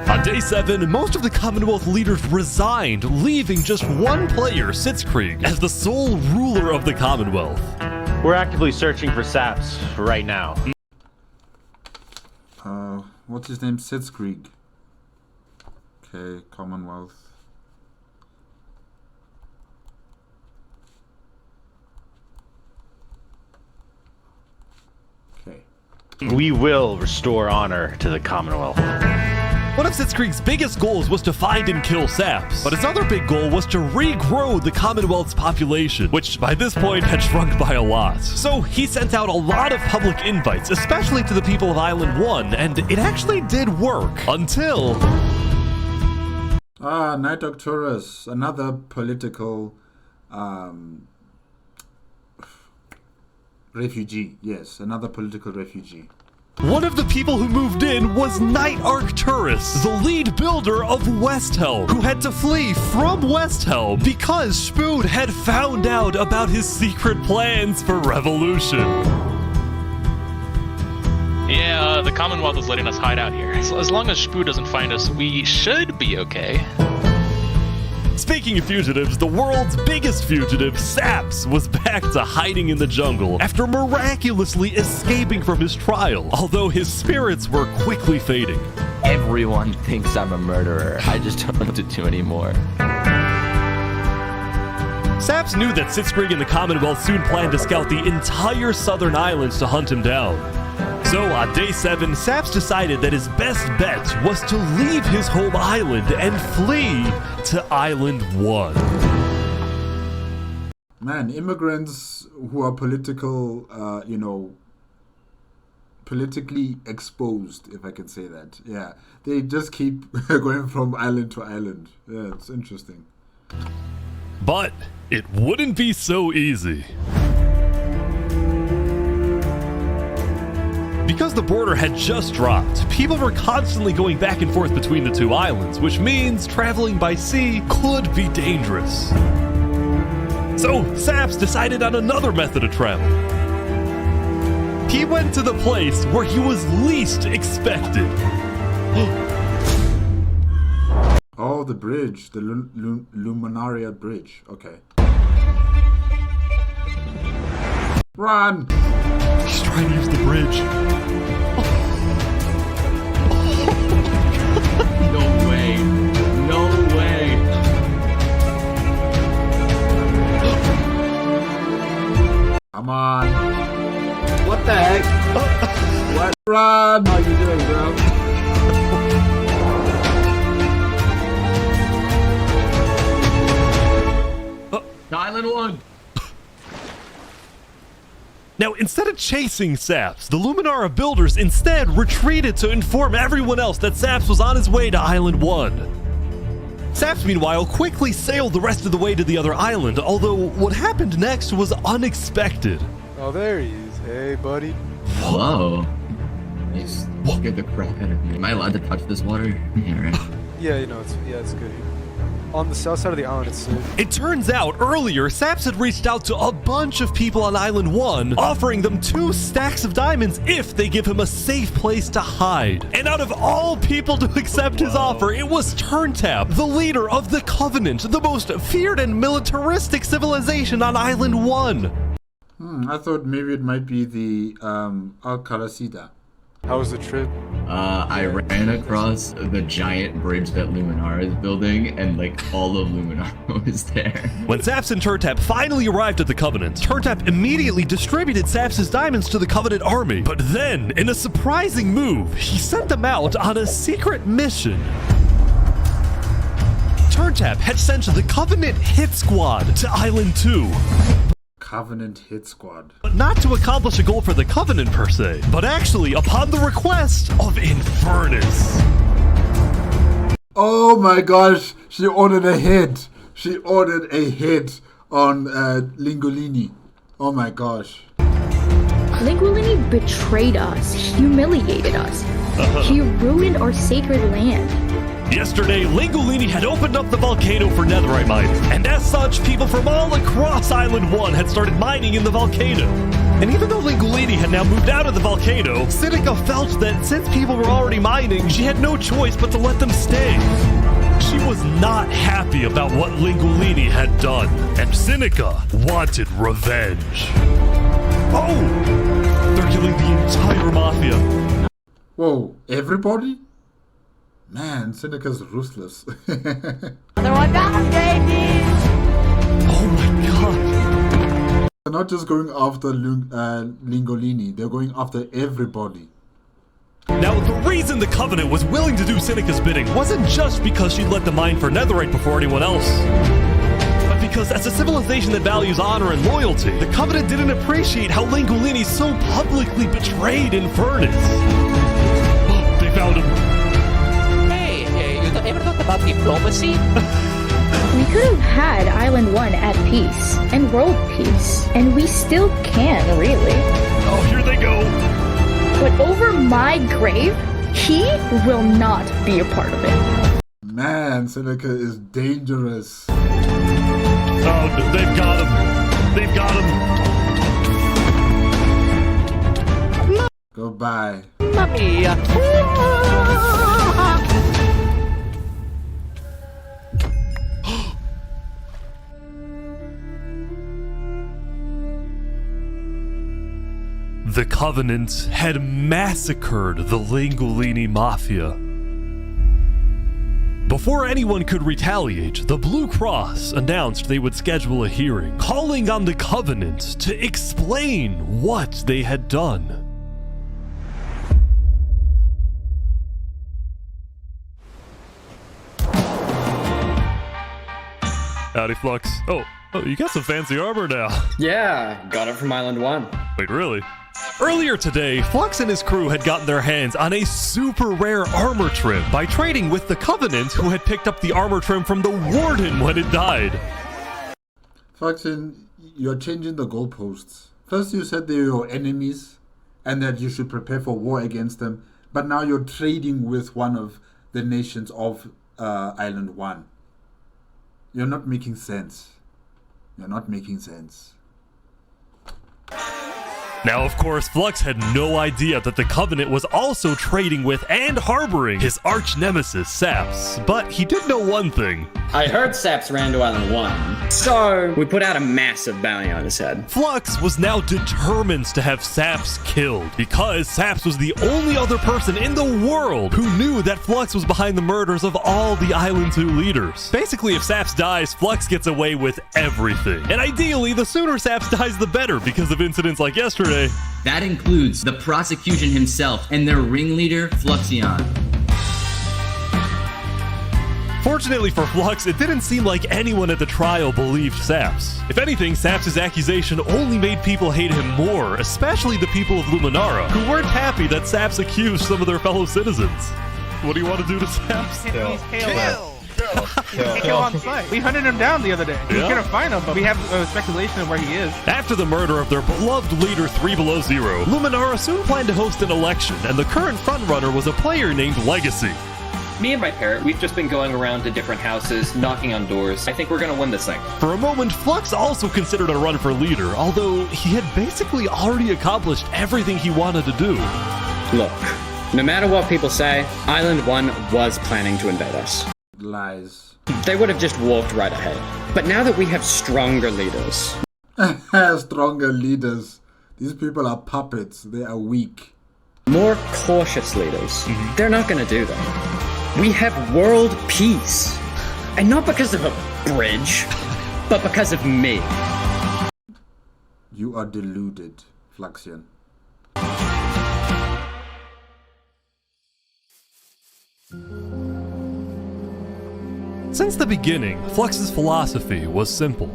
On day 7, most of the Commonwealth leaders resigned, leaving just one player, Sitzkrieg, as the sole ruler of the Commonwealth. We're actively searching for Saps right now. What's his name? Sitzkrieg. Okay, Commonwealth. Okay. We will restore honor to the Commonwealth. One of Sitzkrieg's biggest goals was to find and kill Saps, but his other big goal was to regrow the Commonwealth's population, which by this point had shrunk by a lot. So he sent out a lot of public invites, especially to the people of Island 1, and it actually did work, until Night Arcturus, another political refugee. Yes, another political refugee. One of the people who moved in was Night Arcturus, the lead builder of Westhelm, who had to flee from Westhelm because Spood had found out about his secret plans for revolution. Yeah, the Commonwealth is letting us hide out here. As long as Spood doesn't find us, we should be okay. Speaking of fugitives, the world's biggest fugitive, Saps, was back to hiding in the jungle after miraculously escaping from his trial, although his spirits were quickly fading. Everyone thinks I'm a murderer. I just don't know what to do anymore. Saps knew that Sitzkrieg and the Commonwealth soon planned to scout the entire southern islands to hunt him down. So on day 7, Saps decided that his best bet was to leave his home island and flee to Island 1. Man, immigrants who are political, politically exposed, if I can say that. Yeah, they just keep going from island to island. Yeah, it's interesting. But it wouldn't be so easy. Because the border had just dropped, people were constantly going back and forth between the two islands, which means traveling by sea could be dangerous. So Saps decided on another method of travel. He went to the place where he was least expected. Oh, the bridge, the Luminaria Bridge. Okay. Run! He's trying to use the bridge. No way. No way. Come on. What the heck? What? Run! How you doing, bro? Island 1. Now, instead of chasing Saps, the Luminara builders instead retreated to inform everyone else that Saps was on his way to Island 1. Saps, meanwhile, quickly sailed the rest of the way to the other island, although what happened next was unexpected. Oh, there he is. Hey, buddy. Whoa. You scared the crap out of me. Am I allowed to touch this water? Yeah, right. Yeah, it's good here. On the south side of the island, it's safe. It turns out earlier, Saps had reached out to a bunch of people on Island 1, offering them 2 stacks of diamonds if they give him a safe place to hide. And out of all people to accept his offer, it was Turntap, the leader of the Covenant, the most feared and militaristic civilization on Island 1. I thought maybe it might be the Al-Qarasida. How was the trip? I ran across the giant bridge that Luminara is building, and all of Luminara was there. When Saps and Turntap finally arrived at the Covenant, Turntap immediately distributed Saps' diamonds to the Covenant army. But then, in a surprising move, he sent them out on a secret mission. Turntap had sent the Covenant Hit Squad to Island 2. Covenant Hit Squad. But not to accomplish a goal for the Covenant per se, but actually upon the request of Infernus. Oh my gosh, she ordered a hit. She ordered a hit on Lingolini. Oh my gosh. Lingolini betrayed us, humiliated us. He ruined our sacred land. Yesterday, Lingolini had opened up the volcano for netherite mining, and as such, people from all across Island 1 had started mining in the volcano. And even though Lingolini had now moved out of the volcano, Sinica felt that since people were already mining, she had no choice but to let them stay. She was not happy about what Lingolini had done, and Sinica wanted revenge. Oh! They're killing the entire mafia. Whoa, everybody? Man, Sinica's ruthless. Another one down, baby! Oh my god. They're not just going after Lingolini, they're going after everybody. Now, the reason the Covenant was willing to do Sinica's bidding wasn't just because she let them mine for netherite before anyone else. But because as a civilization that values honor and loyalty, the Covenant didn't appreciate how Lingolini so publicly betrayed Infernus. They found him. ever thought about diplomacy? We could have had Island 1 at peace and world peace, and we still can, really. Oh, here they go. But over my grave, he will not be a part of it. Man, Seneca is dangerous. Oh, they've got him. They've got him. Goodbye. Mami. The Covenant had massacred the Langolini Mafia. Before anyone could retaliate, the Blue Cross announced they would schedule a hearing, calling on the Covenant to explain what they had done. Howdy, Flux. Oh, you got some fancy armor now. Yeah, got it from Island 1. Wait, really? Earlier today, Flux and his crew had gotten their hands on a super rare armor trim by trading with the Covenant, who had picked up the armor trim from the Warden when it died. Fluxin, you're changing the goalposts. First you said they were your enemies and that you should prepare for war against them, but now you're trading with one of the nations of Island 1. You're not making sense. You're not making sense. Now, of course, Flux had no idea that the Covenant was also trading with and harboring his arch nemesis, Saps. But he did know one thing. I heard Saps ran to Island 1, so we put out a massive bounty on his head. Flux was now determined to have Saps killed, because Saps was the only other person in the world who knew that Flux was behind the murders of all the Island 2 leaders. Basically, if Saps dies, Flux gets away with everything. And ideally, the sooner Saps dies, the better, because of incidents like yesterday. That includes the prosecution himself and their ringleader, Fluxion. Fortunately for Flux, it didn't seem like anyone at the trial believed Saps. If anything, Saps' accusation only made people hate him more, especially the people of Luminara, who weren't happy that Saps accused some of their fellow citizens. What do you want to do to Saps? Kill on sight. We hunted him down the other day. We couldn't find him, but we have speculation of where he is. After the murder of their beloved leader 3 Below Zero, Luminara soon planned to host an election, and the current frontrunner was a player named Legacy. Me and my parrot, we've just been going around to different houses, knocking on doors. I think we're gonna win this thing. For a moment, Flux also considered a run for leader, although he had basically already accomplished everything he wanted to do. Look, no matter what people say, Island 1 was planning to invade us. Lies. They would have just walked right ahead. But now that we have stronger leaders... Stronger leaders. These people are puppets. They are weak. More cautious leaders. They're not gonna do that. We have world peace. And not because of a bridge, but because of me. You are deluded, Fluxion. Since the beginning, Flux's philosophy was simple.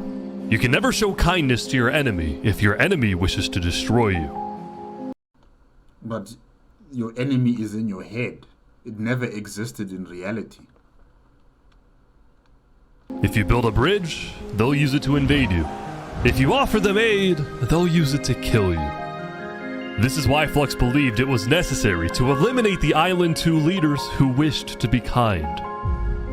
You can never show kindness to your enemy if your enemy wishes to destroy you. But your enemy is in your head. It never existed in reality. If you build a bridge, they'll use it to invade you. If you offer them aid, they'll use it to kill you. This is why Flux believed it was necessary to eliminate the Island 2 leaders who wished to be kind.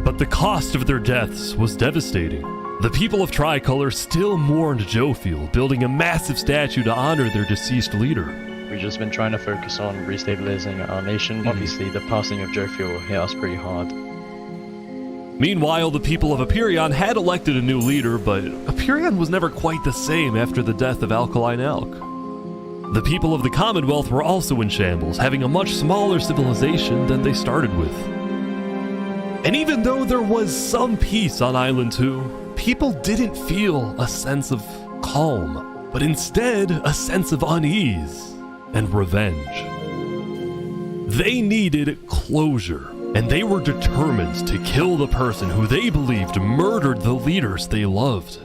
But the cost of their deaths was devastating. The people of Tricolor still mourned Jophiel, building a massive statue to honor their deceased leader. We've just been trying to focus on restabilizing our nation. Obviously, the passing of Jophiel hit us pretty hard. Meanwhile, the people of Aperion had elected a new leader, but Aperion was never quite the same after the death of Alkaline Elk. The people of the Commonwealth were also in shambles, having a much smaller civilization than they started with. And even though there was some peace on Island 2, people didn't feel a sense of calm, but instead a sense of unease and revenge. They needed closure, and they were determined to kill the person who they believed murdered the leaders they loved.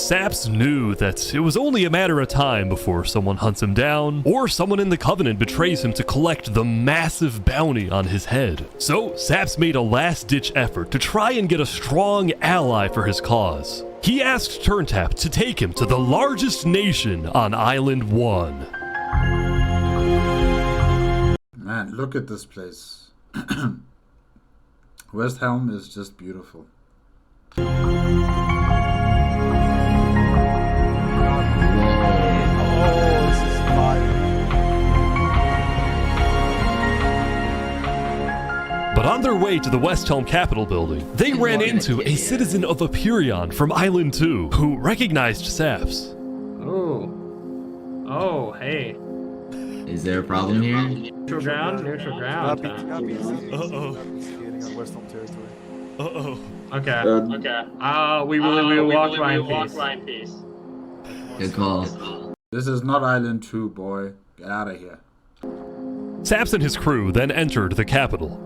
Saps knew that it was only a matter of time before someone hunts him down, or someone in the Covenant betrays him to collect the massive bounty on his head. So Saps made a last-ditch effort to try and get a strong ally for his cause. He asked TurnTap to take him to the largest nation on Island 1. Man, look at this place. West Helm is just beautiful. But on their way to the West Helm Capitol building, they ran into a citizen of Epyrion from Island 2 who recognized Saps. Oh, hey. Is there a problem here? Neutral ground? Uh-oh. Skating on West Helm territory. Uh-oh. Okay. We will walk by in peace. Good call. This is not Island 2, boy. Get out of here. Saps and his crew then entered the capital.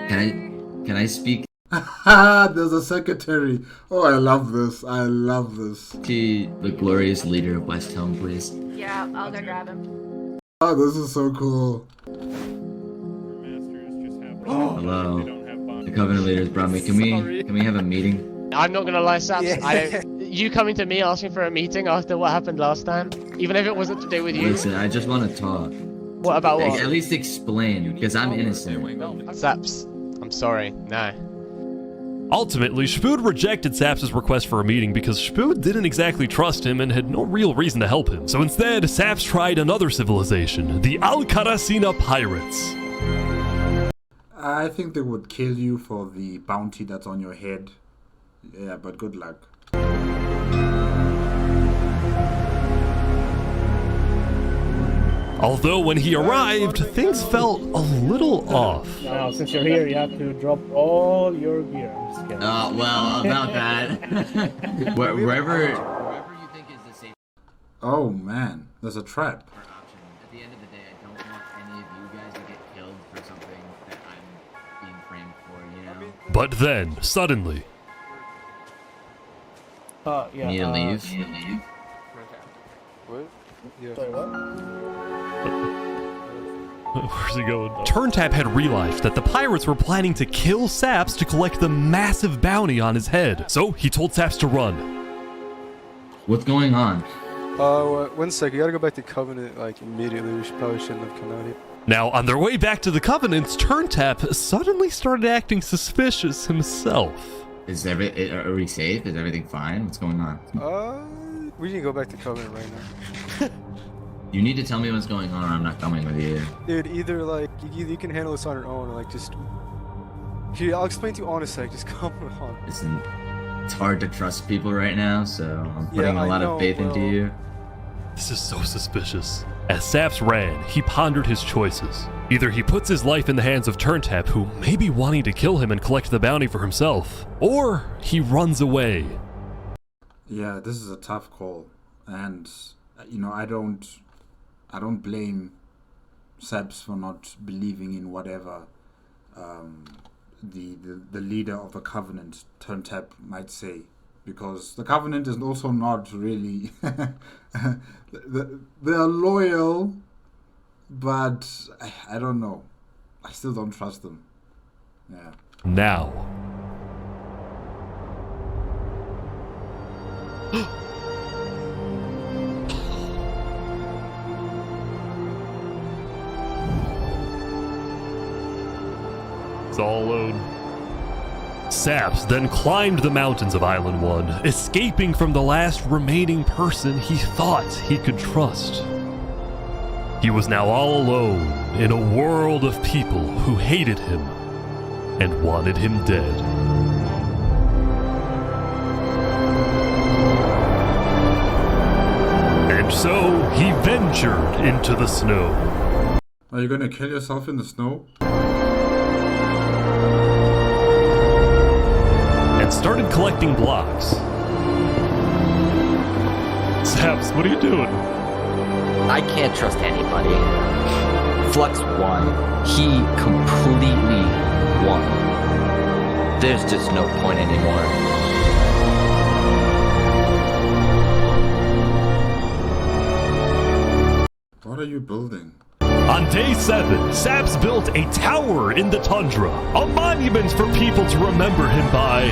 Can I speak? There's a secretary. Oh, I love this. I love this. To the glorious leader of West Helm, please. Yeah, I'll go grab him. Oh, this is so cool. Hello. The Covenant leaders brought me. Can we have a meeting? I'm not gonna lie, Saps. You coming to me asking for a meeting after what happened last time, even if it wasn't to do with you. Listen, I just want to talk. What about what? At least explain, because I'm innocent. Saps, I'm sorry. No. Ultimately, Spood rejected Saps' request for a meeting because Spood didn't exactly trust him and had no real reason to help him. So instead, Saps tried another civilization, the Alcaracina Pirates. I think they would kill you for the bounty that's on your head. Yeah, but good luck. Although when he arrived, things felt a little off. Now, since you're here, you have to drop all your gear. I'm just kidding. Well, about that. wherever you think is the safe. Oh man, there's a trap. At the end of the day, I don't want any of you guys to get killed for something that I'm being framed for, you know? But then, suddenly... Yeah. Need to leave? What? Yeah. Sorry, what? Where's he going? TurnTap had realized that the pirates were planning to kill Saps to collect the massive bounty on his head. So he told Saps to run. What's going on? 1 sec. You gotta go back to Covenant like immediately. We probably shouldn't have come out here. Now, on their way back to the Covenant, TurnTap suddenly started acting suspicious himself. Are we safe? Is everything fine? What's going on? We can go back to Covenant right now. You need to tell me what's going on or I'm not coming with you. Dude, either like you can handle this on your own or like just... Here, I'll explain to you on a sec. Just come on. Listen, it's hard to trust people right now, so I'm putting a lot of faith into you. This is so suspicious. As Saps ran, he pondered his choices. Either he puts his life in the hands of TurnTap, who may be wanting to kill him and collect the bounty for himself, or he runs away. Yeah, this is a tough call, and you know I don't blame Saps for not believing in whatever the leader of the Covenant, TurnTap, might say, because the Covenant is also not really they're loyal, but I don't know. I still don't trust them. Yeah. Now. It's all alone. Saps then climbed the mountains of Island 1, escaping from the last remaining person he thought he could trust. He was now all alone in a world of people who hated him and wanted him dead. And so he ventured into the snow. Are you gonna kill yourself in the snow? And started collecting blocks. Saps, what are you doing? I can't trust anybody. Flux won. He completely won. There's just no point anymore. What are you building? On day 7, Saps built a tower in the tundra, a monument for people to remember him by,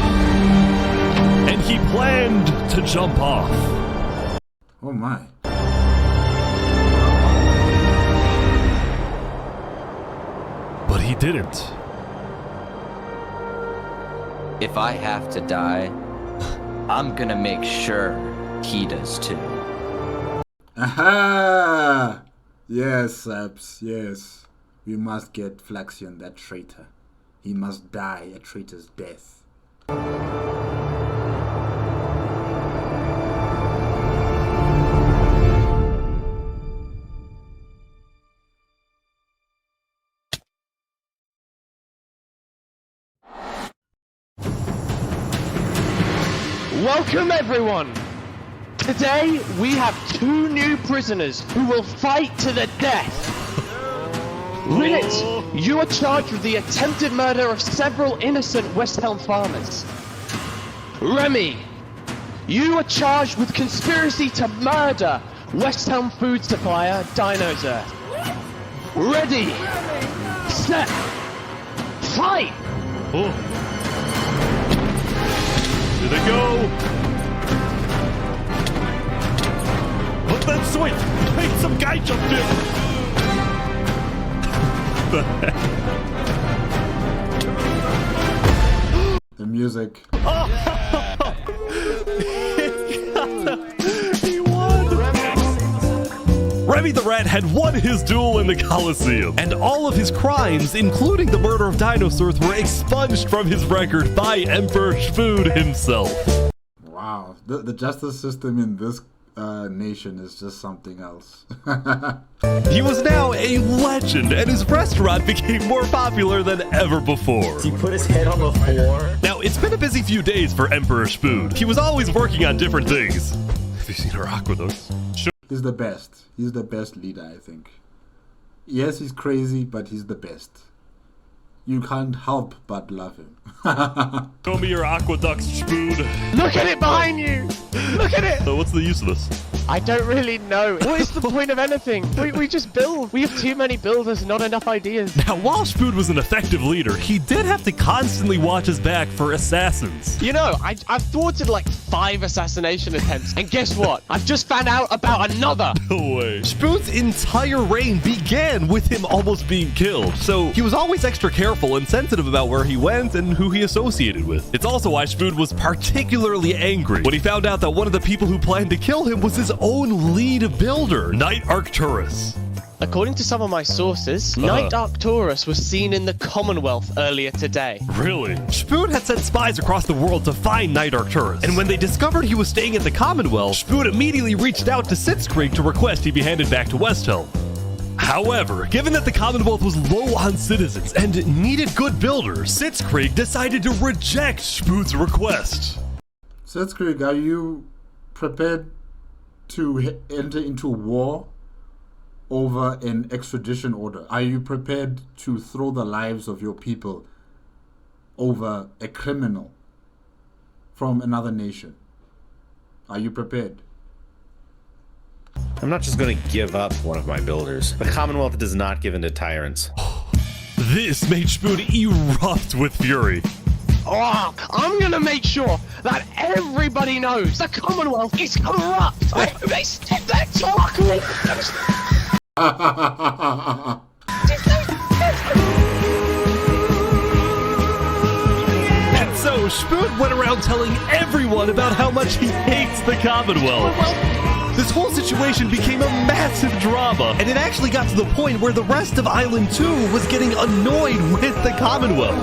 and he planned to jump off. Oh my. But he didn't. If I have to die, I'm gonna make sure he does too. Aha! Yes, Saps, yes. We must get Flaxion, that traitor. He must die a traitor's death. Welcome everyone! Today we have 2 new prisoners who will fight to the death. Rinit, you are charged with the attempted murder of several innocent West Helm farmers. Remy, you are charged with conspiracy to murder West Helm food supplier Dinosaur. Ready, set, fight! Oh. Here they go! But then swing! Make some guy jumped in! The heck? The music. He won! Remy the Rat had won his duel in the Colosseum, and all of his crimes, including the murder of dinosaurs, were expunged from his record by Emperor Shfood himself. Wow, the justice system in this nation is just something else. He was now a legend, and his restaurant became more popular than ever before. He put his head on the floor. Now, it's been a busy few days for Emperor Shfood. He was always working on different things. Have you seen our aqueducts? He's the best. He's the best leader, I think. Yes, he's crazy, but he's the best. You can't help but love him. Show me your aqueducts, Shfood. Look at it behind you! Look at it! So what's the use of this? I don't really know. What is the point of anything? We just build. We have too many builders, not enough ideas. Now, while Shfood was an effective leader, he did have to constantly watch his back for assassins. You know, I've thwarted like 5 assassination attempts, and guess what? I've just found out about another. No way. Shfood's entire reign began with him almost being killed, so he was always extra careful and sensitive about where he went and who he associated with. It's also why Shfood was particularly angry when he found out that one of the people who planned to kill him was his own lead builder, Knight Arcturus. According to some of my sources, Knight Arcturus was seen in the Commonwealth earlier today. Really? Shfood had sent spies across the world to find Knight Arcturus, and when they discovered he was staying at the Commonwealth, Shfood immediately reached out to Sitzkrieg to request he be handed back to Westhelm. However, given that the Commonwealth was low on citizens and needed good builders, Sitzkrieg decided to reject Shfood's request. Sitzkrieg, are you prepared to enter into war over an extradition order? Are you prepared to throw the lives of your people over a criminal from another nation? Are you prepared? I'm not just going to give up one of my builders. The Commonwealth does not give in to tyrants. This made Shfood erupt with fury. Oh, I'm gonna make sure that everybody knows the Commonwealth is corrupt. They did that chocolate. And so Shfood went around telling everyone about how much he hates the Commonwealth. This whole situation became a massive drama, and it actually got to the point where the rest of Island 2 was getting annoyed with the Commonwealth.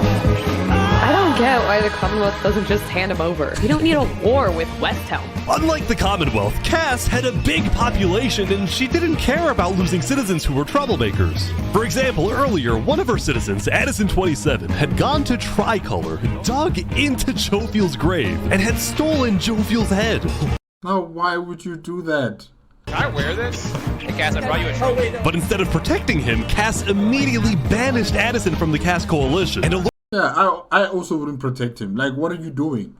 I don't get why the Commonwealth doesn't just hand him over. We don't need a war with West Helm. Unlike the Commonwealth, Cass had a big population and she didn't care about losing citizens who were troublemakers. For example, earlier, one of her citizens, Addison27, had gone to Tricolor, dug into Jovial's grave, and had stolen Jovial's head. Now, why would you do that? Can I wear this? Hey, Cass, I brought you a trophy. But instead of protecting him, Cass immediately banished Addison from the Cass Coalition. And I also wouldn't protect him. Like, what are you doing?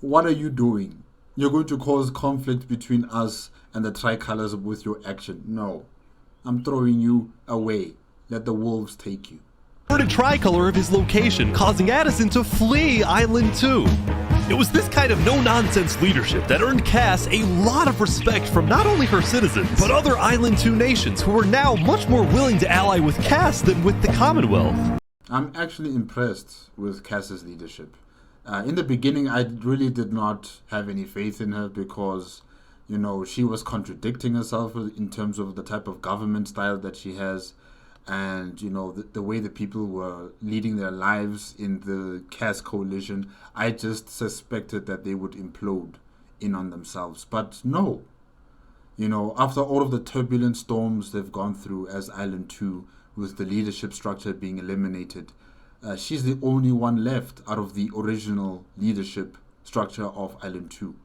What are you doing? You're going to cause conflict between us and the Tricolors with your action. No. I'm throwing you away. Let the wolves take you. Tricolor of his location, causing Addison to flee Island 2. It was this kind of no-nonsense leadership that earned Cass a lot of respect from not only her citizens, but other Island 2 nations who are now much more willing to ally with Cass than with the Commonwealth. I'm actually impressed with Cass's leadership. In the beginning, I really did not have any faith in her because, you know, she was contradicting herself in terms of the type of government style that she has. And, you know, the way the people were leading their lives in the Cass coalition, I just suspected that they would implode in on themselves. But no. You know, after all of the turbulent storms they've gone through as Island 2, with the leadership structure being eliminated, she's the only one left out of the original leadership structure of Island 2.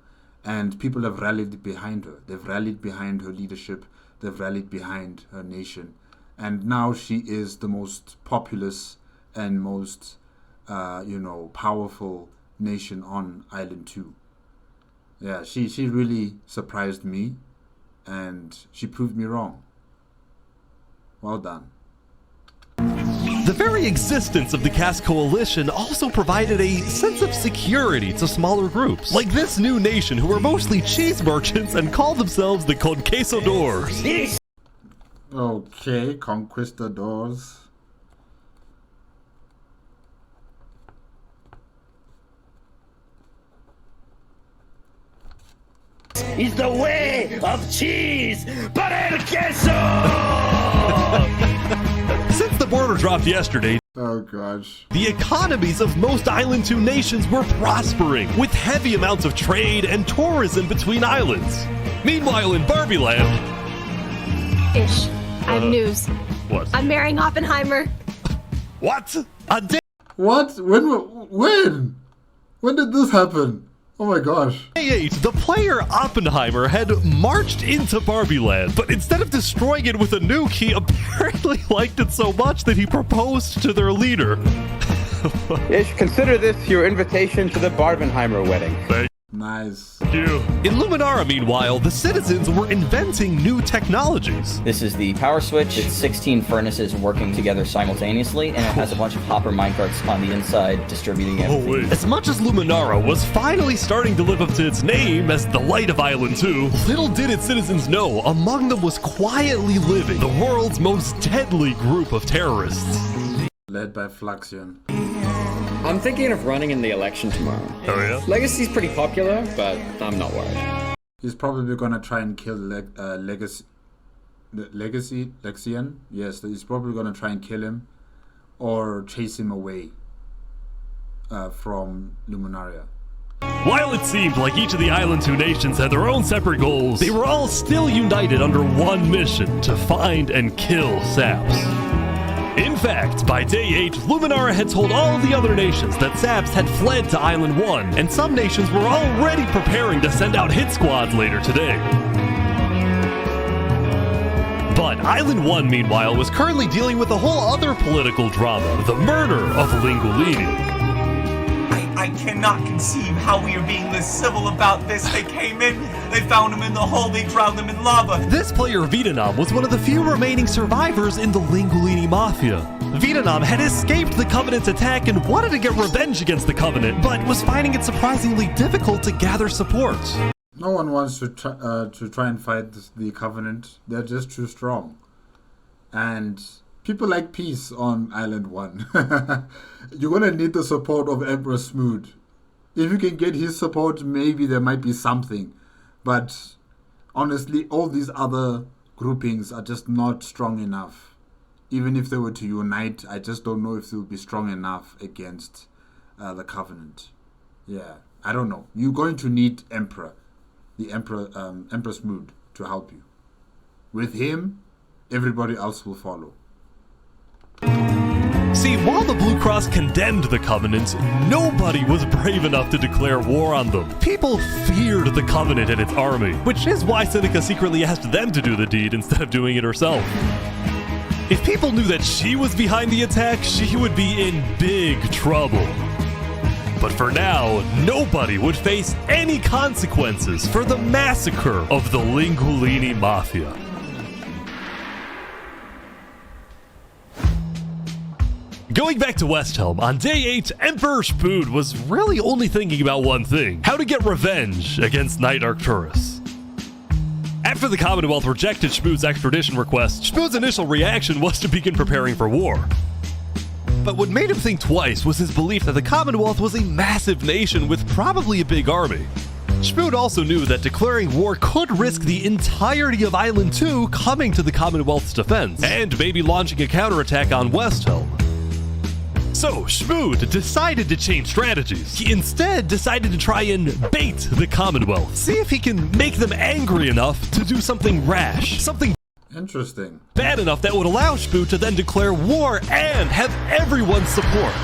And people have rallied behind her. They've rallied behind her leadership. They've rallied behind her nation. And now she is the most populous and most, powerful nation on Island 2. Yeah, she really surprised me, and she proved me wrong. Well done. The very existence of the Cass Coalition also provided a sense of security to smaller groups, like this new nation who are mostly cheese merchants and call themselves the Conquistadors. Okay, Conquistadors. Is the way of cheese, but el queso! Since the border dropped yesterday, oh gosh, the economies of most Island 2 nations were prospering, with heavy amounts of trade and tourism between islands. Meanwhile, in Barbie Land... Ish, I have news. What? I'm marrying Oppenheimer. What? What? When? When did this happen? Oh my gosh. Day 8, the player Oppenheimer had marched into Barbie Land, but instead of destroying it with a nuke, he apparently liked it so much that he proposed to their leader. Ish, consider this your invitation to the Barbenheimer wedding. Nice. Thank you. In Luminara, meanwhile, the citizens were inventing new technologies. This is the power switch. It's 16 furnaces working together simultaneously, and it has a bunch of hopper minecarts on the inside distributing everything. As much as Luminara was finally starting to live up to its name as the light of Island 2, little did its citizens know among them was quietly living the world's most deadly group of terrorists. Led by Fluxion. I'm thinking of running in the election tomorrow. Oh yeah? Legacy's pretty popular, but I'm not worried. He's probably gonna try and kill Lexian. Yes, he's probably gonna try and kill him or chase him away from Luminaria. While it seemed like each of the Island 2 nations had their own separate goals, they were all still united under one mission: to find and kill Saps. In fact, by day 8, Luminara had told all of the other nations that Saps had fled to Island 1, and some nations were already preparing to send out hit squads later today. But Island 1, meanwhile, was currently dealing with a whole other political drama: the murder of Lingulini. I cannot conceive how we are being this civil about this. They came in, they found him in the hole, they drowned him in lava. This player, Vietnam, was one of the few remaining survivors in the Lingulini Mafia. Vietnam had escaped the Covenant's attack and wanted to get revenge against the Covenant, but was finding it surprisingly difficult to gather support. No one wants to try and fight the Covenant. They're just too strong. And people like peace on Island 1. You're going to need the support of Emperor Smoot. If you can get his support, maybe there might be something. But honestly, all these other groupings are just not strong enough. Even if they were to unite, I just don't know if they'll be strong enough against the Covenant. Yeah, I don't know. You're going to need Emperor Smoot to help you. With him, everybody else will follow. See, while the Blue Cross condemned the Covenant, nobody was brave enough to declare war on them. People feared the Covenant and its army, which is why Seneca secretly asked them to do the deed instead of doing it herself. If people knew that she was behind the attack, she would be in big trouble. But for now, nobody would face any consequences for the massacre of the Lingulini Mafia. Going back to Westhelm, on day 8, Emperor Spood was really only thinking about one thing: how to get revenge against Knight Arcturus. After the Commonwealth rejected Spood's extradition request, Spood's initial reaction was to begin preparing for war. But what made him think twice was his belief that the Commonwealth was a massive nation with probably a big army. Spood also knew that declaring war could risk the entirety of Island 2 coming to the Commonwealth's defense, and maybe launching a counterattack on Westhelm. So, Spood decided to change strategies. He instead decided to try and bait the Commonwealth, see if he can make them angry enough to do something rash, something interesting, bad enough that would allow Spood to then declare war and have everyone's support.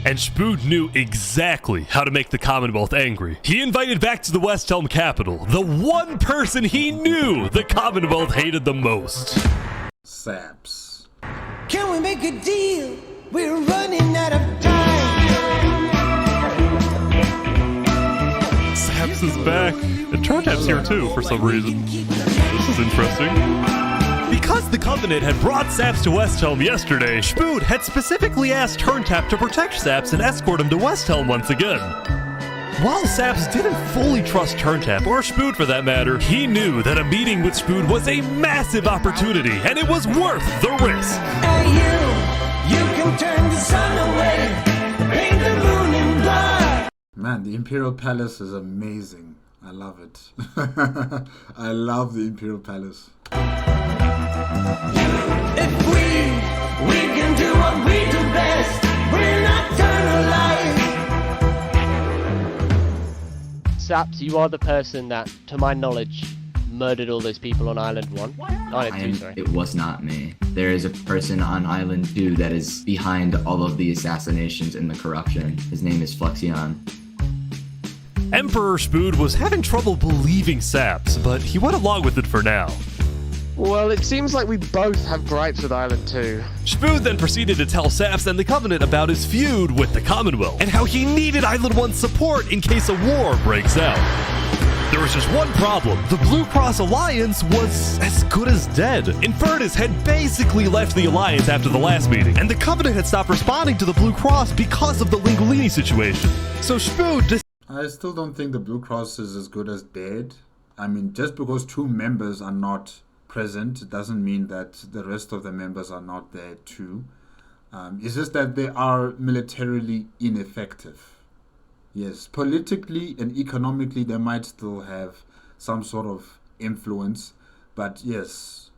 And Spood knew exactly how to make the Commonwealth angry. He invited back to the Westhelm capital the one person he knew the Commonwealth hated the most. Saps. Can we make a deal? We're running out of time. Saps is back. And Turntap's here too for some reason. This is interesting. Because the Covenant had brought Saps to Westhelm yesterday, Spood had specifically asked Turntap to protect Saps and escort him to Westhelm once again. While Saps didn't fully trust Turntap, or Spood for that matter, he knew that a meeting with Spood was a massive opportunity, and it was worth the risk. You can turn the sun away, paint the moon in blood. Man, the Imperial Palace is amazing. I love it. I love the Imperial Palace. If we can do what we do best, we're nocturnal. Saps, you are the person that, to my knowledge, murdered all those people on Island 1? Island 2, sorry. It was not me. There is a person on Island 2 that is behind all of the assassinations and the corruption. His name is Flexion. Emperor Spood was having trouble believing Saps, but he went along with it for now. Well, it seems like we both have gripes with Island 2. Spood then proceeded to tell Saps and the Covenant about his feud with the Commonwealth, and how he needed Island 1's support in case a war breaks out. There was just one problem. The Blue Cross Alliance was as good as dead. Infernus had basically left the Alliance after the last meeting, and the Covenant had stopped responding to the Blue Cross because of the Lingolini situation. So Spood I still don't think the Blue Cross is as good as dead. I mean, just because 2 members are not present, it doesn't mean that the rest of the members are not there too. It's just that they are militarily ineffective. Yes, politically and economically they might still have some sort of influence, but yes,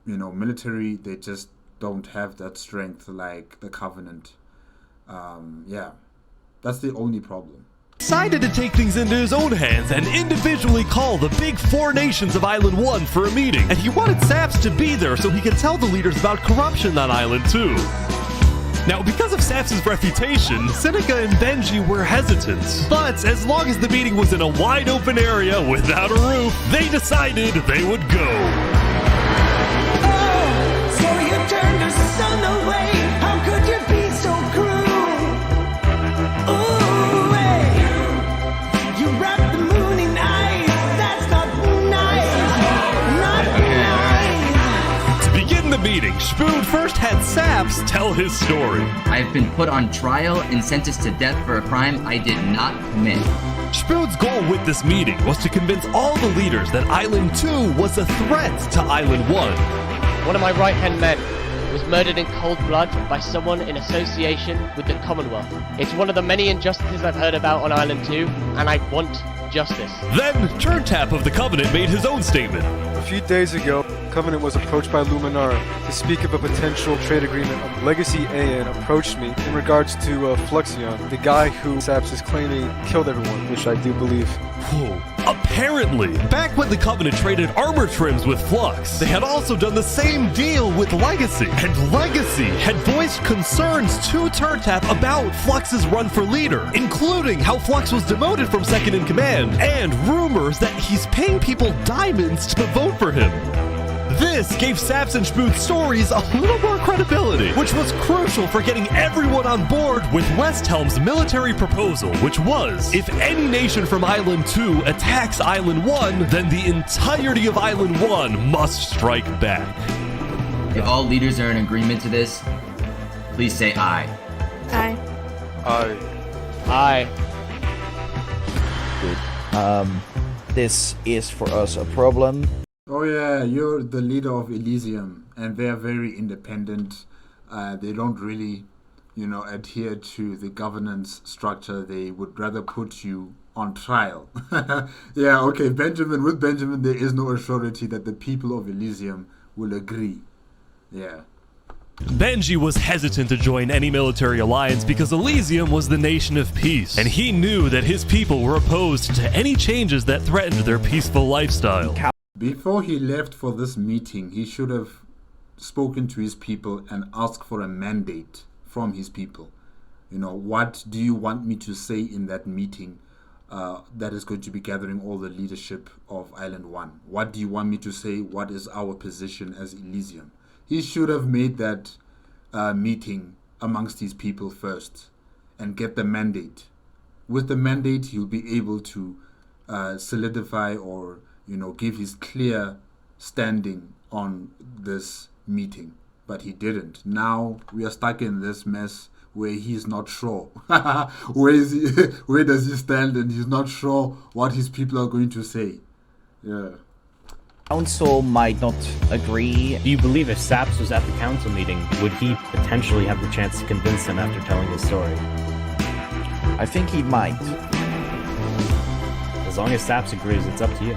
you know, military, they just don't have that strength like the Covenant. Yeah, that's the only problem. Decided to take things into his own hands and individually call the big 4 nations of Island 1 for a meeting, and he wanted Saps to be there so he could tell the leaders about corruption on Island 2. Now, because of Saps' reputation, Seneca and Benji were hesitant, but as long as the meeting was in a wide open area without a roof, they decided they would go. Oh, so you turned the sun away, how could you be so cruel? Ooh, hey, you wrapped the moon in ice, that's not nice, not nice. To begin the meeting, Spood first had Saps tell his story. I've been put on trial and sentenced to death for a crime I did not commit. Spood's goal with this meeting was to convince all the leaders that Island 2 was a threat to Island 1. One of my right-hand men was murdered in cold blood by someone in association with the Commonwealth. It's one of the many injustices I've heard about on Island 2, and I want justice. Then, Turntap of the Covenant made his own statement. A few days ago, Covenant was approached by Luminara to speak of a potential trade agreement. Legacy AN approached me in regards to Flexion, the guy who Saps is claiming killed everyone, which I do believe. Whoa. Apparently, back when the Covenant traded armor trims with Flux, they had also done the same deal with Legacy. And Legacy had voiced concerns to Turntap about Flux's run for leader, including how Flux was demoted from second in command, and rumors that he's paying people diamonds to vote for him. This gave Saps and Spood's stories a little more credibility, which was crucial for getting everyone on board with Westhelm's military proposal, which was, if any nation from Island 2 attacks Island 1, then the entirety of Island 1 must strike back. If all leaders are in agreement to this, please say aye. Aye. Aye. Good. This is for us a problem. Oh yeah, you're the leader of Elysium, and they are very independent. They don't really, adhere to the governance structure. They would rather put you on trial. Yeah, okay, Benjamin. With Benjamin, there is no assurity that the people of Elysium will agree. Yeah. Benji was hesitant to join any military alliance because Elysium was the nation of peace, and he knew that his people were opposed to any changes that threatened their peaceful lifestyle. Before he left for this meeting, he should have spoken to his people and asked for a mandate from his people. What do you want me to say in that meeting that is going to be gathering all the leadership of Island 1? What do you want me to say? What is our position as Elysium? He should have made that meeting amongst his people first and get the mandate. With the mandate, he'll be able to solidify or give his clear standing on this meeting. But he didn't. Now we are stuck in this mess where he's not sure. Where does he stand, and he's not sure what his people are going to say. Yeah. Council might not agree. Do you believe if Saps was at the council meeting, would he potentially have the chance to convince them after telling his story? I think he might. As long as Saps agrees, it's up to you.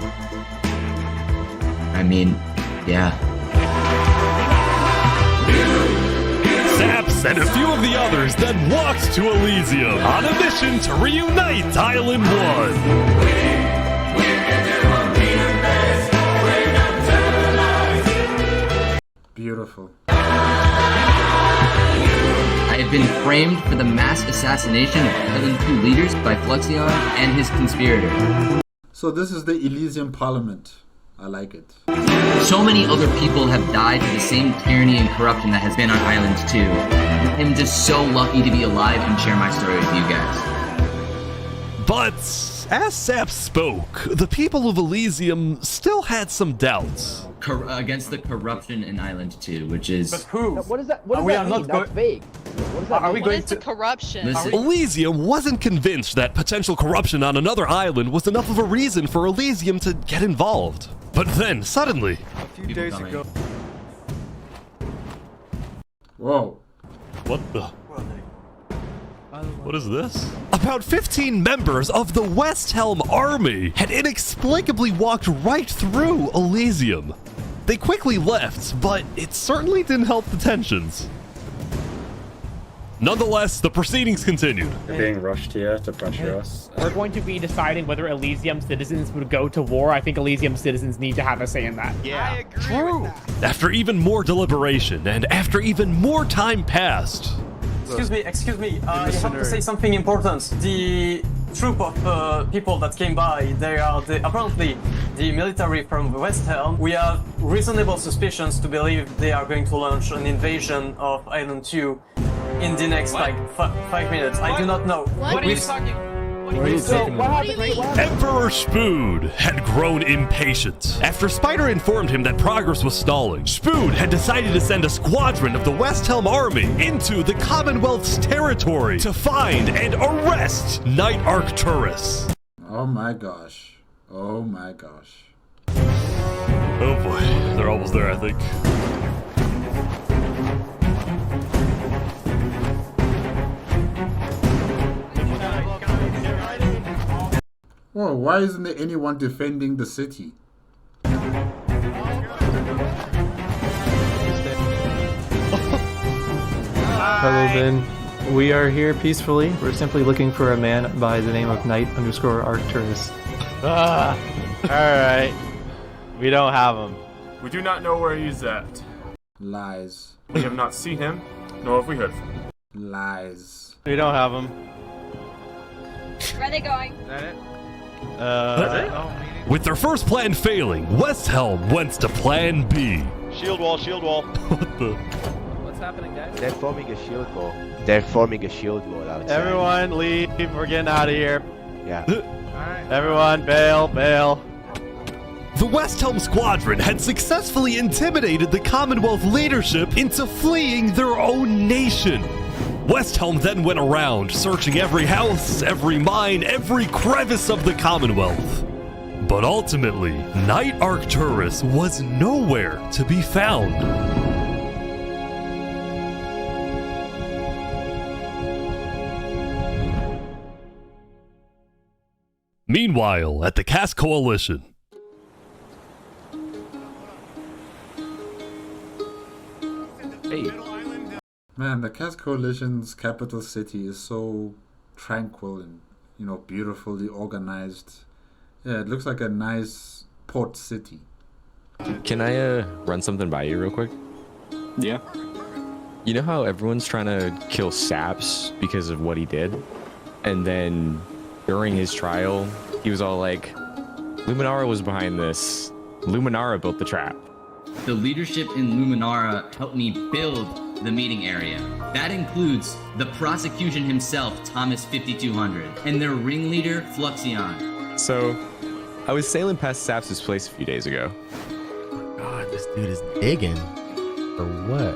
I mean, yeah. Saps and a few of the others then walked to Elysium on a mission to reunite Island 1. Beautiful. I have been framed for the mass assassination of Island 2 leaders by Fluxion and his conspirator. So this is the Elysium Parliament. I like it. So many other people have died to the same tyranny and corruption that has been on Island 2. I'm just so lucky to be alive and share my story with you guys. But as Saps spoke, the people of Elysium still had some doubts. Against the corruption in Island 2, which is... But who? What does that, what does we that are mean? not That's vague. What does that Are mean? we going It's a corruption. Listen, Elysium wasn't convinced that potential corruption on another island was enough of a reason for Elysium to get involved. But then, suddenly... A few days ago... Whoa. What the... What is this? About 15 members of the West Helm army had inexplicably walked right through Elysium. They quickly left, but it certainly didn't help the tensions. Nonetheless, the proceedings continued. They're being rushed here to pressure us. We're going to be deciding whether Elysium citizens would go to war. I think Elysium citizens need to have a say in that. Yeah, True. After even more deliberation, and after even more time passed... Excuse me, I have to say something important. The troop of people that came by, they are apparently the military from West Helm. We have reasonable suspicions to believe they are going to launch an invasion of Island 2 in the next, 5 minutes. I do not know. What are you talking? Emperor Spood had grown impatient. After Spider informed him that progress was stalling, Spood had decided to send a squadron of the West Helm army into the Commonwealth's territory to find and arrest Night Arcturus. Oh my gosh. Oh my gosh. Oh boy, they're almost there, I think. Well, why isn't there anyone defending the city? Hello, Ben. We are here peacefully. We're simply looking for a man by the name of Knight_Arcturus. Alright. We don't have him. We do not know where he's at. Lies. We have not seen him, nor have we heard from him. Lies. We don't have him. Where are they going? Is that it? With their first plan failing, West Helm went to plan B. Shield wall, shield wall. What the? What's happening, guys? They're forming a shield wall. They're forming a shield wall outside. Everyone leave. We're getting out of here. Yeah. Everyone bail, bail. The West Helm Squadron had successfully intimidated the Commonwealth leadership into fleeing their own nation. West Helm then went around, searching every house, every mine, every crevice of the Commonwealth. But ultimately, Knight Arcturus was nowhere to be found. Meanwhile, at the Cask Coalition. Hey. Man, the Cask Coalition's capital city is so tranquil and, beautifully organized. Yeah, it looks like a nice port city. Can I run something by you real quick? Yeah. You know how everyone's trying to kill Saps because of what he did? And then during his trial, he was all like, Luminara was behind this. Luminara built the trap. The leadership in Luminara helped me build the meeting area. That includes the prosecution himself, Thomas 5200, and their ringleader, Fluxion. So, I was sailing past Saps' place a few days ago. God, this dude is digging. For what?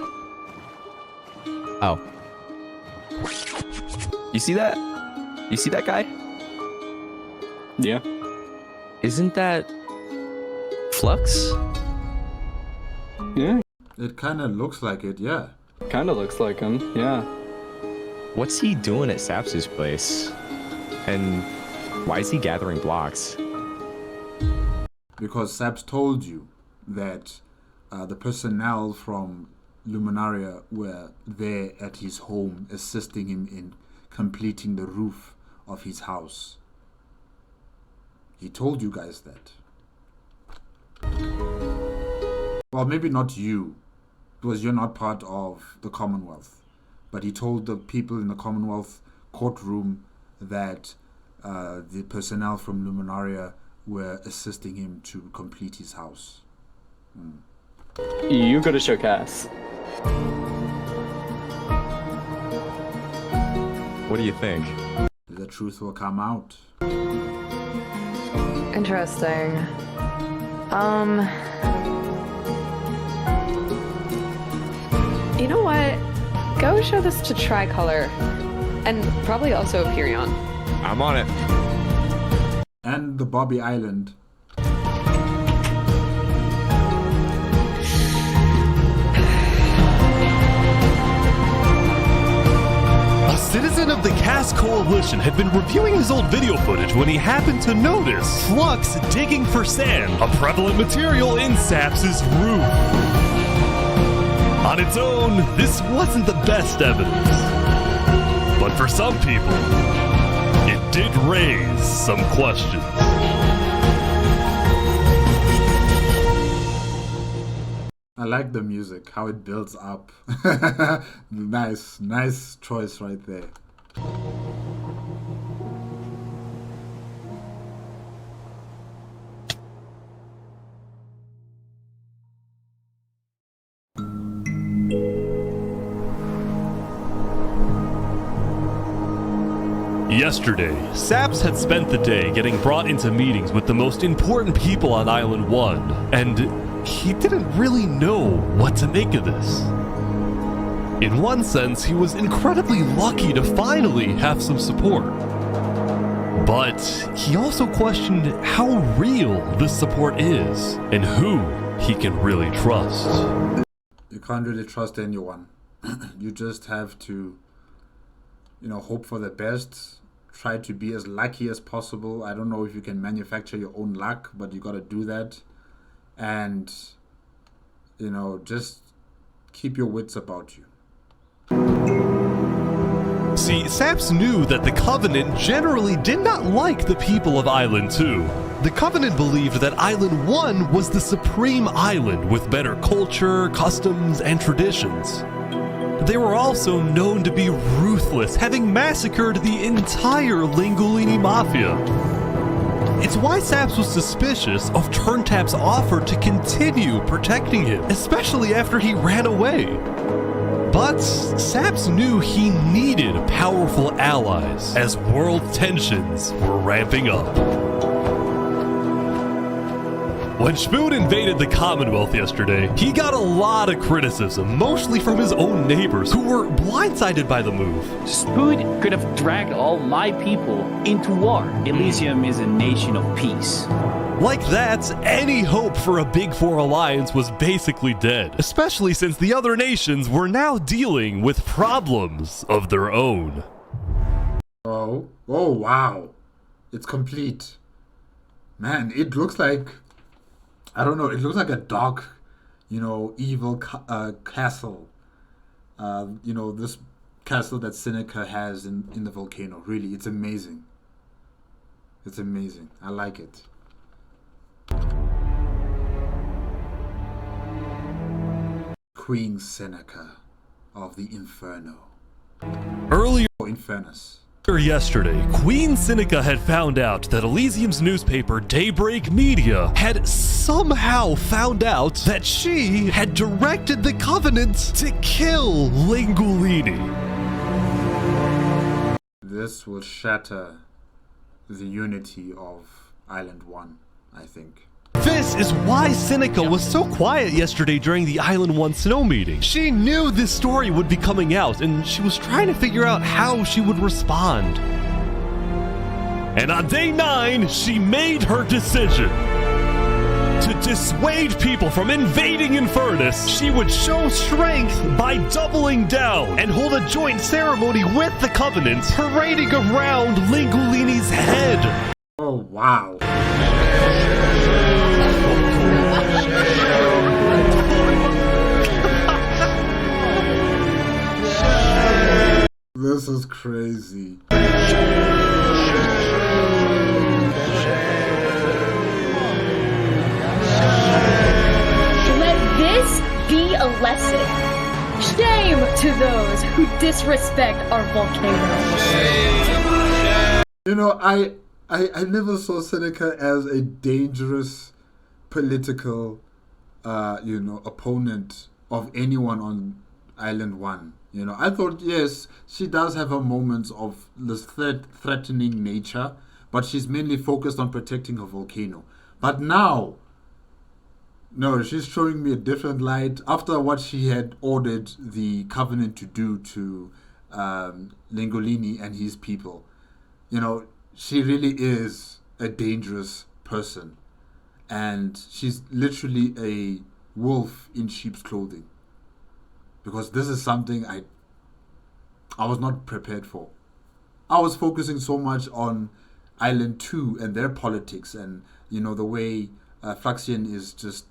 Oh. You see that? You see that guy? Yeah. Isn't that Flux? Yeah. It kind of looks like it, yeah. Kind of looks like him, yeah. What's he doing at Saps' place? And why is he gathering blocks? Because Saps told you that the personnel from Luminaria were there at his home, assisting him in completing the roof of his house. He told you guys that. Well, maybe not you, because you're not part of the Commonwealth. But he told the people in the Commonwealth courtroom that the personnel from Luminaria were assisting him to complete his house. You gotta show Cass. What do you think? The truth will come out. Interesting. You know what? Go show this to Tricolor. And probably also Perion. I'm on it. And the Bobby Island. A citizen of the Cask Coalition had been reviewing his old video footage when he happened to notice Flux digging for sand, a prevalent material in Saps' roof. On its own, this wasn't the best evidence. But for some people, it did raise some questions. I like the music, how it builds up. Nice choice right there. Yesterday, Saps had spent the day getting brought into meetings with the most important people on Island 1, and he didn't really know what to make of this. In one sense, he was incredibly lucky to finally have some support. But he also questioned how real this support is, and who he can really trust. You can't really trust anyone. You just have to, hope for the best. Try to be as lucky as possible. I don't know if you can manufacture your own luck, but you got to do that. And, just keep your wits about you. See, Saps knew that the Covenant generally did not like the people of Island 2. The Covenant believed that Island 1 was the supreme island with better culture, customs, and traditions. They were also known to be ruthless, having massacred the entire Lingolini Mafia. It's why Saps was suspicious of Turntap's offer to continue protecting him, especially after he ran away. But Saps knew he needed powerful allies, as world tensions were ramping up. When Spoon invaded the Commonwealth yesterday, he got a lot of criticism, mostly from his own neighbors, who were blindsided by the move. Spoon could have dragged all my people into war. Elysium is a nation of peace. Like that, any hope for a Big Four alliance was basically dead, especially since the other nations were now dealing with problems of their own. Oh wow. It's complete. Man, it looks like, I don't know, it looks like a dark, evil castle. This castle that Seneca has in the volcano. Really, it's amazing. It's amazing. I like it. Queen Seneca of the Inferno. Earlier Infernus. Yesterday, Queen Seneca had found out that Elysium's newspaper Daybreak Media had somehow found out that she had directed the Covenant to kill Lingulini. This will shatter the unity of Island 1, I think. This is why Seneca was so quiet yesterday during the Island 1 snow meeting. She knew this story would be coming out, and she was trying to figure out how she would respond. And on day 9, she made her decision. To dissuade people from invading Infernus, she would show strength by doubling down and hold a joint ceremony with the Covenant, parading around Lingulini's head. Oh, wow. This is crazy. Let this be a lesson. Shame to those who disrespect our volcano. I never saw Seneca as a dangerous political, opponent of anyone on Island 1. I thought, yes, she does have her moments of this threatening nature, but she's mainly focused on protecting her volcano. But now, no, she's showing me a different light. After what she had ordered the Covenant to do to Lingolini and his people, she really is a dangerous person. And she's literally a wolf in sheep's clothing. Because this is something I was not prepared for. I was focusing so much on Island 2 and their politics and, the way Fluxion is just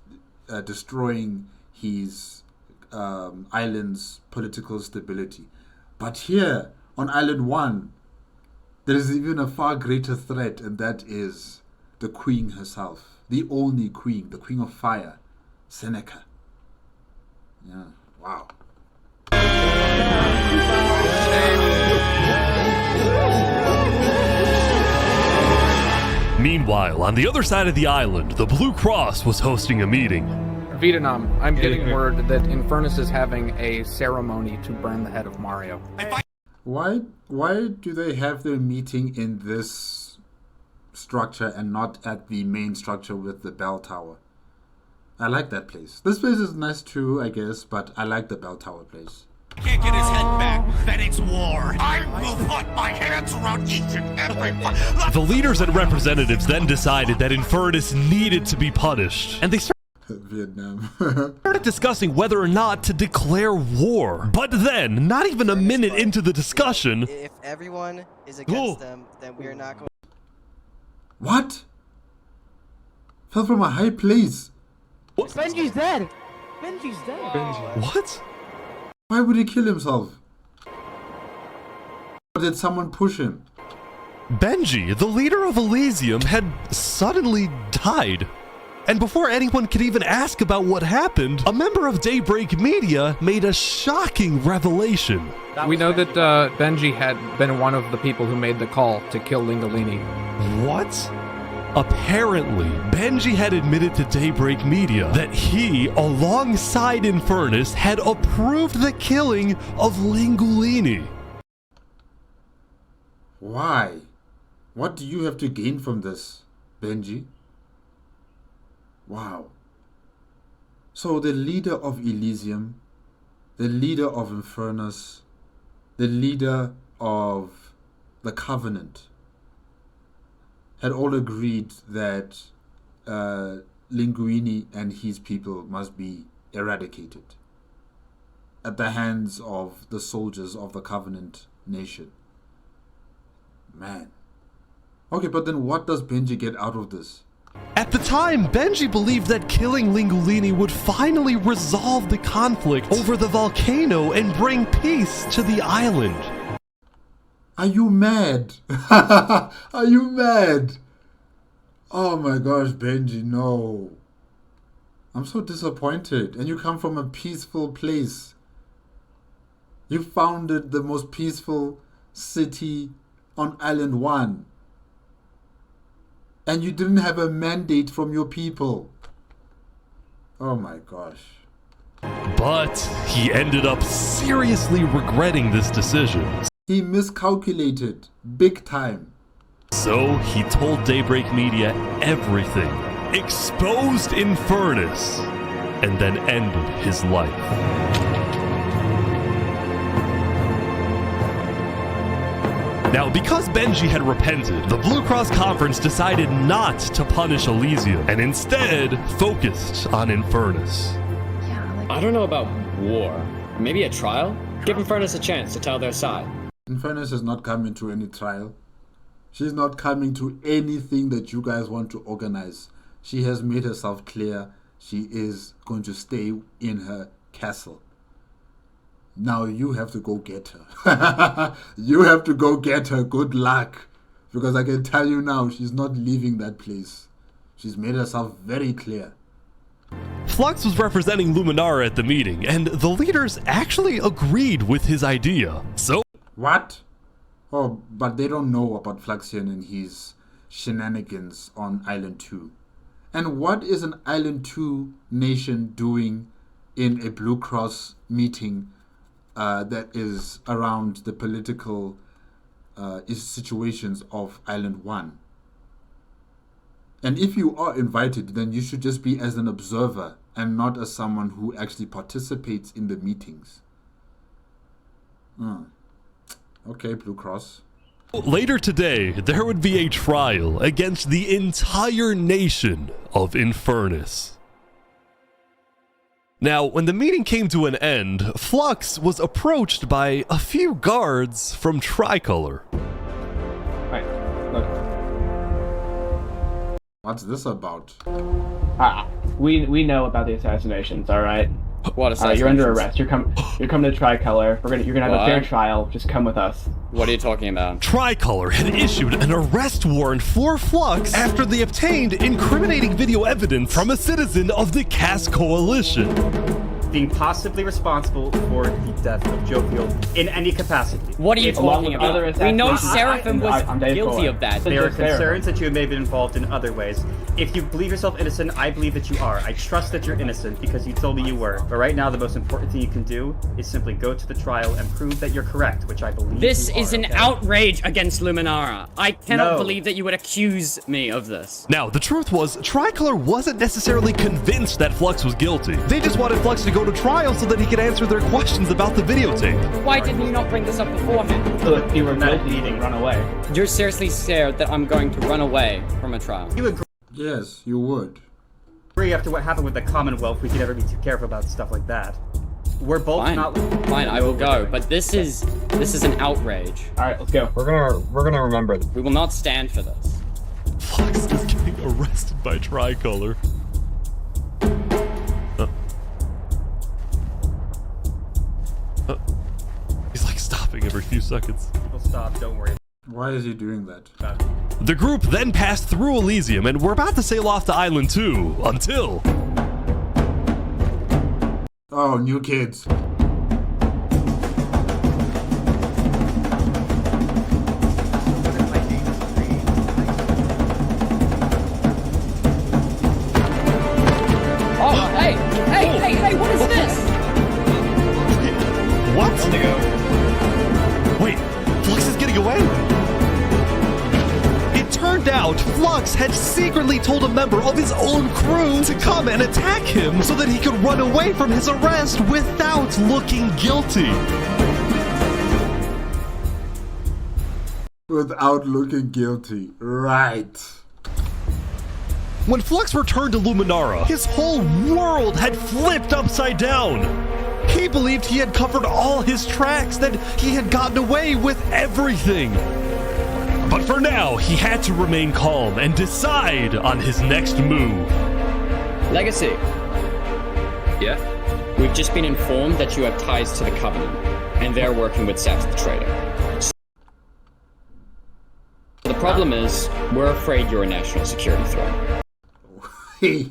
destroying his island's political stability. But here, on Island 1, there is even a far greater threat, and that is the queen herself. The only queen, the queen of fire, Seneca. Yeah, wow. Meanwhile, on the other side of the island, the Blue Cross was hosting a meeting. Vietnam, I'm getting word that Infernus is having a ceremony to burn the head of Mario. Why do they have their meeting in this structure and not at the main structure with the bell tower? I like that place. This place is nice too, I guess, but I like the bell tower place. Can't get his head back, then it's war. I will put my hands around each and every one. The leaders and representatives then decided that Infernus needed to be punished, and they Vietnam. started discussing whether or not to declare war. But then, not even a minute into the discussion, if everyone is against them, then we are not going. What? Fell from a high place. What? Benji's dead. Benji's dead. What? Why would he kill himself? Or did someone push him? Benji, the leader of Elysium, had suddenly died. And before anyone could even ask about what happened, a member of Daybreak Media made a shocking revelation. We know that Benji had been one of the people who made the call to kill Lingolini. What? Apparently, Benji had admitted to Daybreak Media that he, alongside Infernus, had approved the killing of Lingolini. Why? What do you have to gain from this, Benji? Wow. So the leader of Elysium, the leader of Infernus, the leader of the Covenant had all agreed that Linguini and his people must be eradicated at the hands of the soldiers of the Covenant nation. Man. Okay, but then what does Benji get out of this? At the time, Benji believed that killing Lingulini would finally resolve the conflict over the volcano and bring peace to the island. Are you mad? Are you mad? Oh my gosh, Benji, no. I'm so disappointed. And you come from a peaceful place. You founded the most peaceful city on Island 1. And you didn't have a mandate from your people. Oh my gosh. But he ended up seriously regretting this decision. He miscalculated big time. So he told Daybreak Media everything, exposed Infernus, and then ended his life. Now, because Benji had repented, the Blue Cross Conference decided not to punish Elysium, and instead focused on Infernus. I don't know about war. Maybe a trial? Give Infernus a chance to tell their side. Infernus is not coming to any trial. She's not coming to anything that you guys want to organize. She has made herself clear she is going to stay in her castle. Now you have to go get her. You have to go get her. Good luck. Because I can tell you now, she's not leaving that place. She's made herself very clear. Flux was representing Luminara at the meeting, and the leaders actually agreed with his idea. So... What? Oh, but they don't know about Fluxion and his shenanigans on Island 2. And what is an Island 2 nation doing in a Blue Cross meeting that is around the political situations of Island 1? And if you are invited, then you should just be as an observer and not as someone who actually participates in the meetings. Okay, Blue Cross. Later today, there would be a trial against the entire nation of Infernus. Now, when the meeting came to an end, Flux was approached by a few guards from Tricolor. Right, look. What's this about? We know about the assassinations, all right? What assassinations? You're under arrest. You're coming to Tricolor. You're gonna have a fair trial. Just come with us. What are you talking about? Tricolor had issued an arrest warrant for Flux after they obtained incriminating video evidence from a citizen of the Cass Coalition. Being possibly responsible for the death of Jovial in any capacity. What are you talking about? We know Seraphim was guilty of that. There are concerns that you may have been involved in other ways. If you believe yourself innocent, I believe that you are. I trust that you're innocent because you told me you were. But right now, the most important thing you can do is simply go to the trial and prove that you're correct, which I believe This you are, is an outrage against Luminara. I cannot believe that you would accuse me of this. Now, the truth was, Tricolor wasn't necessarily convinced that Flux was guilty. They just wanted Flux to go to trial so that he could answer their questions about the videotape. Why didn't you not bring this up beforehand? So if you were guilty, then run away. You're seriously scared that I'm going to run away from a trial? You agree? Yes, you would. After what happened with the Commonwealth, we could never be too careful about stuff like that. We're both Fine, I will go, but this is an outrage. Alright, let's go. We're gonna remember this. We will not stand for this. Flux is getting arrested by Tricolor. He's like stopping every few seconds. We'll stop, don't worry. Why is he doing that? The group then passed through Elysium and were about to sail off to Island 2 until... Oh, new kids. Oh, hey, what is this? What? Wait, Flux is getting away? It turned out Flux had secretly told a member of his own crew to come and attack him so that he could run away from his arrest without looking guilty. Without looking guilty. Right. When Flux returned to Luminara, his whole world had flipped upside down. He believed he had covered all his tracks, that he had gotten away with everything. But for now, he had to remain calm and decide on his next move. Legacy. Yeah? We've just been informed that you have ties to the Covenant, and they're working with Saps the Trader. The problem is, we're afraid you're a national security threat. You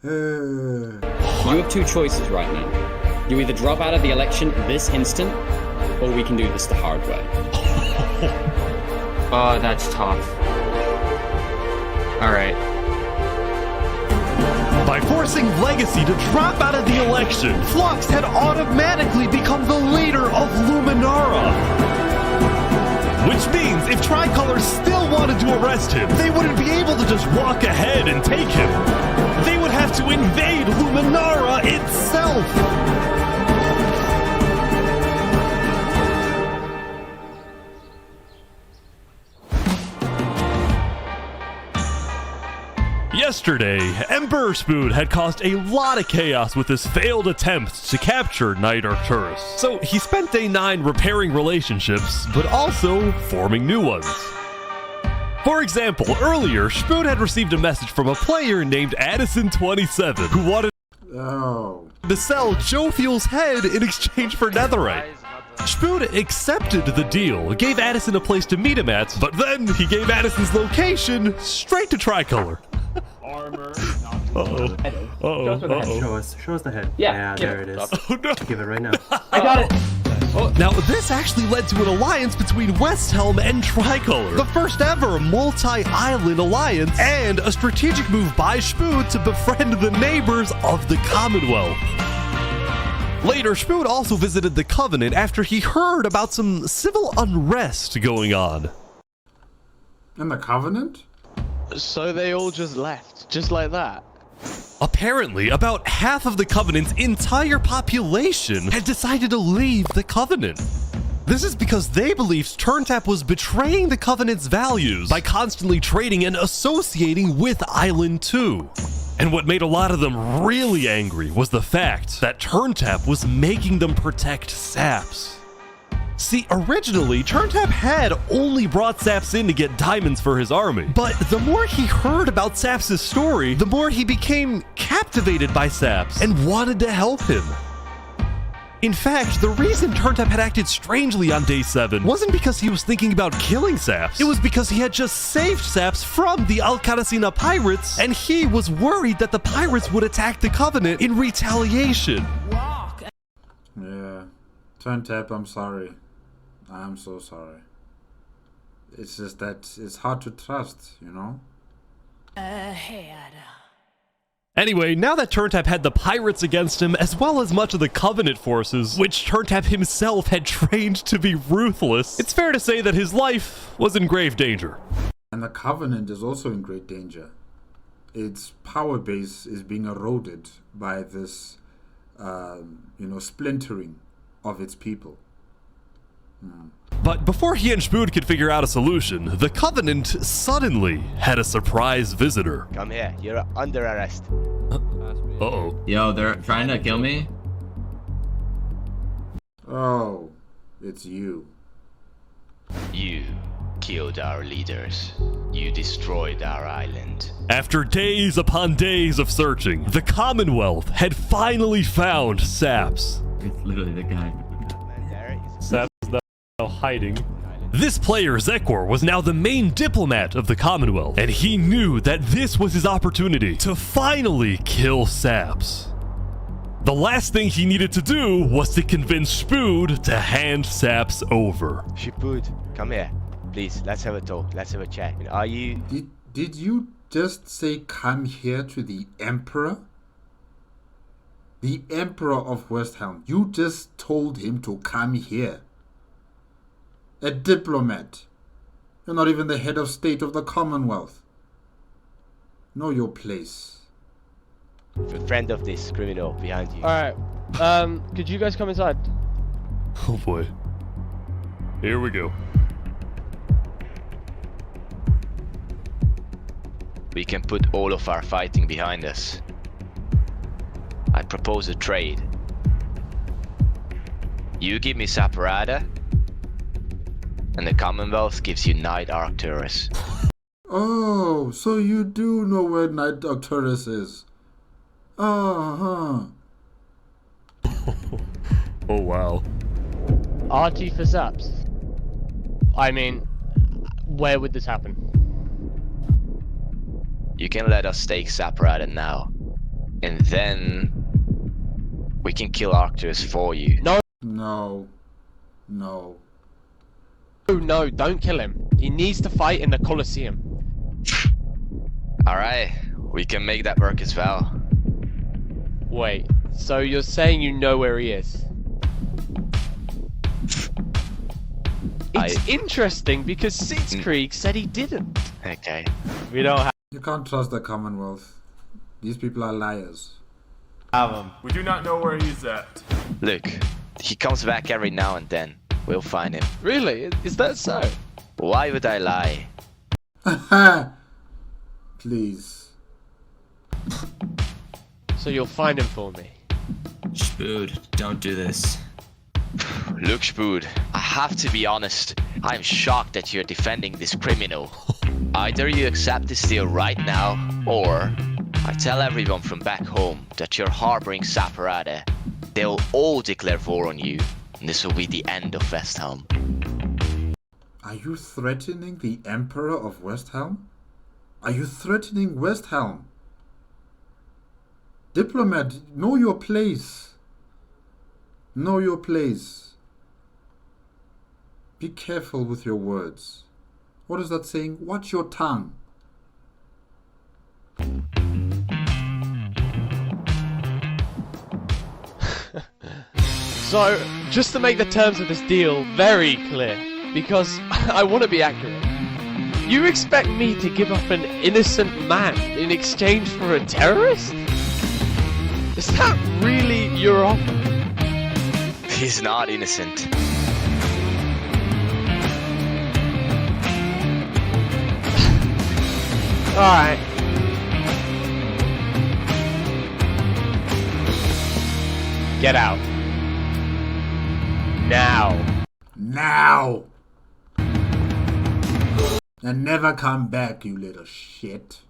have two choices right now. You either drop out of the election this instant, or we can do this the hard way. Oh, that's tough. Alright. By forcing Legacy to drop out of the election, Flux had automatically become the leader of Luminara. Which means if Tricolor still wanted to arrest him, they wouldn't be able to just walk ahead and take him. They would have to invade Luminara itself. Yesterday, Emperor Spoon had caused a lot of chaos with his failed attempts to capture Knight Arcturus. So he spent day 9 repairing relationships, but also forming new ones. For example, earlier, Spoon had received a message from a player named Addison27 who wanted to sell Joe Fuel's head in exchange for netherite. Spoon accepted the deal, gave Addison a place to meet him at, but then he gave Addison's location straight to Tricolor. Armor. Show us the head. Yeah, there it is. Oh, no. Give it right now. I got it. Now, this actually led to an alliance between Westhelm and Tricolor, the first ever multi-island alliance, and a strategic move by Spoon to befriend the neighbors of the Commonwealth. Later, Spoon also visited the Covenant after he heard about some civil unrest going on. In the Covenant? So they all just left, just like that? Apparently, about half of the Covenant's entire population had decided to leave the Covenant. This is because they believed TurnTap was betraying the Covenant's values by constantly trading and associating with Island 2. And what made a lot of them really angry was the fact that TurnTap was making them protect Saps. See, originally, TurnTap had only brought Saps in to get diamonds for his army. But the more he heard about Saps' story, the more he became captivated by Saps and wanted to help him. In fact, the reason TurnTap had acted strangely on day 7 wasn't because he was thinking about killing Saps. It was because he had just saved Saps from the Alcaracina pirates, and he was worried that the pirates would attack the Covenant in retaliation. Yeah. TurnTap, I'm sorry. I'm so sorry. It's just that it's hard to trust, you know? Anyway, now that TurnTap had the pirates against him, as well as much of the Covenant forces, which TurnTap himself had trained to be ruthless, it's fair to say that his life was in grave danger. And the Covenant is also in great danger. Its power base is being eroded by this, splintering of its people. But before he and Spoon could figure out a solution, the Covenant suddenly had a surprise visitor. Come here, you're under arrest. Uh-oh. Yo, they're trying to kill me? Oh, it's you. You killed our leaders. You destroyed our island. After days upon days of searching, the Commonwealth had finally found Saps. It's literally the guy. Saps is now hiding. This player, Zekor, was now the main diplomat of the Commonwealth, and he knew that this was his opportunity to finally kill Saps. The last thing he needed to do was to convince Spood to hand Saps over. Spood, come here. Please, let's have a talk. Let's have a chat. Are you... Did you just say come here to the Emperor? The Emperor of Westhelm. You just told him to come here. A diplomat You're not even the head of state of the Commonwealth. Know your place. A friend of this criminal behind you. Alright, could you guys come inside? Oh boy. Here we go. We can put all of our fighting behind us. I propose a trade. You give me Saparada, and the Commonwealth gives you Knight Arcturus. Oh, so you do know where Knight Arcturus is. Uh-huh. Oh wow. RT for Zaps. I mean, where would this happen? You can let us take Saparada now, and then we can kill Arcturus for you. No. No. No. No, don't kill him. He needs to fight in the Colosseum. Alright, we can make that work as well. Wait, so you're saying you know where he is? It's interesting because Sitzkrieg said he didn't. Okay. We don't have You can't trust the Commonwealth. These people are liars. him. We do not know where he's at. Look, he comes back every now and then. We'll find him. Really? Is that so? Why would I lie? Please. So you'll find him for me? Spood, don't do this. Look, Spood, I have to be honest. I'm shocked that you're defending this criminal. Either you accept this deal right now, or I tell everyone from back home that you're harboring Saparada. They'll all declare war on you, and this will be the end of Westhelm. Are you threatening the Emperor of Westhelm? Are you threatening Westhelm? Diplomat, know your place. Know your place. Be careful with your words. What is that saying? Watch your tongue. So, just to make the terms of this deal very clear, because I want to be accurate, you expect me to give up an innocent man in exchange for a terrorist? Is that really your offer? He's not innocent. Alright. Get out. Now. Now! And never come back, you little shit.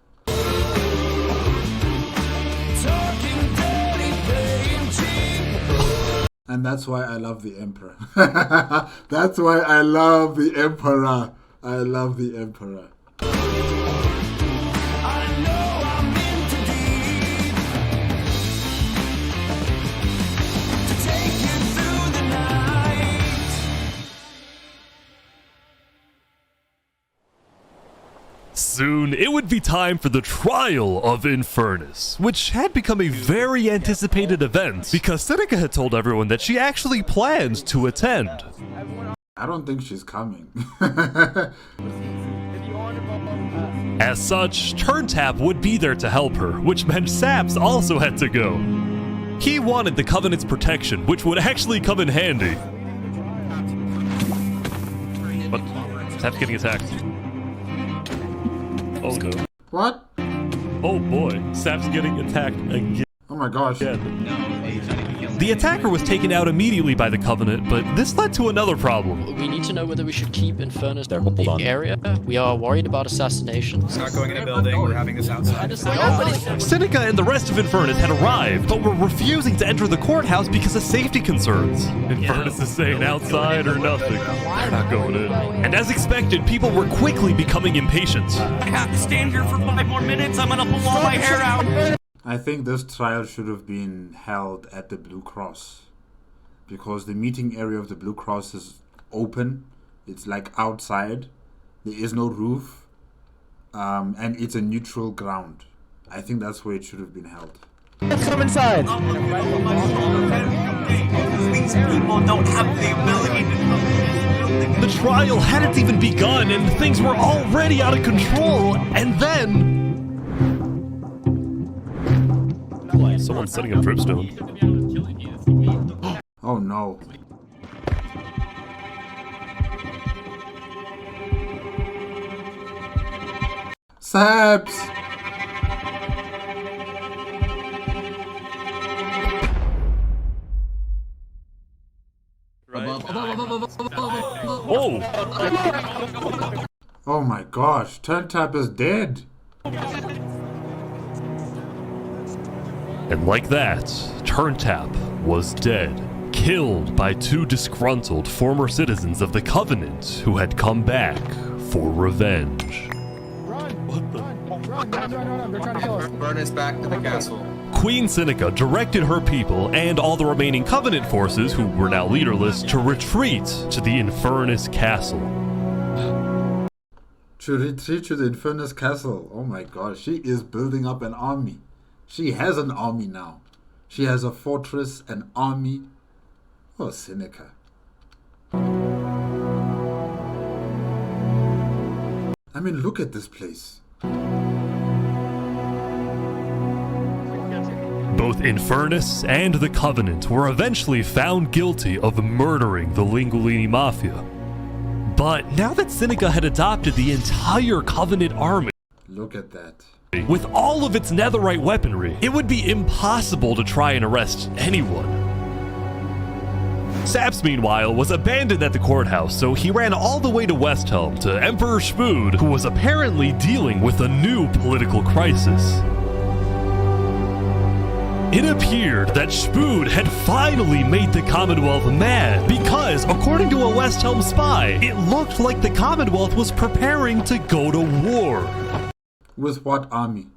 And that's why I love the Emperor. That's why I love the Emperor. I love the Emperor. Soon, it would be time for the trial of Infernus, which had become a very anticipated event because Seneca had told everyone that she actually planned to attend. I don't think she's coming. As such, Turntap would be there to help her, which meant Saps also had to go. He wanted the Covenant's protection, which would actually come in handy. But Sap's getting attacked. Oh no. What? Oh boy, Sap's getting attacked again. Oh my gosh. The attacker was taken out immediately by the Covenant, but this led to another problem. We need to know whether we should keep Infernus in the area. We are worried about assassinations. We're not going in a building, we're having this outside. Seneca and the rest of Infernus had arrived, but were refusing to enter the courthouse because of safety concerns. Infernus is saying outside or nothing. They're not going in. And as expected, people were quickly becoming impatient. I have to stand here for 5 more minutes. I'm gonna pull all my hair out. I think this trial should have been held at the Blue Cross, because the meeting area of the Blue Cross is open. It's like outside. There is no roof, and it's a neutral ground. I think that's where it should have been held. Let's come inside. These people don't have the ability to come to this building. The trial hadn't even begun and things were already out of control. And then... Someone's setting up dripstone. Oh no. Saps! Oh! Oh my gosh, Turntap is dead. And like that, Turntap was dead, killed by two disgruntled former citizens of the Covenant who had come back for revenge. Run, they're trying to kill us. Burn us back to the castle. Queen Seneca directed her people and all the remaining Covenant forces, who were now leaderless, to retreat to the Infernus Castle. To retreat to the Infernus Castle. Oh my gosh, she is building up an army. She has an army now. She has a fortress, an army. Oh, Seneca. I mean, look at this place. Both Infernus and the Covenant were eventually found guilty of murdering the Lingolini Mafia. But now that Seneca had adopted the entire Covenant army, look at that. With all of its netherite weaponry, it would be impossible to try and arrest anyone. Saps, meanwhile, was abandoned at the courthouse, so he ran all the way to Westhelm to Emperor Spood, who was apparently dealing with a new political crisis. It appeared that Spood had finally made the Commonwealth mad because, according to a Westhelm spy, it looked like the Commonwealth was preparing to go to war. With what army?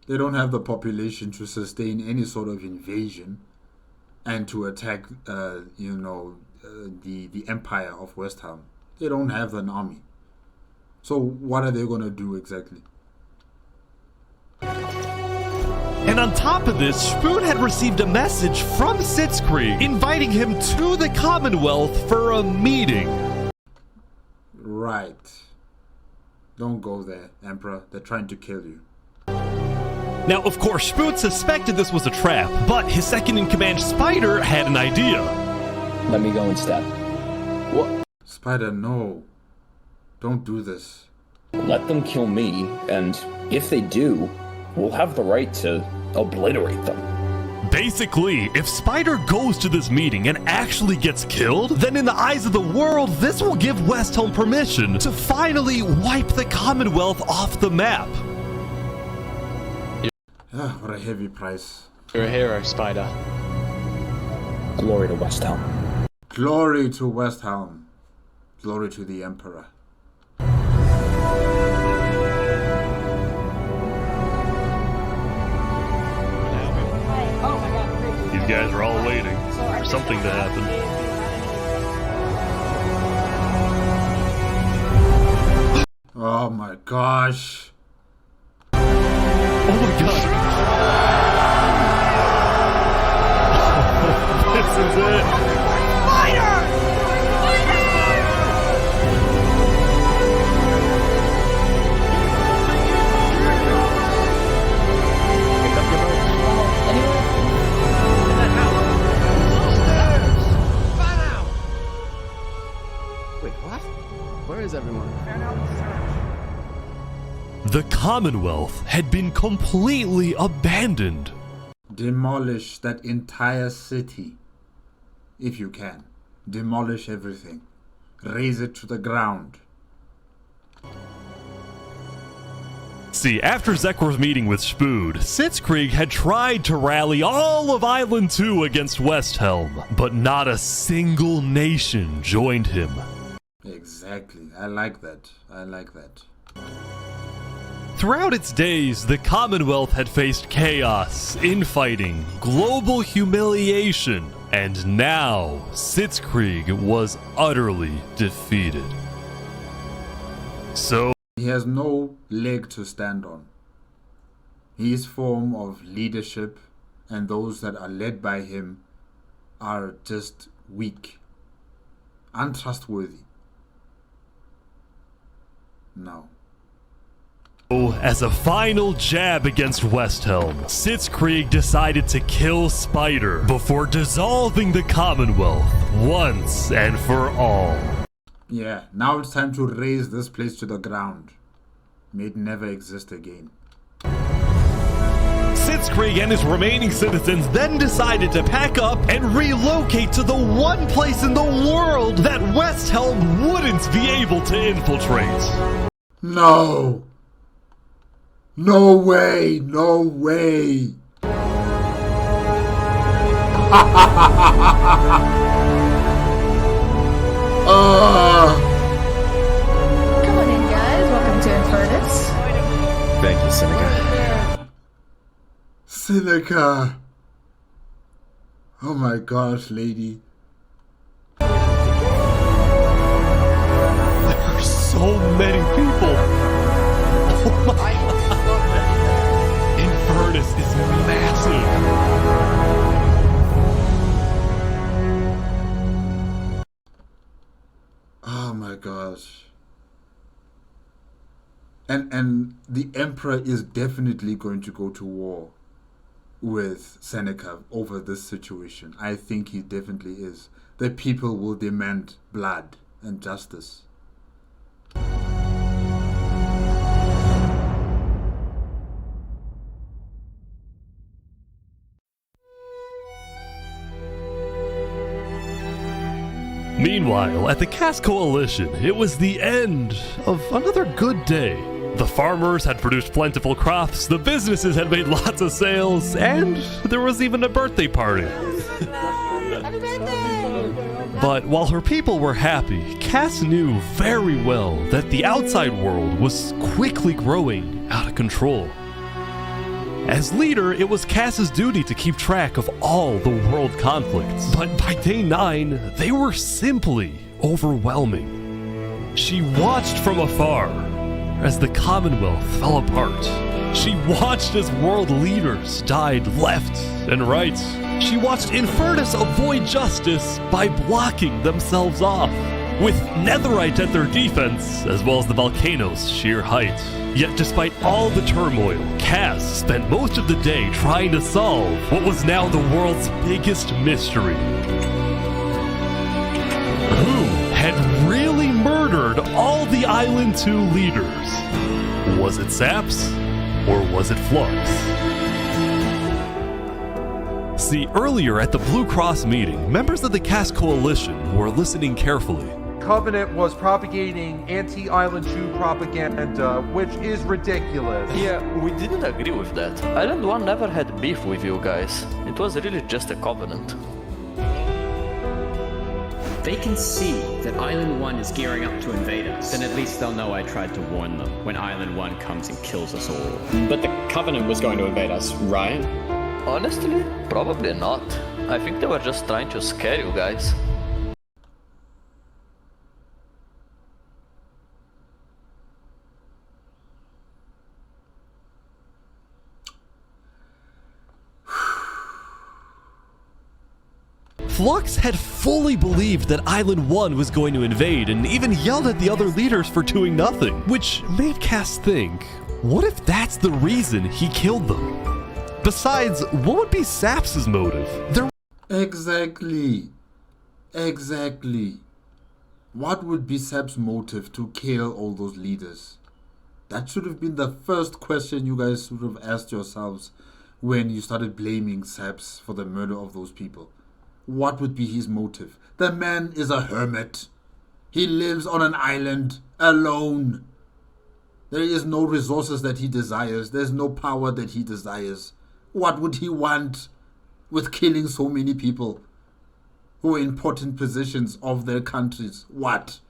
They don't have the population to sustain any sort of invasion and to attack, the empire of Westhelm. They don't have an army. So what are they going to do exactly? And on top of this, Spoon had received a message from Sitzkrieg inviting him to the Commonwealth for a meeting. Right. Don't go there, Emperor. They're trying to kill you. Now, of course, Spoon suspected this was a trap, but his second-in-command, Spider, had an idea. Let me go instead. What? Spider, no. Don't do this. Let them kill me, and if they do, we'll have the right to obliterate them. Basically, if Spider goes to this meeting and actually gets killed, then in the eyes of the world, this will give Westhelm permission to finally wipe the Commonwealth off the map. Ah, what a heavy price. You're a hero, Spider. Glory to Westhelm. Glory to Westhelm. Glory to the Emperor. These guys are all waiting for something to happen. Oh my gosh. Oh my god. This is it. Spider! Wait, what? Where is everyone? The Commonwealth had been completely abandoned. Demolish that entire city. If you can. Demolish everything. Raze it to the ground. See, after Zekor's meeting with Spood, Sitzkrieg had tried to rally all of Island 2 against Westhelm, but not a single nation joined him. Exactly. I like that. I like that. Throughout its days, the Commonwealth had faced chaos, infighting, global humiliation, and now Sitzkrieg was utterly defeated. So he has no leg to stand on. His form of leadership and those that are led by him are just weak, untrustworthy. No. As a final jab against Westhelm, Sitzkrieg decided to kill Spider before dissolving the Commonwealth once and for all. Yeah, now it's time to raze this place to the ground. May it never exist again. Sitzkrieg and his remaining citizens then decided to pack up and relocate to the one place in the world that Westhelm wouldn't be able to infiltrate. No! No way! No way! Come on in, guys. Welcome to Infernus. Thank you, Seneca. Seneca! Oh my gosh, lady. There are so many people. Oh my god. Infernus is massive. Oh my gosh. And the Emperor is definitely going to go to war with Seneca over this situation. I think he definitely is. The people will demand blood and justice. Meanwhile, at the Caste Coalition, it was the end of another good day. The farmers had produced plentiful crops, the businesses had made lots of sales, and there was even a birthday party. But while her people were happy, Cass knew very well that the outside world was quickly growing out of control. As leader, it was Cass's duty to keep track of all the world conflicts. But by day 9, they were simply overwhelming. She watched from afar as the Commonwealth fell apart. She watched as world leaders died left and right. She watched Infernus avoid justice by blocking themselves off, with Netherite at their defense, as well as the volcano's sheer height. Yet despite all the turmoil, Kaz spent most of the day trying to solve what was now the world's biggest mystery. Who had really murdered all the Island 2 leaders? Was it Saps, or was it Flux? See, earlier at the Blue Cross meeting, members of the Caste Coalition were listening carefully. Covenant was propagating anti-Island 2 propaganda, which is ridiculous. Yeah, we didn't agree with that. Island 1 never had beef with you guys. It was really just a covenant. They can see that Island 1 is gearing up to invade us. Then at least they'll know I tried to warn them when Island 1 comes and kills us all. But the Covenant was going to invade us, right? Honestly, probably not. I think they were just trying to scare you guys. Flux had fully believed that Island 1 was going to invade and even yelled at the other leaders for doing nothing, which made Cass think, what if that's the reason he killed them? Besides, what would be Saps' motive? Exactly. What would be Saps' motive to kill all those leaders? That should have been the first question you guys should have asked yourselves when you started blaming Saps for the murder of those people. What would be his motive? The man is a hermit. He lives on an island alone. There is no resources that he desires. There's no power that he desires. What would he want with killing so many people who are in important positions of their countries? What?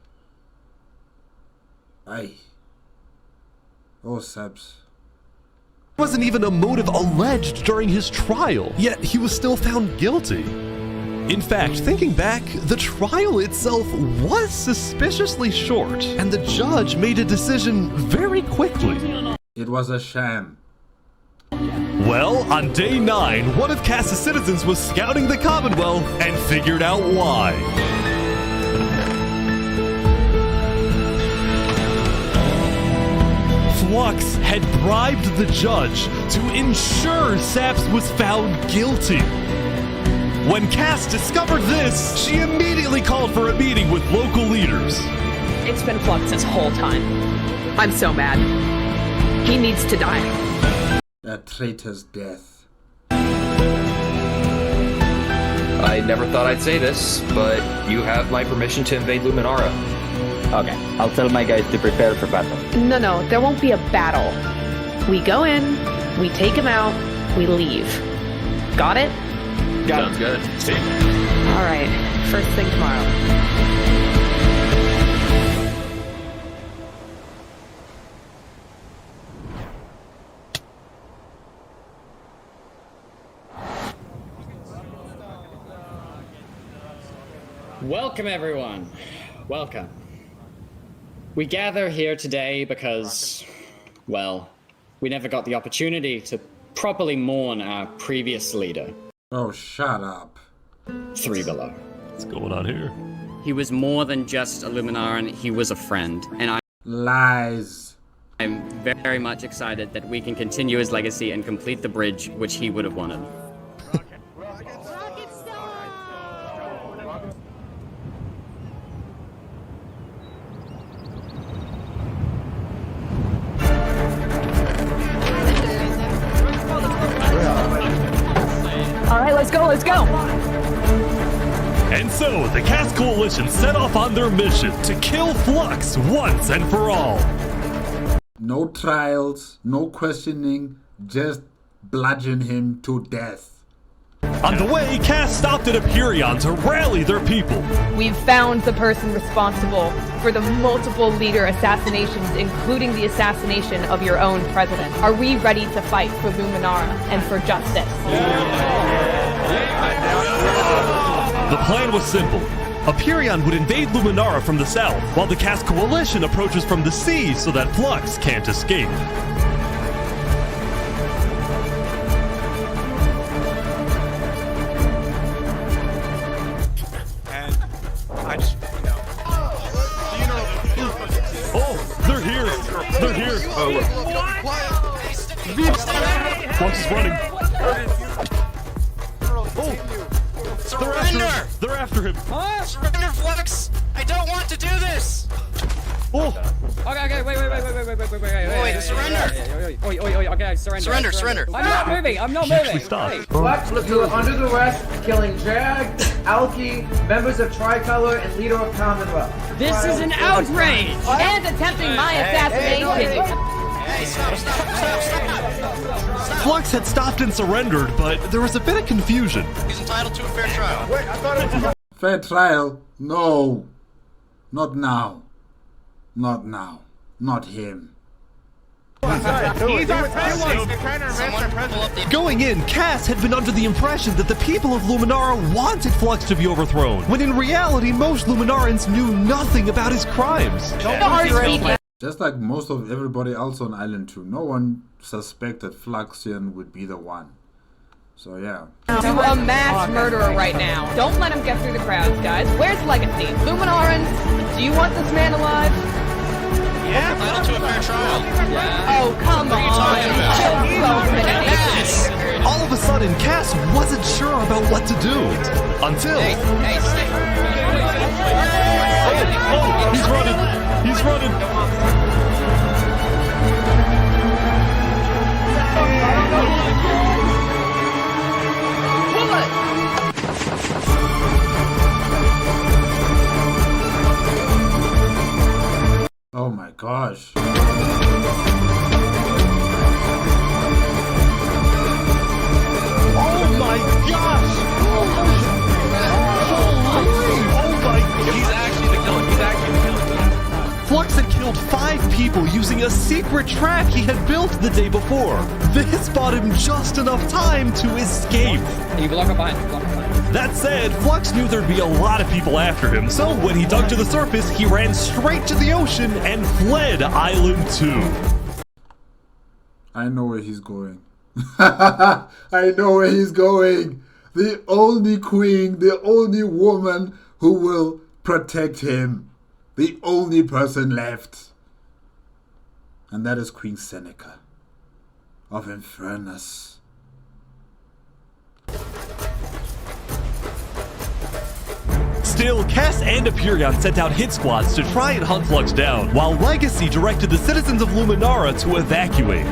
Aye. Oh, Saps. Wasn't even a motive alleged during his trial, yet he was still found guilty. In fact, thinking back, the trial itself was suspiciously short, and the judge made a decision very quickly. It was a sham. Well, on day 9, one of Cass's citizens was scouting the Commonwealth and figured out why. Flux had bribed the judge to ensure Saps was found guilty. When Cass discovered this, she immediately called for a meeting with local leaders. It's been Flux this whole time. I'm so mad. He needs to die. That traitor's death. I never thought I'd say this, but you have my permission to invade Luminara. Okay, I'll tell my guys to prepare for battle. No, there won't be a battle. We go in, we take him out, we leave. Got it? Sounds good. See. All right, first thing tomorrow. Welcome, everyone. Welcome. We gather here today because, well, we never got the opportunity to properly mourn our previous leader. Oh, shut up. 3 Below. What's going on here? He was more than just a Luminaran, he was a friend, and Lies. I'm very much excited that we can continue his legacy and complete the bridge which he would have wanted. All right, let's go. And so, the Cass Coalition set off on their mission to kill Flux once and for all. No trials, no questioning, just bludgeon him to death. On the way, Cass stopped at Epirion to rally their people. We've found the person responsible for the multiple leader assassinations, including the assassination of your own president. Are we ready to fight for Luminara and for justice? The plan was simple. Epirion would invade Luminara from the south, while the Cass Coalition approaches from the sea so that Flux can't escape. Oh, they're here! They're here! Flux is running. Surrender! They're after him. Surrender, Flux! I don't want to do this! Oh! Okay, wait. Wait, surrender! Okay, surrender. I'm not moving. Flux, you are under arrest, killing Jag, Alki, members of Tricolor, and leader of Commonwealth. This is an outrage! And attempting my assassination! Hey, stop! Flux had stopped and surrendered, but there was a bit of confusion. He's entitled to a fair trial. Wait, I thought it was... Fair trial? No. Not now. Not now. Not him. Going in, Cass had been under the impression that the people of Luminara wanted Flux to be overthrown, when in reality most Luminarans knew nothing about his crimes. Just like most of everybody else on Island 2, no one suspected Fluxian would be the one. So yeah. To a mass murderer right now. Don't let him get through the crowds, guys. Where's Legacy? Luminarans, do you want this man alive? Yeah, entitled to a fair trial. Yeah. Oh, come on. Yes. All of a sudden, Cass wasn't sure about what to do. Until... Hey, stay. Oh, he's running. He's running. Oh my gosh. Oh my gosh! Oh my god! He's actually the killer. Flux had killed 5 people using a secret track he had built the day before. This bought him just enough time to escape. You block up behind. That said, Flux knew there'd be a lot of people after him, so when he dug to the surface, he ran straight to the ocean and fled Island 2. I know where he's going. I know where he's going. The only queen, the only woman who will protect him. The only person left. And that is Queen Seneca of Infernus. Still, Cass and Epyrion sent out hit squads to try and hunt Flux down, while Legacy directed the citizens of Luminara to evacuate.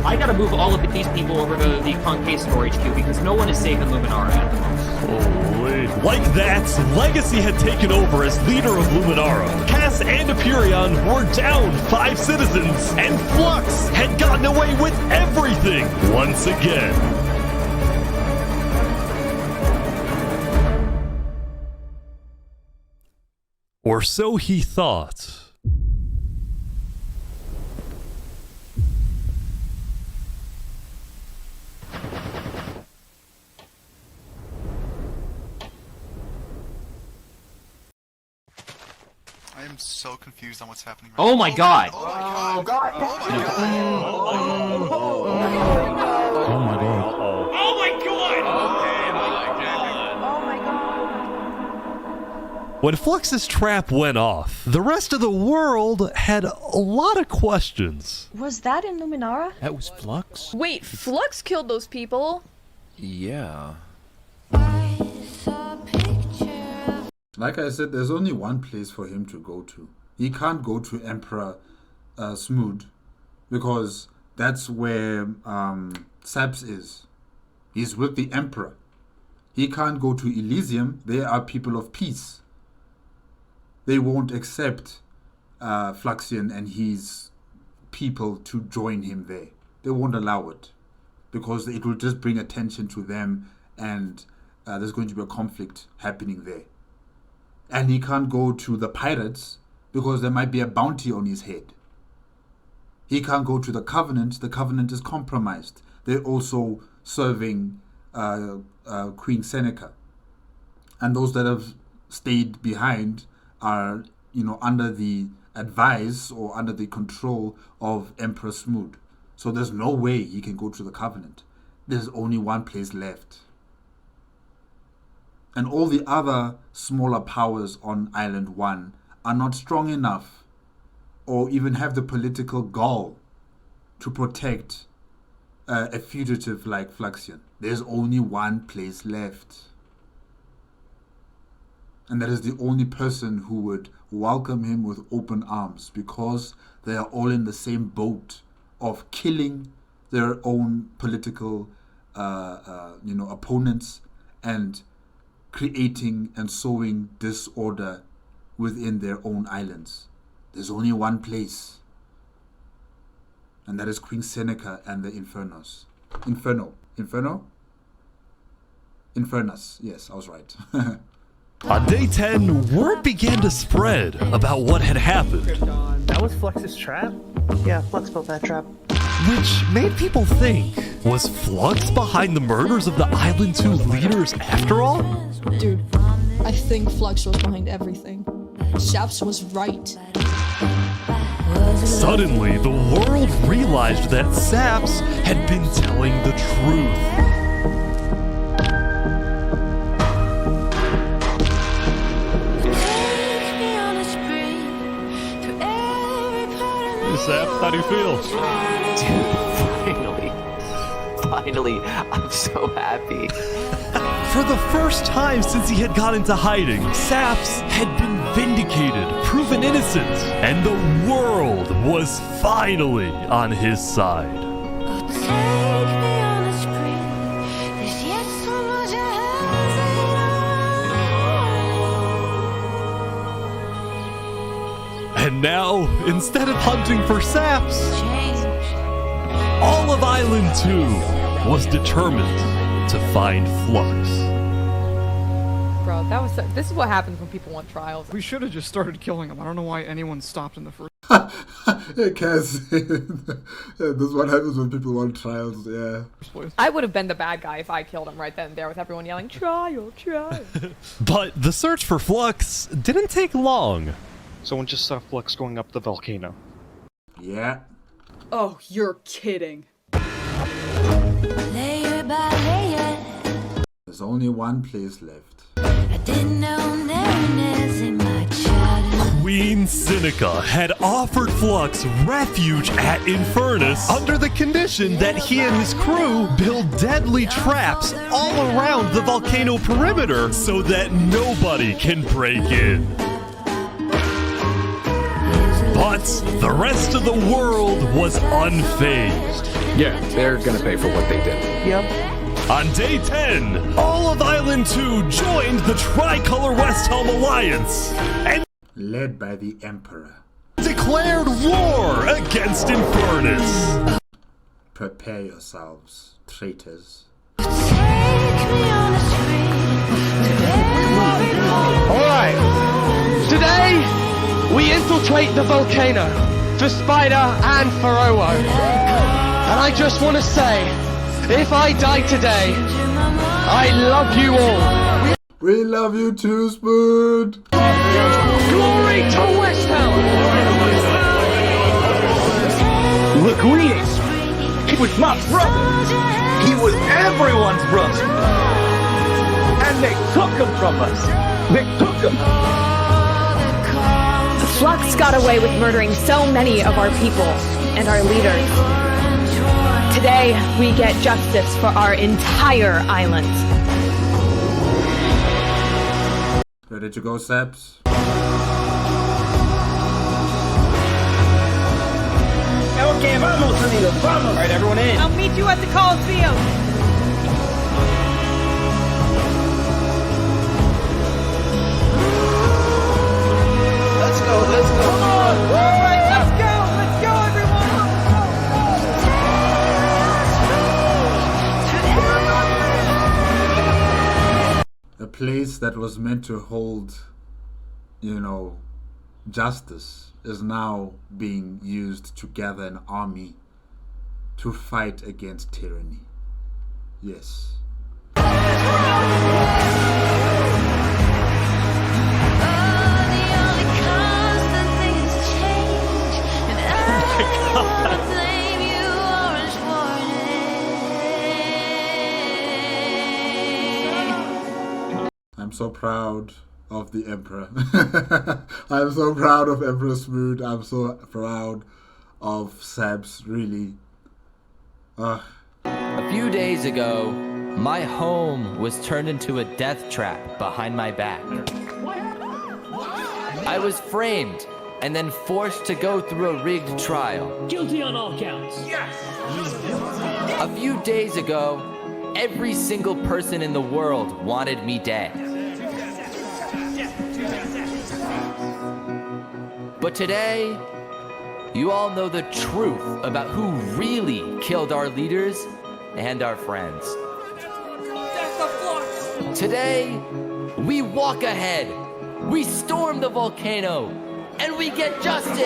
I gotta move all of these people over to the Concave Storage Queue because no one is safe in Luminara at the moment. Like that, Legacy had taken over as leader of Luminara. Cass and Epyrion were down 5 citizens, and Flux had gotten away with everything once again. Or so he thought. I am so confused on what's happening right Oh now. my god! Oh my god! Oh my god! Oh my god. Oh my god! When Flux's trap went off, the rest of the world had a lot of questions. Was that in Luminara? That was Flux? Wait, Flux killed those people? Yeah. Like I said, there's only one place for him to go to. He can't go to Emperor Smood because that's where Saps is. He's with the Emperor. He can't go to Elysium. They are people of peace. They won't accept Fluxion and his people to join him there. They won't allow it because it will just bring attention to them and there's going to be a conflict happening there. And he can't go to the pirates because there might be a bounty on his head. He can't go to the Covenant. The Covenant is compromised. They're also serving Queen Seneca. And those that have stayed behind are, under the advice or under the control of Emperor Smood. So there's no way he can go to the Covenant. There's only one place left. And all the other smaller powers on Island 1 are not strong enough or even have the political gall to protect a fugitive like Fluxion. There's only one place left. And that is the only person who would welcome him with open arms because they are all in the same boat of killing their own political opponents and creating and sowing disorder within their own islands. There's only one place, and that is Queen Seneca and the Infernus. Infernus. Yes, I was right. On day 10, word began to spread about what had happened. That was Flux's trap? Yeah, Flux built that trap. Which made people think, was Flux behind the murders of the Island 2 leaders after all? Dude, I think Flux was behind everything. Saps was right. Suddenly, the world realized that Saps had been telling the truth. Saps, how do you feel? Dude, finally, I'm so happy. For the first time since he had gone into hiding, Saps had been vindicated, proven innocent, and the world was finally on his side. And now, instead of hunting for Saps, all of Island 2 was determined to find Flux. Bro, this is what happens when people want trials. We should have just started killing him. I don't know why anyone stopped in the first. Yeah, Cass. This is what happens when people want trials, yeah. I would have been the bad guy if I killed him right then and there with everyone yelling, trial, trial. But the search for Flux didn't take long. Someone just saw Flux going up the volcano. Yeah. Oh, you're kidding. Layer by layer. There's only one place left. I didn't know narrowness in my childhood. Queen Seneca had offered Flux refuge at Infernus under the condition that he and his crew build deadly traps all around the volcano perimeter so that nobody can break in. But the rest of the world was unfazed. Yeah, they're gonna pay for what they did. Yep. On day 10, all of Island 2 joined the Tricolor West Helm Alliance and led by the Emperor, declared war against Infernus. Prepare yourselves, traitors. Alright, today we infiltrate the volcano for Spider and for Owo. And I just want to say, if I die today, I love you all. We love you too, Spoon. Glory to West Helm! The Queen! He was my brother! He was everyone's brother! And they took him from us! They took him! Flux got away with murdering so many of our people and our leaders. Today, we get justice for our entire island. Ready to go, Saps? Okay, vamos, amigos, vamos! Alright, everyone in. I'll meet you at the Coliseum. Let's go, let's go! Come on! Alright, let's go, everyone! A place that was meant to hold, justice is now being used to gather an army to fight against tyranny. Yes. I'm so proud of the Emperor. I'm so proud of Emperor Smooth. I'm so proud of Sabs, really. A few days ago, my home was turned into a death trap behind my back. I was framed and then forced to go through a rigged trial. Guilty on all counts. Yes! A few days ago, every single person in the world wanted me dead. But today, you all know the truth about who really killed our leaders and our friends. Today, we walk ahead, we storm the volcano, and we get justice!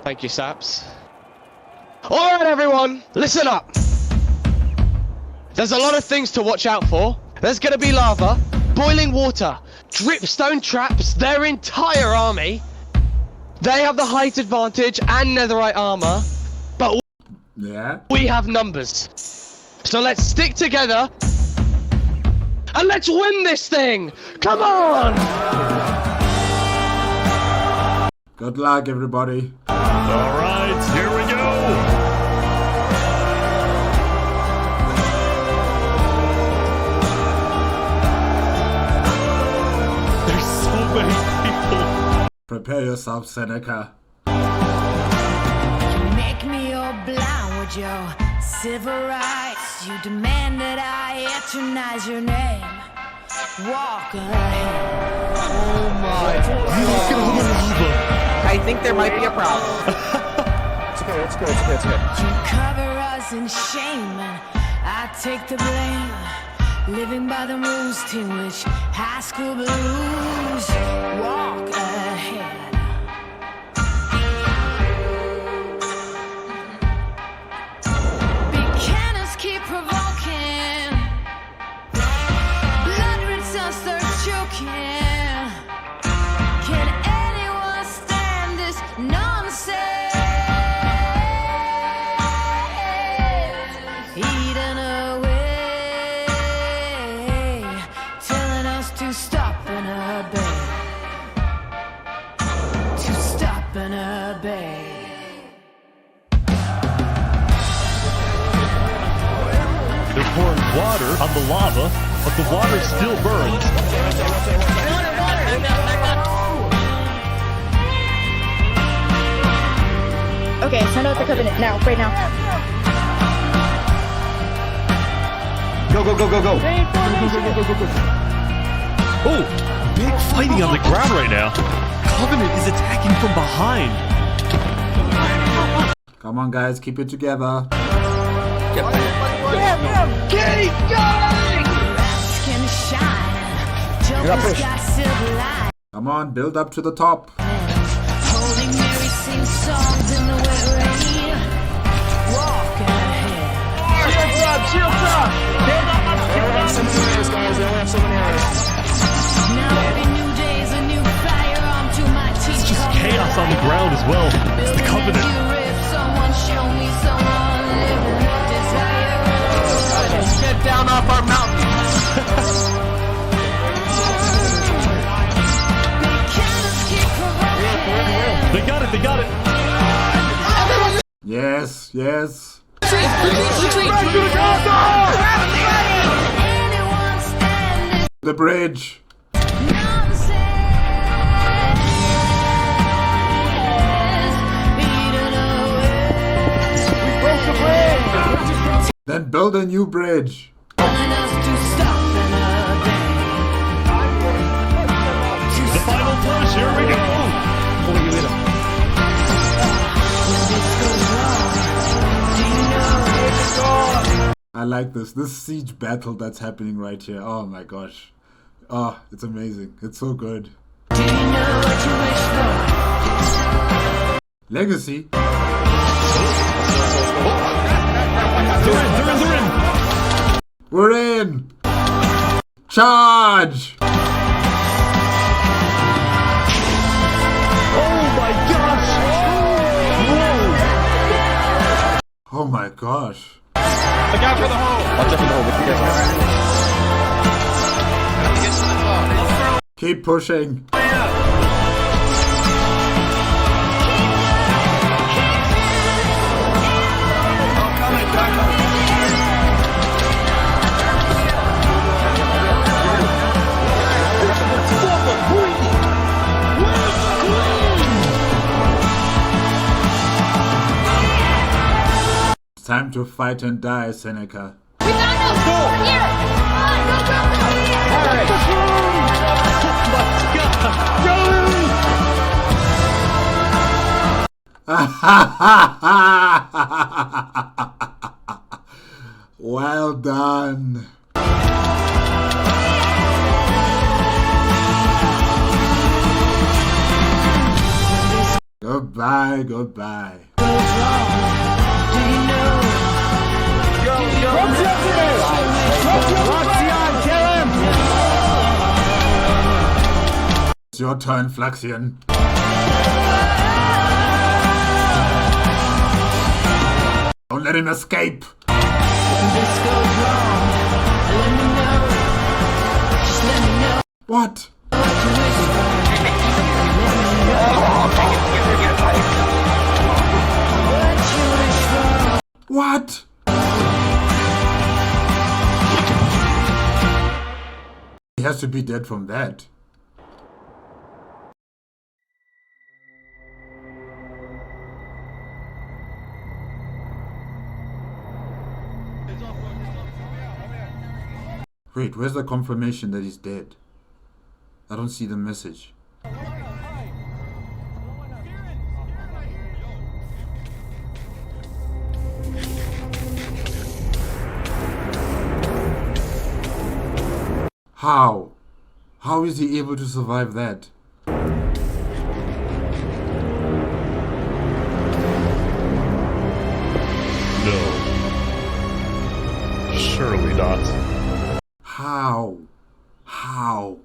Thank you, Saps. Alright, everyone, listen up! There's a lot of things to watch out for. There's gonna be lava, boiling water, dripstone traps, their entire army. They have the height advantage and netherite armor, but we have numbers. So let's stick together and let's win this thing! Come on! Good luck, everybody. Alright, here we go! Prepare yourself, Seneca. You make me all blind with your civil rights. You demand that I eternize your name. Walk ahead. Oh my God. I think there might be a problem. It's okay. You cover us in shame and I take the blame. Living by the rules, Teen Witch, high school blues. Walk ahead. Big cannons keep provoking. Blood rinse us, they're choking. Can anyone stand? water on the lava, but the water still burns. Okay, send out the covenant now, right now. Go, go, go, go, go. Oh, big fighting on the ground right now. Covenant is attacking from behind. Come on, guys, keep it together. Keep going! Can shine. Joker's got silver light. Come on, build up to the top. Holy Mary sings songs in the wet rain. Walking ahead. Shields up, shields up! Some arrows, guys. They'll have so many arrows. Now every new day is a new firearm to my teeth. It's just chaos on the ground as well. It's the Covenant. Someone show me someone living with desire. Get down off our mountain! They got it, they got it. Yes, yes. The bridge. Then build a new bridge. The final push, here we go. I like this siege battle that's happening right here. Oh my gosh. Oh, it's amazing. It's so good. Legacy. They're in. We're in. Charge. Oh my gosh. Whoa. Oh my gosh. Look out for the hole! Watch out for the hole, but you Keep pushing. Time to fight and die, Seneca. Well done. Goodbye, goodbye. It's your turn, Flaxian. Don't let him escape. What? What? He has to be dead from that. Wait, where's the confirmation that he's dead? I don't see the message. How? How is he able to survive that? No. Surely not. How? How?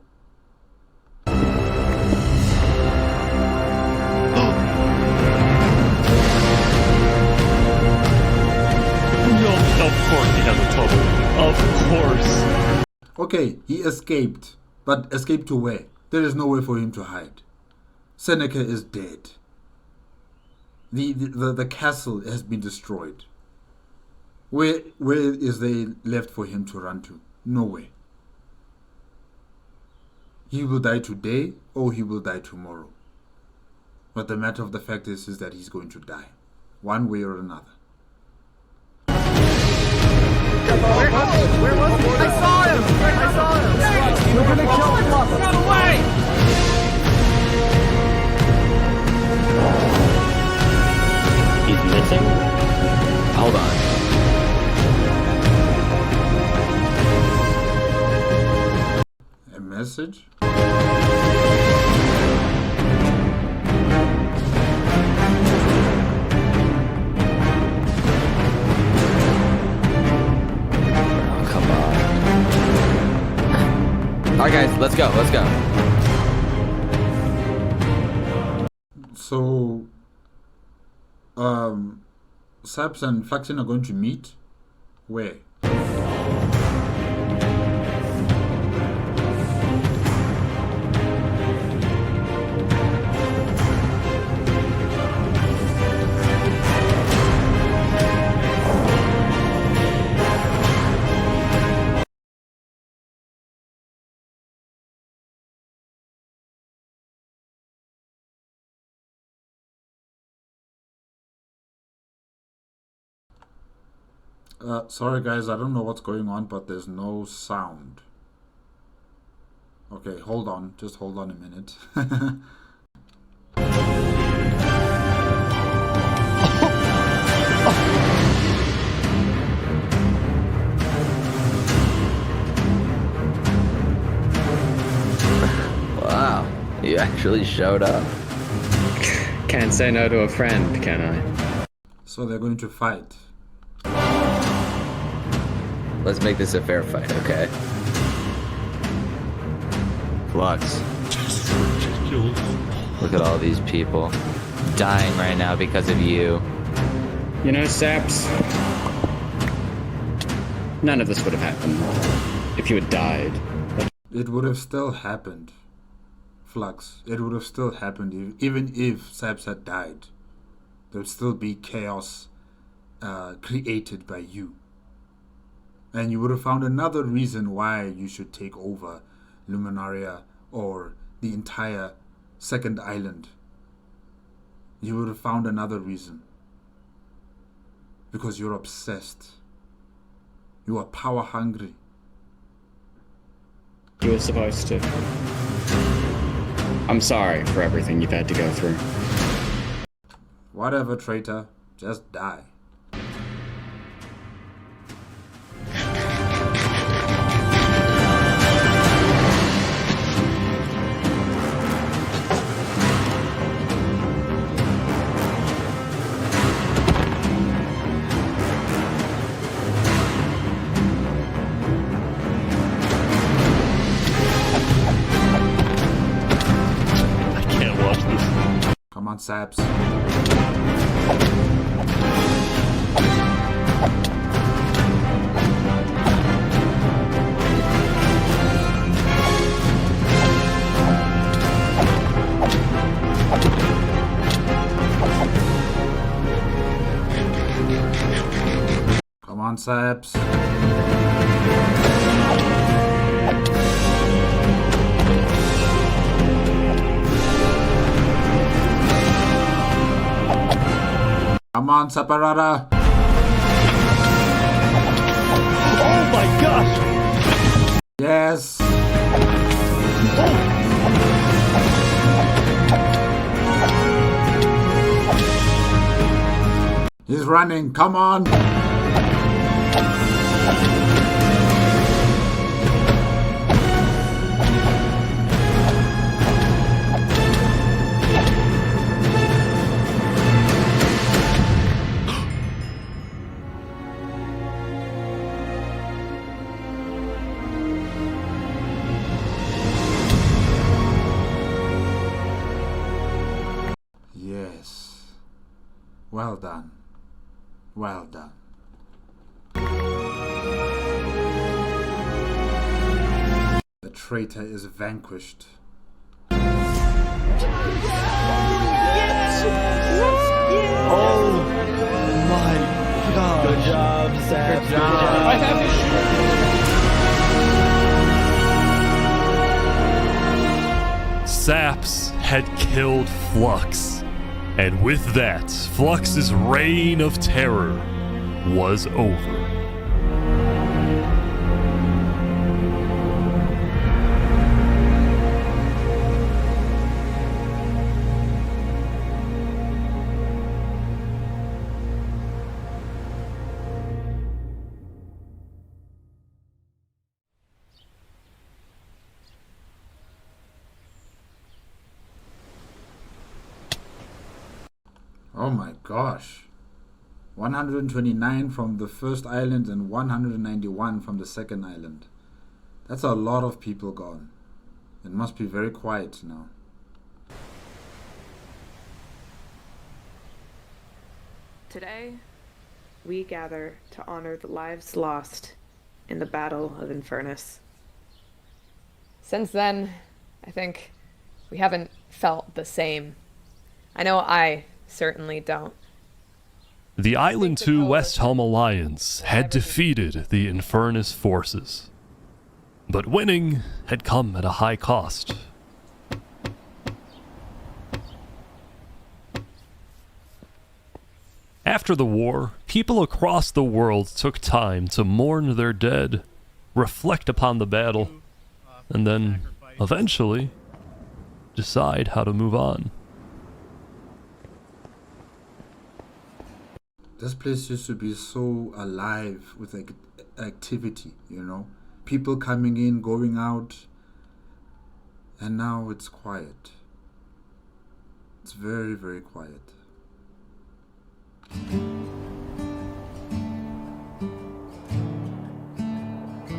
Of course he has a tunnel. Of course. Okay, he escaped. But escaped to where? There is nowhere for him to hide. Seneca is dead. The castle has been destroyed. Where is there left for him to run to? Nowhere. He will die today or he will die tomorrow. But the matter of the fact is that he's going to die, one way or another. Where was he? I saw him! We're gonna kill Flux! Run away! He's missing? Hold on. A message? Alright guys, let's go. So, Saps and Flaxin are going to meet? Where? Sorry guys, I don't know what's going on, but there's no sound. Okay, hold on. Just hold on a minute. Wow, you actually showed up. Can't say no to a friend, can I? So they're going to fight. Let's make this a fair fight, okay? Flux. Look at all these people dying right now because of you. You know, Saps, none of this would have happened if you had died. It would have still happened, Flux. It would have still happened even if Saps had died. There would still be chaos created by you. And you would have found another reason why you should take over Luminaria or the entire second island. You would have found another reason. Because you're obsessed. You are power hungry. You were supposed to. I'm sorry for everything you've had to go through. Whatever, traitor. Just die. Come on, Saps. Come on, Saps. Come on, Saparada. Oh my gosh! Yes. He's running. Come on. Yes. Well done. Well done. The traitor is vanquished. Oh my gosh. Good job, Sam. Good job. I have his Saps had killed Flux, and with that, Flux's reign of terror was over. Oh my gosh. 129 from the first island and 191 from the second island. That's a lot of people gone. It must be very quiet now. Today, we gather to honor the lives lost in the Battle of Infernus. Since then, I think we haven't felt the same. I know I certainly don't. The Island 2 West Helm Alliance had defeated the Infernus forces, but winning had come at a high cost. After the war, people across the world took time to mourn their dead, reflect upon the battle, and then, eventually, decide how to move on. This place used to be so alive with activity, you know? People coming in, going out, and now it's quiet. It's very, very quiet.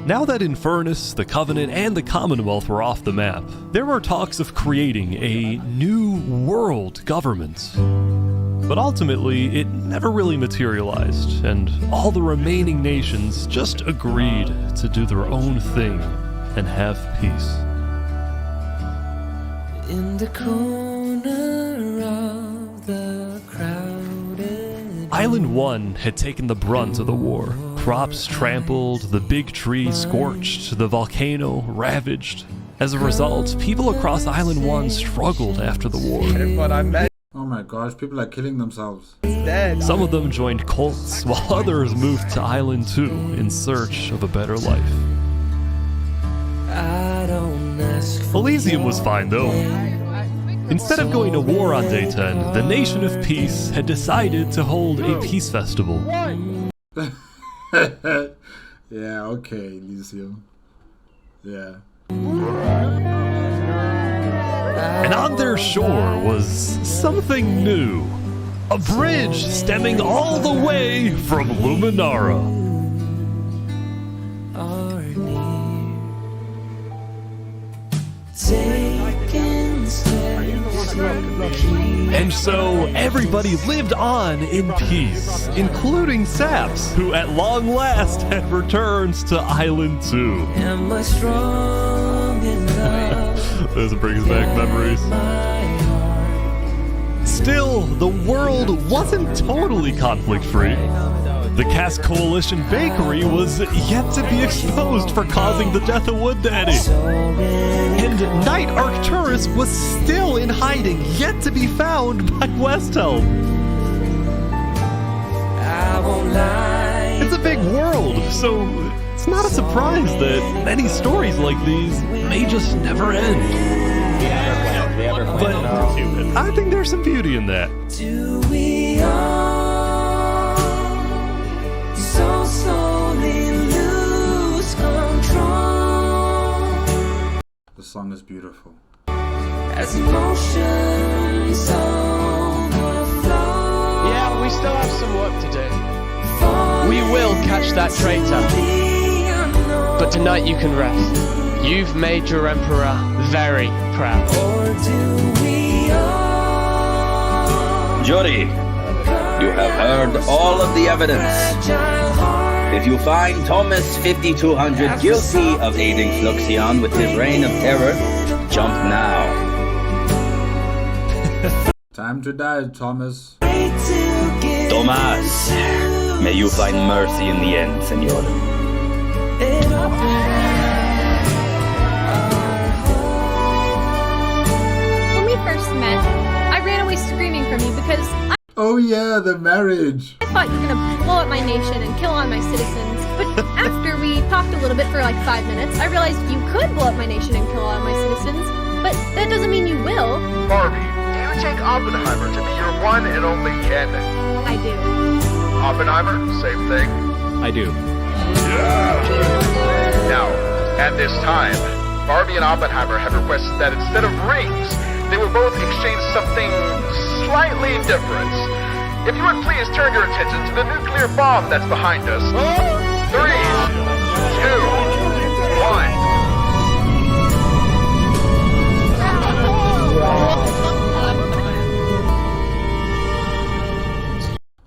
Now that Infernus, the Covenant, and the Commonwealth were off the map, there were talks of creating a new world government. But ultimately, it never really materialized, and all the remaining nations just agreed to do their own thing and have peace. In the corner of the crowded Island 1 had taken the brunt of the war. Crops trampled, the big tree scorched, the volcano ravaged. As a result, people across Island 1 struggled after the war. Oh my gosh, people are killing themselves. Some of them joined cults, while others moved to Island 2 in search of a better life. Elysium was fine though. Instead of going to war on day 10, the Nation of Peace had decided to hold a peace festival. Yeah, okay, Elysium. Yeah. And on their shore was something new. A bridge stemming all the way from Luminara. And so everybody lived on in peace, including Saps, who at long last had returned to Island 2. Am I strong enough? This brings back memories. Still, the world wasn't totally conflict-free. The Cass Coalition Bakery was yet to be exposed for causing the death of Wood Daddy. And Knight Arcturus was still in hiding, yet to be found by West Helm. It's a big world, so it's not a surprise that many stories like these may just never end. But I think there's some beauty in that. Do we all so slowly lose control? The song is beautiful. As emotions overflow. Yeah, we still have some work to do. We will catch that traitor. But tonight you can rest. You've made your emperor very proud. Or do we all Jury, you have heard all of the evidence. If you find Thomas 5200 guilty of aiding Fluxion with his reign of terror, jump now. Time to die, Thomas. Thomas, May you find mercy in the end, senor. When we first met, I ran away screaming from you because Oh yeah, the marriage. I thought you were gonna blow up my nation and kill all my citizens. But after we talked a little bit for like 5 minutes, I realized you could blow up my nation and kill all my citizens. But that doesn't mean you will. Barbie, do you take Oppenheimer to be your one and only kin? I do. Oppenheimer, same thing. I do. Now, at this time, Barbie and Oppenheimer have requested that instead of rings, they will both exchange something slightly different. If you would please turn your attention to the nuclear bomb that's behind us. 3, 2, 1.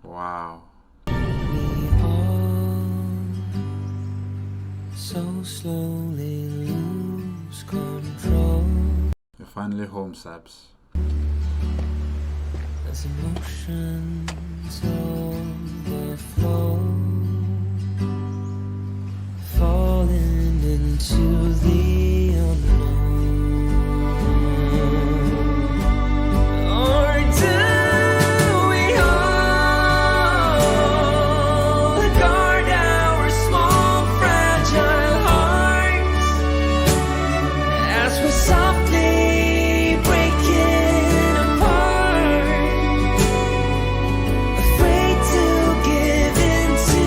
Wow. So slowly lose control. You're finally home, Saps. As emotions overflow, falling into the unknown. Or do we hold guard our small fragile hearts as we softly breaking apart, afraid to give in to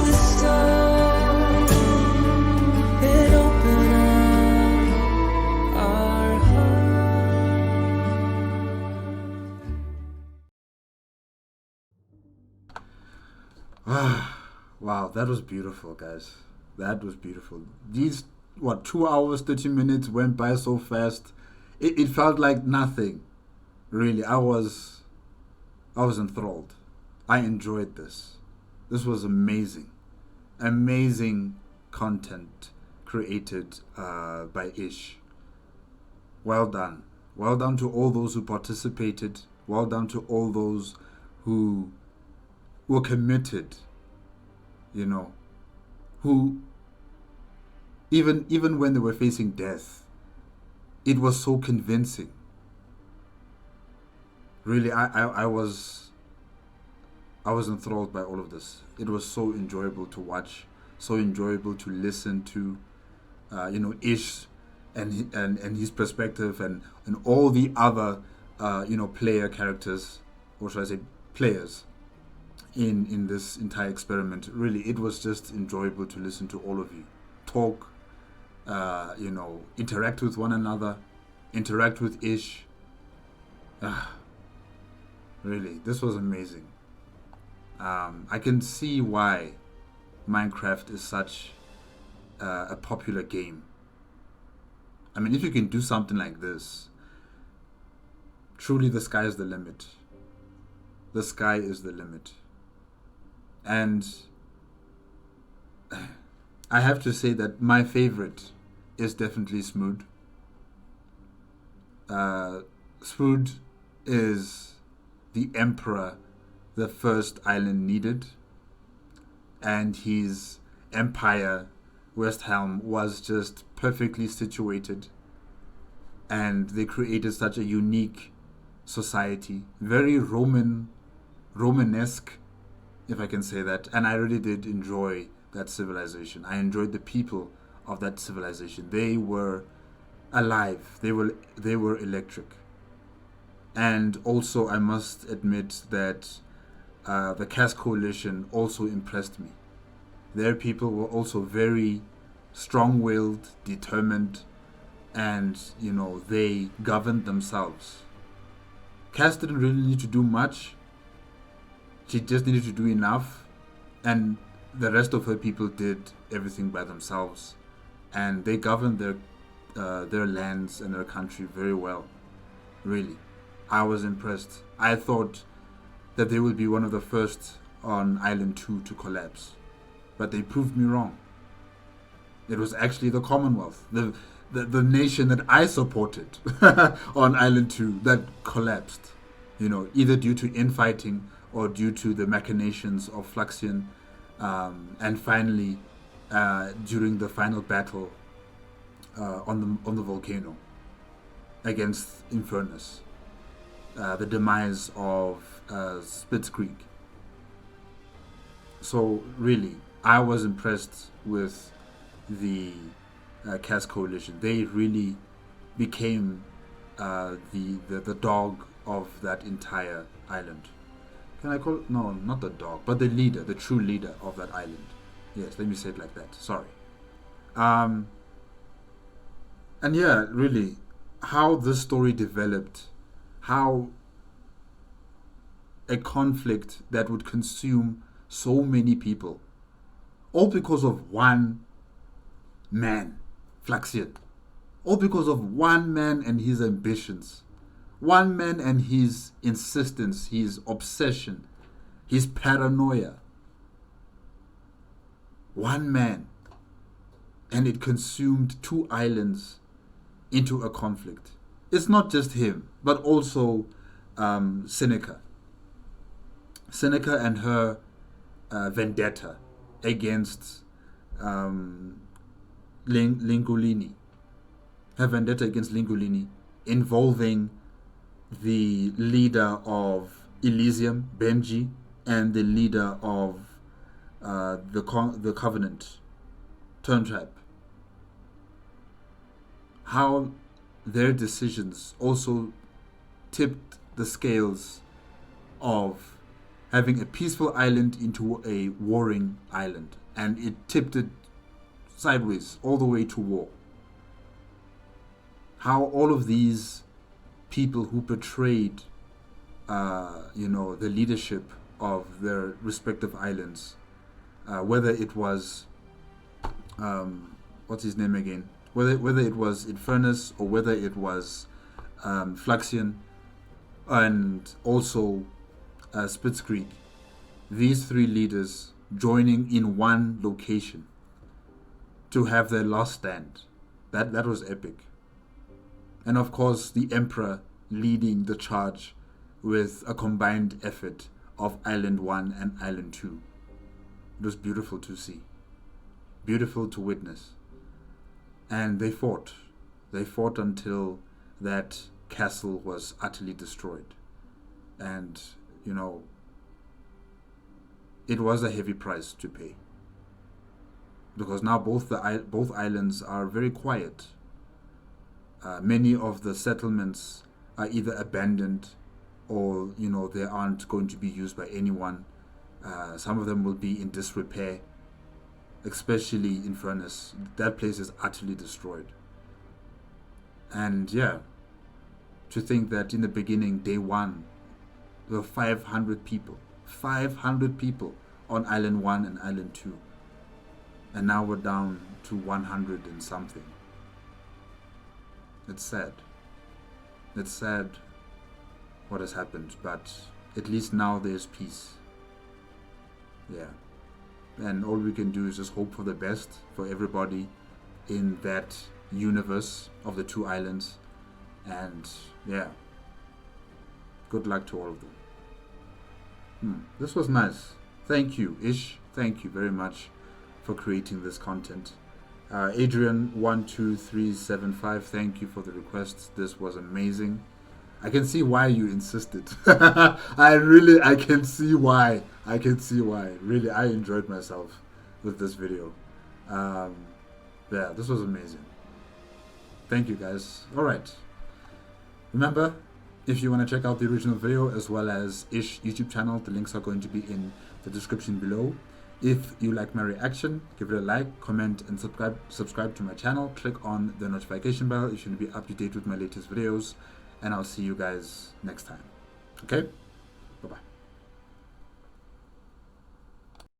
the storm and open up our Wow, that was beautiful, guys. That was beautiful. These 2 hours, 30 minutes went by so fast. It felt like nothing. Really, I was enthralled. I enjoyed this. This was amazing. Amazing content created by Ish. Well done. Well done to all those who participated. Well done to all those who were committed, you know, who even when they were facing death, it was so convincing. Really, I was enthralled by all of this. It was so enjoyable to watch, so enjoyable to listen to, Ish and his perspective and all the other player characters, or should I say players, in this entire experiment. Really, it was just enjoyable to listen to all of you talk, interact with one another, interact with Ish. Really, this was amazing. I can see why Minecraft is such a popular game. I mean, if you can do something like this, truly the sky is the limit. The sky is the limit. And I have to say that my favorite is definitely Smood. Smood is the emperor the first island needed, and his empire, West Helm, was just perfectly situated, and they created such a unique society, very Romanesque, if I can say that. And I really did enjoy that civilization. I enjoyed the people of that civilization. They were alive. They were electric. And also, I must admit that the CAS Coalition also impressed me. Their people were also very strong-willed, determined, and they governed themselves. CAS didn't really need to do much. She just needed to do enough, and the rest of her people did everything by themselves, and they governed their lands and their country very well. Really, I was impressed. I thought that they would be one of the first on Island 2 to collapse, but they proved me wrong. It was actually the Commonwealth, the nation that I supported on Island 2, that collapsed, either due to infighting or due to the machinations of Fluxion, and finally during the final battle on the volcano against Infernus, the demise of Spitz Creek. So really, I was impressed with the Cass Coalition. They really became the dog of that entire island. Can I call it? No, not the dog, but the leader, the true leader of that island. Yes, let me say it like that. Sorry. And yeah, really, how this story developed, how a conflict that would consume so many people, all because of one man, Fluxion, all because of one man and his ambitions, one man and his insistence, his obsession, his paranoia. One man, and it consumed 2 islands into a conflict. It's not just him, but also Seneca. Seneca and her vendetta against Lingolini. Her vendetta against Lingolini, involving the leader of Elysium, Benji, and the leader of the Covenant, Turntrap. How their decisions also tipped the scales of having a peaceful island into a warring island, and it tipped it sideways all the way to war. How all of these people who betrayed the leadership of their respective islands, whether it was what's his name again, whether it was Infernus or whether it was Fluxion, and also Spitz Creek, these 3 leaders joining in one location to have their last stand. That was epic. And of course, the Emperor leading the charge with a combined effort of Island 1 and Island 2. It was beautiful to see, beautiful to witness. And they fought until that castle was utterly destroyed. And it was a heavy price to pay, because now both islands are very quiet. Many of the settlements are either abandoned or they aren't going to be used by anyone. Some of them will be in disrepair, especially Infernus. That place is utterly destroyed. And yeah, to think that in the beginning, day 1, there were 500 people on Island 1 and Island 2, and now we're down to 100 and something. It's sad. It's sad what has happened, but at least now there's peace. Yeah. And all we can do is just hope for the best for everybody in that universe of the 2 islands. And yeah, good luck to all of them. This was nice. Thank you, Ish. Thank you very much for creating this content. Adrian12375, thank you for the request. This was amazing. I can see why you insisted. I can see why. Really, I enjoyed myself with this video. Yeah, this was amazing. Thank you, guys. Alright. Remember, if you want to check out the original video as well as Ish YouTube channel, the links are going to be in the description below. If you like my reaction, give it a like, comment, and subscribe to my channel. Click on the notification bell if you want to be up to date with my latest videos, and I'll see you guys next time. Okay?